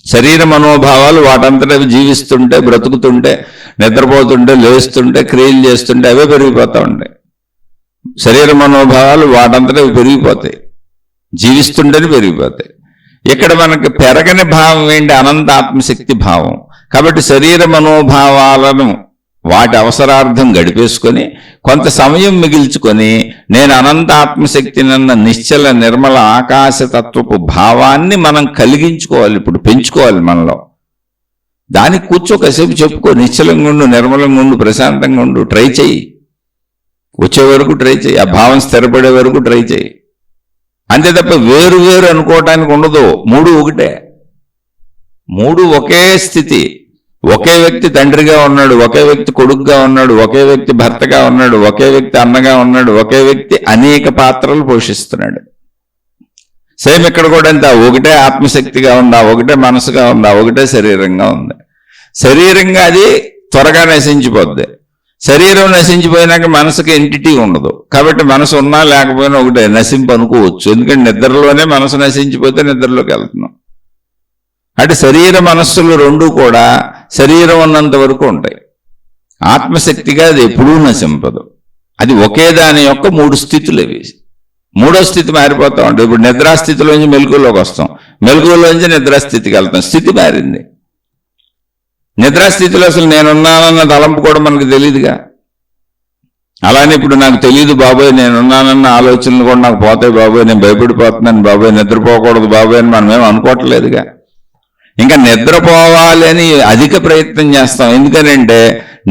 శరీర మనోభావాలు వాటంతటా జీవిస్తుంటే, బ్రతుకుతుంటే, నిద్రపోతుంటే, లేస్తుంటే, క్రియలు చేస్తుంటే అవే పెరిగిపోతూ ఉంటాయి. శరీర మనోభావాలు వాటంతటా పెరిగిపోతాయి, జీవిస్తుంటేనే పెరిగిపోతాయి. ఇక్కడ మనకి పెరగని భావం ఏంటి? అనంత ఆత్మశక్తి భావం. కాబట్టి శరీర మనోభావాలను వాటి అవసరార్థం గడిపేసుకొని కొంత సమయం మిగిల్చుకొని నేను అనంత ఆత్మశక్తినన్న నిశ్చల నిర్మల ఆకాశతత్వపు భావాన్ని మనం కలిగించుకోవాలి. ఇప్పుడు పెంచుకోవాలి మనలో. దానికి కూర్చో, కాసేపు చెప్పుకో, నిశ్చలంగా ఉండు, నిర్మలంగా ఉండు, ప్రశాంతంగా ఉండు, ట్రై చెయ్యి. వచ్చే వరకు ట్రై చెయ్యి, ఆ భావం స్థిరపడే వరకు ట్రై చెయ్యి. అంతే తప్ప వేరు వేరు అనుకోవటానికి ఉండదు. 3 ఒకటే, 3 ఒకే స్థితి. ఒకే వ్యక్తి తండ్రిగా ఉన్నాడు, ఒకే వ్యక్తి కొడుకుగా ఉన్నాడు, ఒకే వ్యక్తి భర్తగా ఉన్నాడు, ఒకే వ్యక్తి అన్నగా ఉన్నాడు, ఒకే వ్యక్తి అనేక పాత్రలు పోషిస్తున్నాడు. సేమ్ ఇక్కడ కూడా అంత ఒకటే ఆత్మశక్తిగా ఉందా, ఒకటే మనసుగా ఉందా, ఒకటే శరీరంగా ఉంది. శరీరంగా అది త్వరగా నశించిపోద్ది. శరీరం నశించిపోయినాక మనసుకి ఎంటిటీ ఉండదు. కాబట్టి మనసు ఉన్నా లేకపోయినా ఒకటే, నశింపు అనుకోవచ్చు. ఎందుకంటే నిద్రలోనే మనసు నశించిపోతే నిద్రలోకి వెళ్తున్నాం. అంటే శరీర మనస్సులు రెండు కూడా శరీరం ఉన్నంత వరకు ఉంటాయి. ఆత్మశక్తిగా అది ఎప్పుడూ నశింపదు. అది ఒకే దాని యొక్క 3 స్థితులు ఇవి. 3వ స్థితి మారిపోతా ఉంటుంది. ఇప్పుడు నిద్రాస్థితిలోంచి మెలకువలోకి వస్తాం, మెలకువలోంచి నిద్రాస్థితికి వెళ్తాం. స్థితి మారింది. నిద్రాస్థితిలో అసలు నేనున్నానన్న తలంపు కూడా మనకు తెలియదుగా. అలానే ఇప్పుడు నాకు తెలియదు బాబోయ్ నేనున్నానన్న ఆలోచనలు కూడా నాకు పోతాయి బాబోయ్, నేను భయపడిపోతున్నాను బాబోయ్, నిద్రపోకూడదు బాబోయ్ అని మనం ఏం అనుకోవట్లేదుగా. ఇంకా నిద్రపోవాలి అని అధిక ప్రయత్నం చేస్తాం. ఎందుకనంటే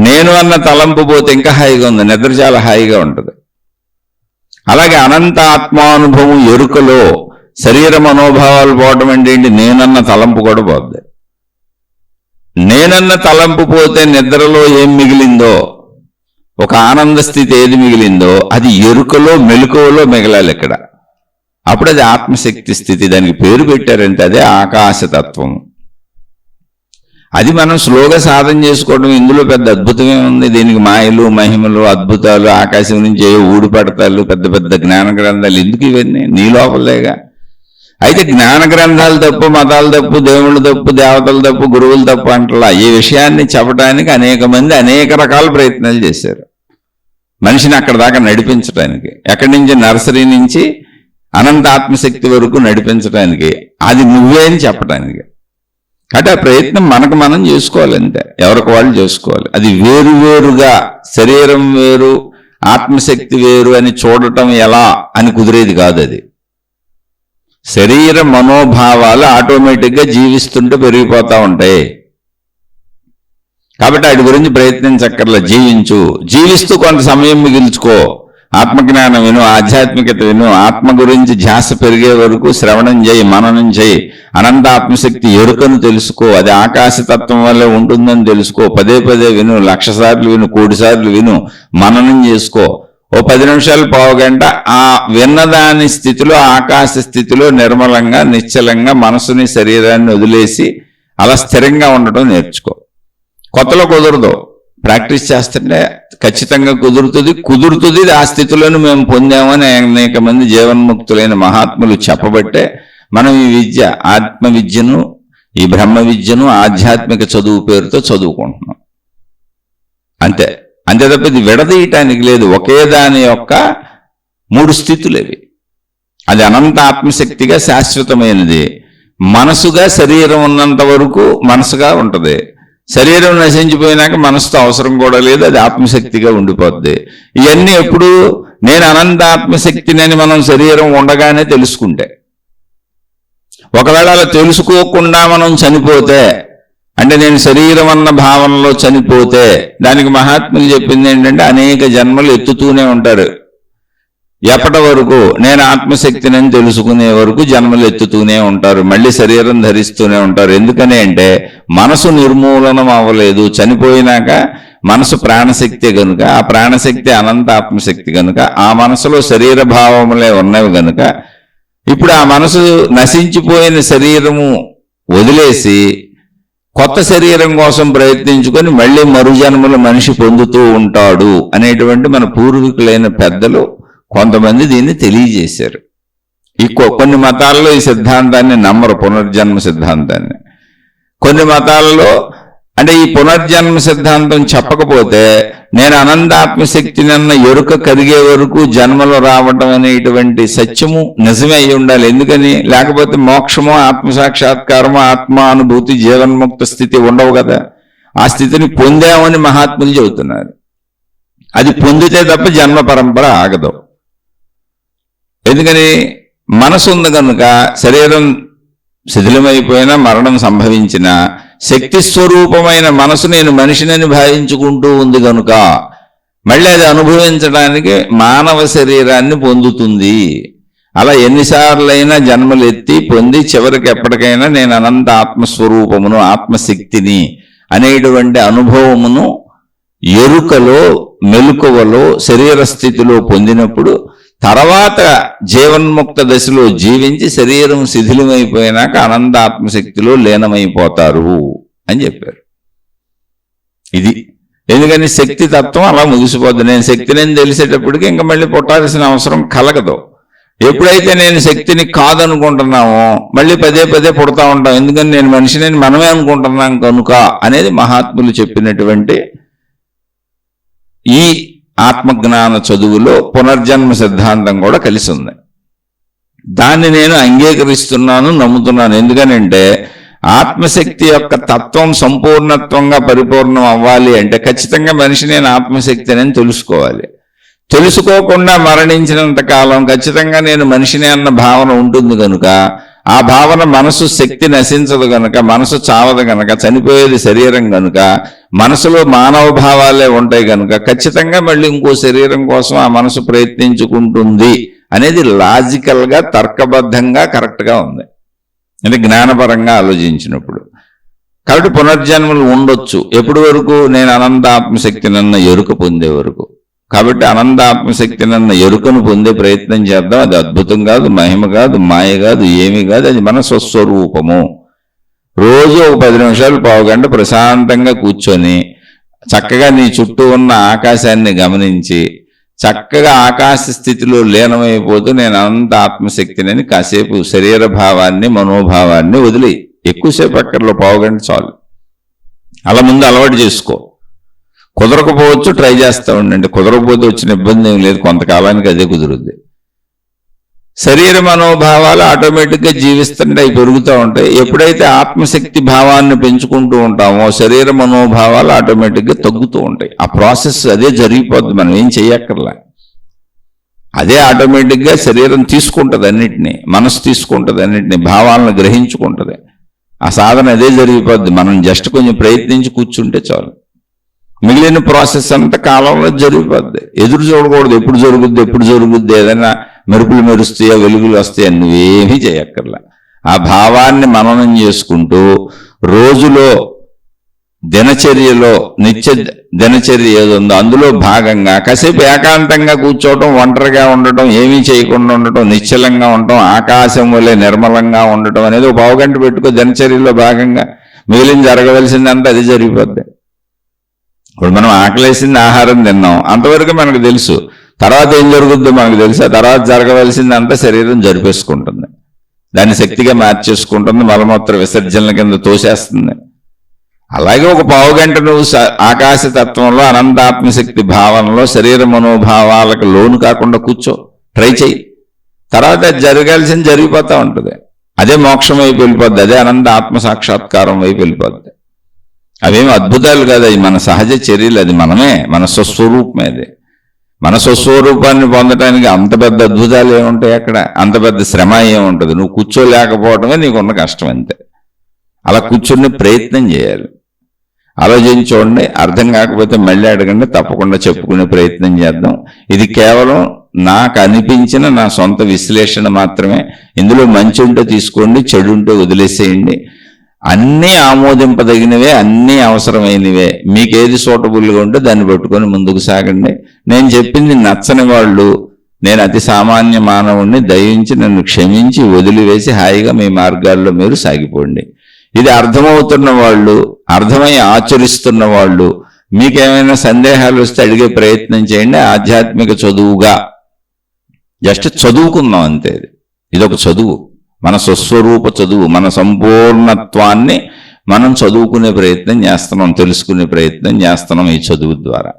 నేను అన్న తలంపు పోతే ఇంకా హాయిగా ఉంది, నిద్ర చాలా హాయిగా ఉంటుంది. అలాగే అనంత ఆత్మానుభవం ఎరుకలో శరీర మనోభావాలు పోవటం అంటే ఏంటి, నేనన్న తలంపు కూడా పోద్ది. నేనన్న తలంపు పోతే నిద్రలో ఏం మిగిలిందో, ఒక ఆనంద స్థితి ఏది మిగిలిందో అది ఎరుకలో మెలకువలో మిగలాలి ఇక్కడ. అప్పుడు అది ఆత్మశక్తి స్థితి. దానికి పేరు పెట్టారంటే అదే ఆకాశతత్వం. అది మనం స్లోగా సాధన చేసుకోవడం. ఇందులో పెద్ద అద్భుతమే ఉంది. దీనికి మాయలు మహిమలు అద్భుతాలు, ఆకాశం నుంచి ఊడిపడతాలు, పెద్ద పెద్ద జ్ఞాన గ్రంథాలు ఎందుకు ఇవన్నీ? నీ లోపలేగా. అయితే జ్ఞాన గ్రంథాలు తప్పు, మతాలు తప్పు, దేవుళ్ళు తప్పు, దేవతలు తప్పు, గురువులు తప్పు అంటలా. ఈ విషయాన్ని చెప్పడానికి అనేక మంది అనేక రకాల ప్రయత్నాలు చేశారు మనిషిని అక్కడ దాకా నడిపించడానికి. ఎక్కడి నుంచి? నర్సరీ నుంచి అనంత ఆత్మశక్తి వరకు నడిపించడానికి. అది నువ్వే అని చెప్పడానికి. అంటే ఆ ప్రయత్నం మనకు మనం చేసుకోవాలంటే, ఎవరికి వాళ్ళు చేసుకోవాలి. అది వేరువేరుగా శరీరం వేరు ఆత్మశక్తి వేరు అని చూడటం ఎలా అని కుదిరేది కాదు. అది శరీర మనోభావాలు ఆటోమేటిక్గా జీవిస్తుంటే పెరిగిపోతూ ఉంటాయి. కాబట్టి వాటి గురించి ప్రయత్నించక్కర్లా. జీవిస్తూ కొంత సమయం మిగిల్చుకో. ఆత్మజ్ఞానం విను, ఆధ్యాత్మికత విను, ఆత్మ గురించి ధ్యాస పెరిగే వరకు శ్రవణం చేయి, మననం చేయి. అనంత ఆత్మశక్తి ఎరుకను తెలుసుకో. అది ఆకాశతత్వం వల్లే ఉంటుందని తెలుసుకో. పదే పదే విను, 1,00,000 సార్లు విను, 1,00,00,000 సార్లు విను, మననం చేసుకో. ఓ 10 నిమిషాలు, పావు గంట ఆ విన్నదాని స్థితిలో, ఆకాశ స్థితిలో నిర్మలంగా నిశ్చలంగా మనసుని శరీరాన్ని వదిలేసి అలా స్థిరంగా ఉండటం నేర్చుకో. కొత్తలో కుదరదు, ప్రాక్టీస్ చేస్తుంటే ఖచ్చితంగా కుదురుతుంది. ఆ స్థితిలోనే మేము పొందామని అనేక మంది జీవన్ముక్తులైన మహాత్ములు చెప్పబట్టే మనం ఈ విద్య, ఆత్మ విద్యను, ఈ బ్రహ్మ విద్యను ఆధ్యాత్మిక చదువు పేరుతో చదువుకుంటున్నాం. అంతే తప్ప ఇది విడదీయటానికి లేదు. ఒకే దాని యొక్క 3 స్థితులు ఇవి. అది అనంత ఆత్మశక్తిగా శాశ్వతమైనది. మనసుగా శరీరం ఉన్నంత వరకు మనసుగా ఉంటుంది. శరీరం నశించిపోయినాక మనసుతో అవసరం కూడా లేదు, అది ఆత్మశక్తిగా ఉండిపోద్ది. ఇవన్నీ ఎప్పుడు నేను అనంత ఆత్మశక్తిని మనం శరీరం ఉండగానే తెలుసుకుంటే. ఒకవేళ అలా తెలుసుకోకుండా మనం చనిపోతే, అంటే నేను శరీరం అన్న భావనలో చనిపోతే, దానికి మహాత్ములు చెప్పింది ఏంటంటే అనేక జన్మలు ఎత్తుతూనే ఉంటారు. ఎప్పటి వరకు? నేను ఆత్మశక్తిని తెలుసుకునే వరకు జన్మలు ఎత్తుతూనే ఉంటారు, మళ్ళీ శరీరం ధరిస్తూనే ఉంటారు. ఎందుకని అంటే మనసు నిర్మూలనం అవ్వలేదు. చనిపోయినాక మనసు ప్రాణశక్తి కనుక, ఆ ప్రాణశక్తి అనంత ఆత్మశక్తి కనుక, ఆ మనసులో శరీర భావములే ఉన్నవి కనుక, ఇప్పుడు ఆ మనసు నశించిపోయిన శరీరము వదిలేసి కొత్త శరీరం కోసం ప్రయత్నించుకొని మళ్ళీ మరుజన్మలు మనిషి పొందుతూ ఉంటాడు అనేటువంటి మన పూర్వీకులైన పెద్దలు కొంతమంది దీన్ని తెలియజేశారు. కొన్ని మతాల్లో ఈ సిద్ధాంతాన్ని నమ్మరు, పునర్జన్మ సిద్ధాంతాన్ని. కొన్ని మతాలలో అంటే ఈ పునర్జన్మ సిద్ధాంతం చెప్పకపోతే నేను అనంతాత్మశక్తిని అన్న ఎరుక కరిగే వరకు జన్మలు రావటం అనేటువంటి సత్యము నిజమే అయి ఉండాలి. ఎందుకని? లేకపోతే మోక్షమో ఆత్మసాక్షాత్కారమో ఆత్మానుభూతి జీవన్ముక్త స్థితి ఉండవు కదా. ఆ స్థితిని పొందామని మహాత్ములు చెబుతున్నారు. అది పొందితే తప్ప జన్మ పరంపర ఆగదు. ఎందుకని? మనసు ఉంది కనుక శరీరం శిథిలమైపోయినా, మరణం సంభవించినా శక్తి స్వరూపమైన మనసు నేను మనిషినని భావించుకుంటూ ఉంది కనుక మళ్ళీ అది అనుభవించడానికి మానవ శరీరాన్ని పొందుతుంది. అలా ఎన్నిసార్లైనా జన్మలు ఎత్తి పొంది చివరికి ఎప్పటికైనా నేను అనంత ఆత్మస్వరూపమును, ఆత్మశక్తిని అనేటువంటి అనుభవమును ఎరుకలో, మెలకువలో, శరీర స్థితిలో పొందినప్పుడు తర్వాత జీవన్ముక్త దశలో జీవించి శరీరం శిథిలమైపోయినాక ఆనందాత్మశక్తిలో లీనమైపోతారు అని చెప్పారు. ఇది ఎందుకని శక్తి తత్వం అలా ముగిసిపోద్ది. నేను శక్తిని తెలిసేటప్పటికి ఇంకా మళ్ళీ పుట్టాల్సిన అవసరం కలగదు. ఎప్పుడైతే నేను శక్తిని కాదనుకుంటున్నామో మళ్ళీ పదే పదే పుడతా ఉంటాం. ఎందుకని నేను మనిషిని మనమే అనుకుంటున్నాం కనుక అనేది మహాత్ములు చెప్పినటువంటి ఈ ఆత్మజ్ఞాన చదువులో పునర్జన్మ సిద్ధాంతం కూడా కలిసి ఉంది. దాన్ని నేను అంగీకరిస్తున్నాను, నమ్ముతున్నాను. ఎందుకనంటే ఆత్మశక్తి యొక్క తత్వం సంపూర్ణత్వంగా పరిపూర్ణం అవ్వాలి అంటే ఖచ్చితంగా మనిషి నేను ఆత్మశక్తిని తెలుసుకోవాలి. తెలుసుకోకుండా మరణించినంత కాలం ఖచ్చితంగా నేను మనిషిని అన్న భావన ఉంటుంది కనుక ఆ భావన మనసు శక్తి నశించదు కనుక, మనసు చావదు కనుక, చనిపోయేది శరీరం కనుక, మనసులో మానవ భావాలే ఉంటాయి కనుక ఖచ్చితంగా మళ్ళీ ఇంకో శరీరం కోసం ఆ మనసు ప్రయత్నించుకుంటుంది అనేది లాజికల్గా, తర్కబద్ధంగా కరెక్ట్గా ఉంది. అంటే జ్ఞానపరంగా ఆలోచించినప్పుడు. కాబట్టి పునర్జన్మలు ఉండొచ్చు. ఎప్పటి వరకు? నేను అనంత ఆత్మశక్తినన్న ఎరుక పొందే వరకు. కాబట్టి అనంత ఆత్మశక్తినన్న ఎరుకను పొందే ప్రయత్నం చేద్దాం. అది అద్భుతం కాదు, మహిమ కాదు, మాయ కాదు, ఏమీ కాదు. అది మన స్వస్వరూపము. రోజు ఒక 10 నిమిషాలు, పావు గంట ప్రశాంతంగా కూర్చొని చక్కగా నీ చుట్టూ ఉన్న ఆకాశాన్ని గమనించి చక్కగా ఆకాశ స్థితిలో లీనమైపోతూ నేను అనంత ఆత్మశక్తిని కాసేపు శరీర భావాన్ని, మనోభావాన్ని వదిలి, ఎక్కువసేపు అక్కర్లో పావు గంట చాలు. అలా ముందు అలవాటు చేసుకో. కుదరకపోవచ్చు, ట్రై చేస్తూ ఉండండి. కుదరకపోతే వచ్చిన ఇబ్బంది ఏం లేదు, కొంతకాలానికి అదే కుదురుద్ది. శరీర మనోభావాలు ఆటోమేటిక్గా జీవిస్తుంటే అవి పెరుగుతూ ఉంటాయి. ఎప్పుడైతే ఆత్మశక్తి భావాన్ని పెంచుకుంటూ ఉంటామో శరీర మనోభావాలు ఆటోమేటిక్గా తగ్గుతూ ఉంటాయి. ఆ ప్రాసెస్ అదే జరిగిపోద్ది, మనం ఏం చెయ్యక్కర్లా. అదే ఆటోమేటిక్గా శరీరం తీసుకుంటుంది అన్నిటినీ, మనసు తీసుకుంటుంది అన్నిటినీ, భావాలను గ్రహించుకుంటుంది. ఆ సాధన అదే జరిగిపోద్ది. మనం జస్ట్ కొంచెం ప్రయత్నించి కూర్చుంటే చాలు. మిగిలిన ప్రాసెస్ అంతా కాలంలో జరిగిపోద్ది. ఎదురు చూడకూడదు, ఎప్పుడు జరుగుద్ది, ఏదైనా మెరుపులు మెరుస్తాయో, వెలుగులు వస్తాయో, నువ్వేమీ చేయక్కర్లా. ఆ భావాన్ని మననం చేసుకుంటూ రోజులో, దినచర్యలో, నిత్య దినచర్య ఏదో ఉందో అందులో భాగంగా కాసేపు ఏకాంతంగా కూర్చోవటం, ఒంటరిగా ఉండటం, ఏమీ చేయకుండా ఉండటం, నిశ్చలంగా ఉండటం, ఆకాశం వల్లే నిర్మలంగా ఉండటం అనేది ఒక పావు గంట పెట్టుకో దినచర్యలో భాగంగా. మిగిలిన జరగవలసిందంతా అది జరిగిపోద్ది. ఇప్పుడు మనం ఆకలేసింది ఆహారం తిన్నాం, అంతవరకు మనకు తెలుసు. తర్వాత ఏం జరుగుద్దో మనకు తెలుసు. ఆ తర్వాత జరగవలసిందంతా శరీరం జరిపేసుకుంటుంది, దాన్ని శక్తిగా మార్చేసుకుంటుంది, మలమూత్ర విసర్జనల కింద తోసేస్తుంది. అలాగే ఒక పావు గంట నువ్వు ఆకాశతత్వంలో, అనంతాత్మశక్తి భావనలో, శరీర మనోభావాలకు లోను కాకుండా కూర్చో, ట్రై చెయ్యి. తర్వాత జరగాల్సింది జరిగిపోతూ ఉంటుంది. అదే మోక్షం వైపు వెళ్ళిపోద్ది, అదే అనంత ఆత్మ సాక్షాత్కారం వైపు వెళ్ళిపోద్ది. అవేమి అద్భుతాలు కాదు, అవి మన సహజ చర్యలు. అది మనమే, మన స్వస్వరూపమే. అది మన స్వస్వరూపాన్ని పొందడానికి అంత పెద్ద అద్భుతాలు ఏముంటాయి అక్కడ? అంత పెద్ద శ్రమ ఏముంటుంది? నువ్వు కూర్చోలేకపోవడమే నీకున్న కష్టం అంతే. అలా కూర్చుని ప్రయత్నం చేయాలి. ఆలోచించి చూడండి. అర్థం కాకపోతే మళ్ళీ అడగండి, తప్పకుండా చెప్పుకునే ప్రయత్నం చేద్దాం. ఇది కేవలం నాకు అనిపించిన నా సొంత విశ్లేషణ మాత్రమే. ఇందులో మంచి ఉంటే తీసుకోండి, చెడు ఉంటే వదిలేసేయండి. అన్నీ ఆమోదింపదగినవే, అన్నీ అవసరమైనవే. మీకు ఏది సూటబుల్గా ఉంటే దాన్ని పట్టుకొని ముందుకు సాగండి. నేను చెప్పింది నచ్చని వాళ్ళు, నేను అతి సామాన్య మానవుణ్ణి, దయించి నన్ను క్షమించి వదిలివేసి హాయిగా మీ మార్గాల్లో మీరు సాగిపోండి. ఇది అర్థమవుతున్న వాళ్ళు, అర్థమై ఆచరిస్తున్న వాళ్ళు, మీకేమైనా సందేహాలు వస్తే అడిగే ప్రయత్నం చేయండి. ఆధ్యాత్మిక చదువుగా జస్ట్ చదువుకుందాం అంతే. ఇదొక చదువు, మన స్వస్వరూప చదువు, మన సంపూర్ణత్వాన్ని మనం చదువుకునే ప్రయత్నం చేస్తున్నాం, తెలుసుకునే ప్రయత్నం చేస్తున్నాం ఈ చదువు ద్వారా.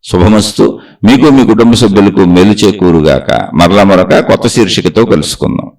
శుభమస్తు. మీకు, మీ కుటుంబ సభ్యులకు మేలు చేకూరుగాక. మరలా మరొక కొత్త శీర్షికతో కలుసుకుందాం.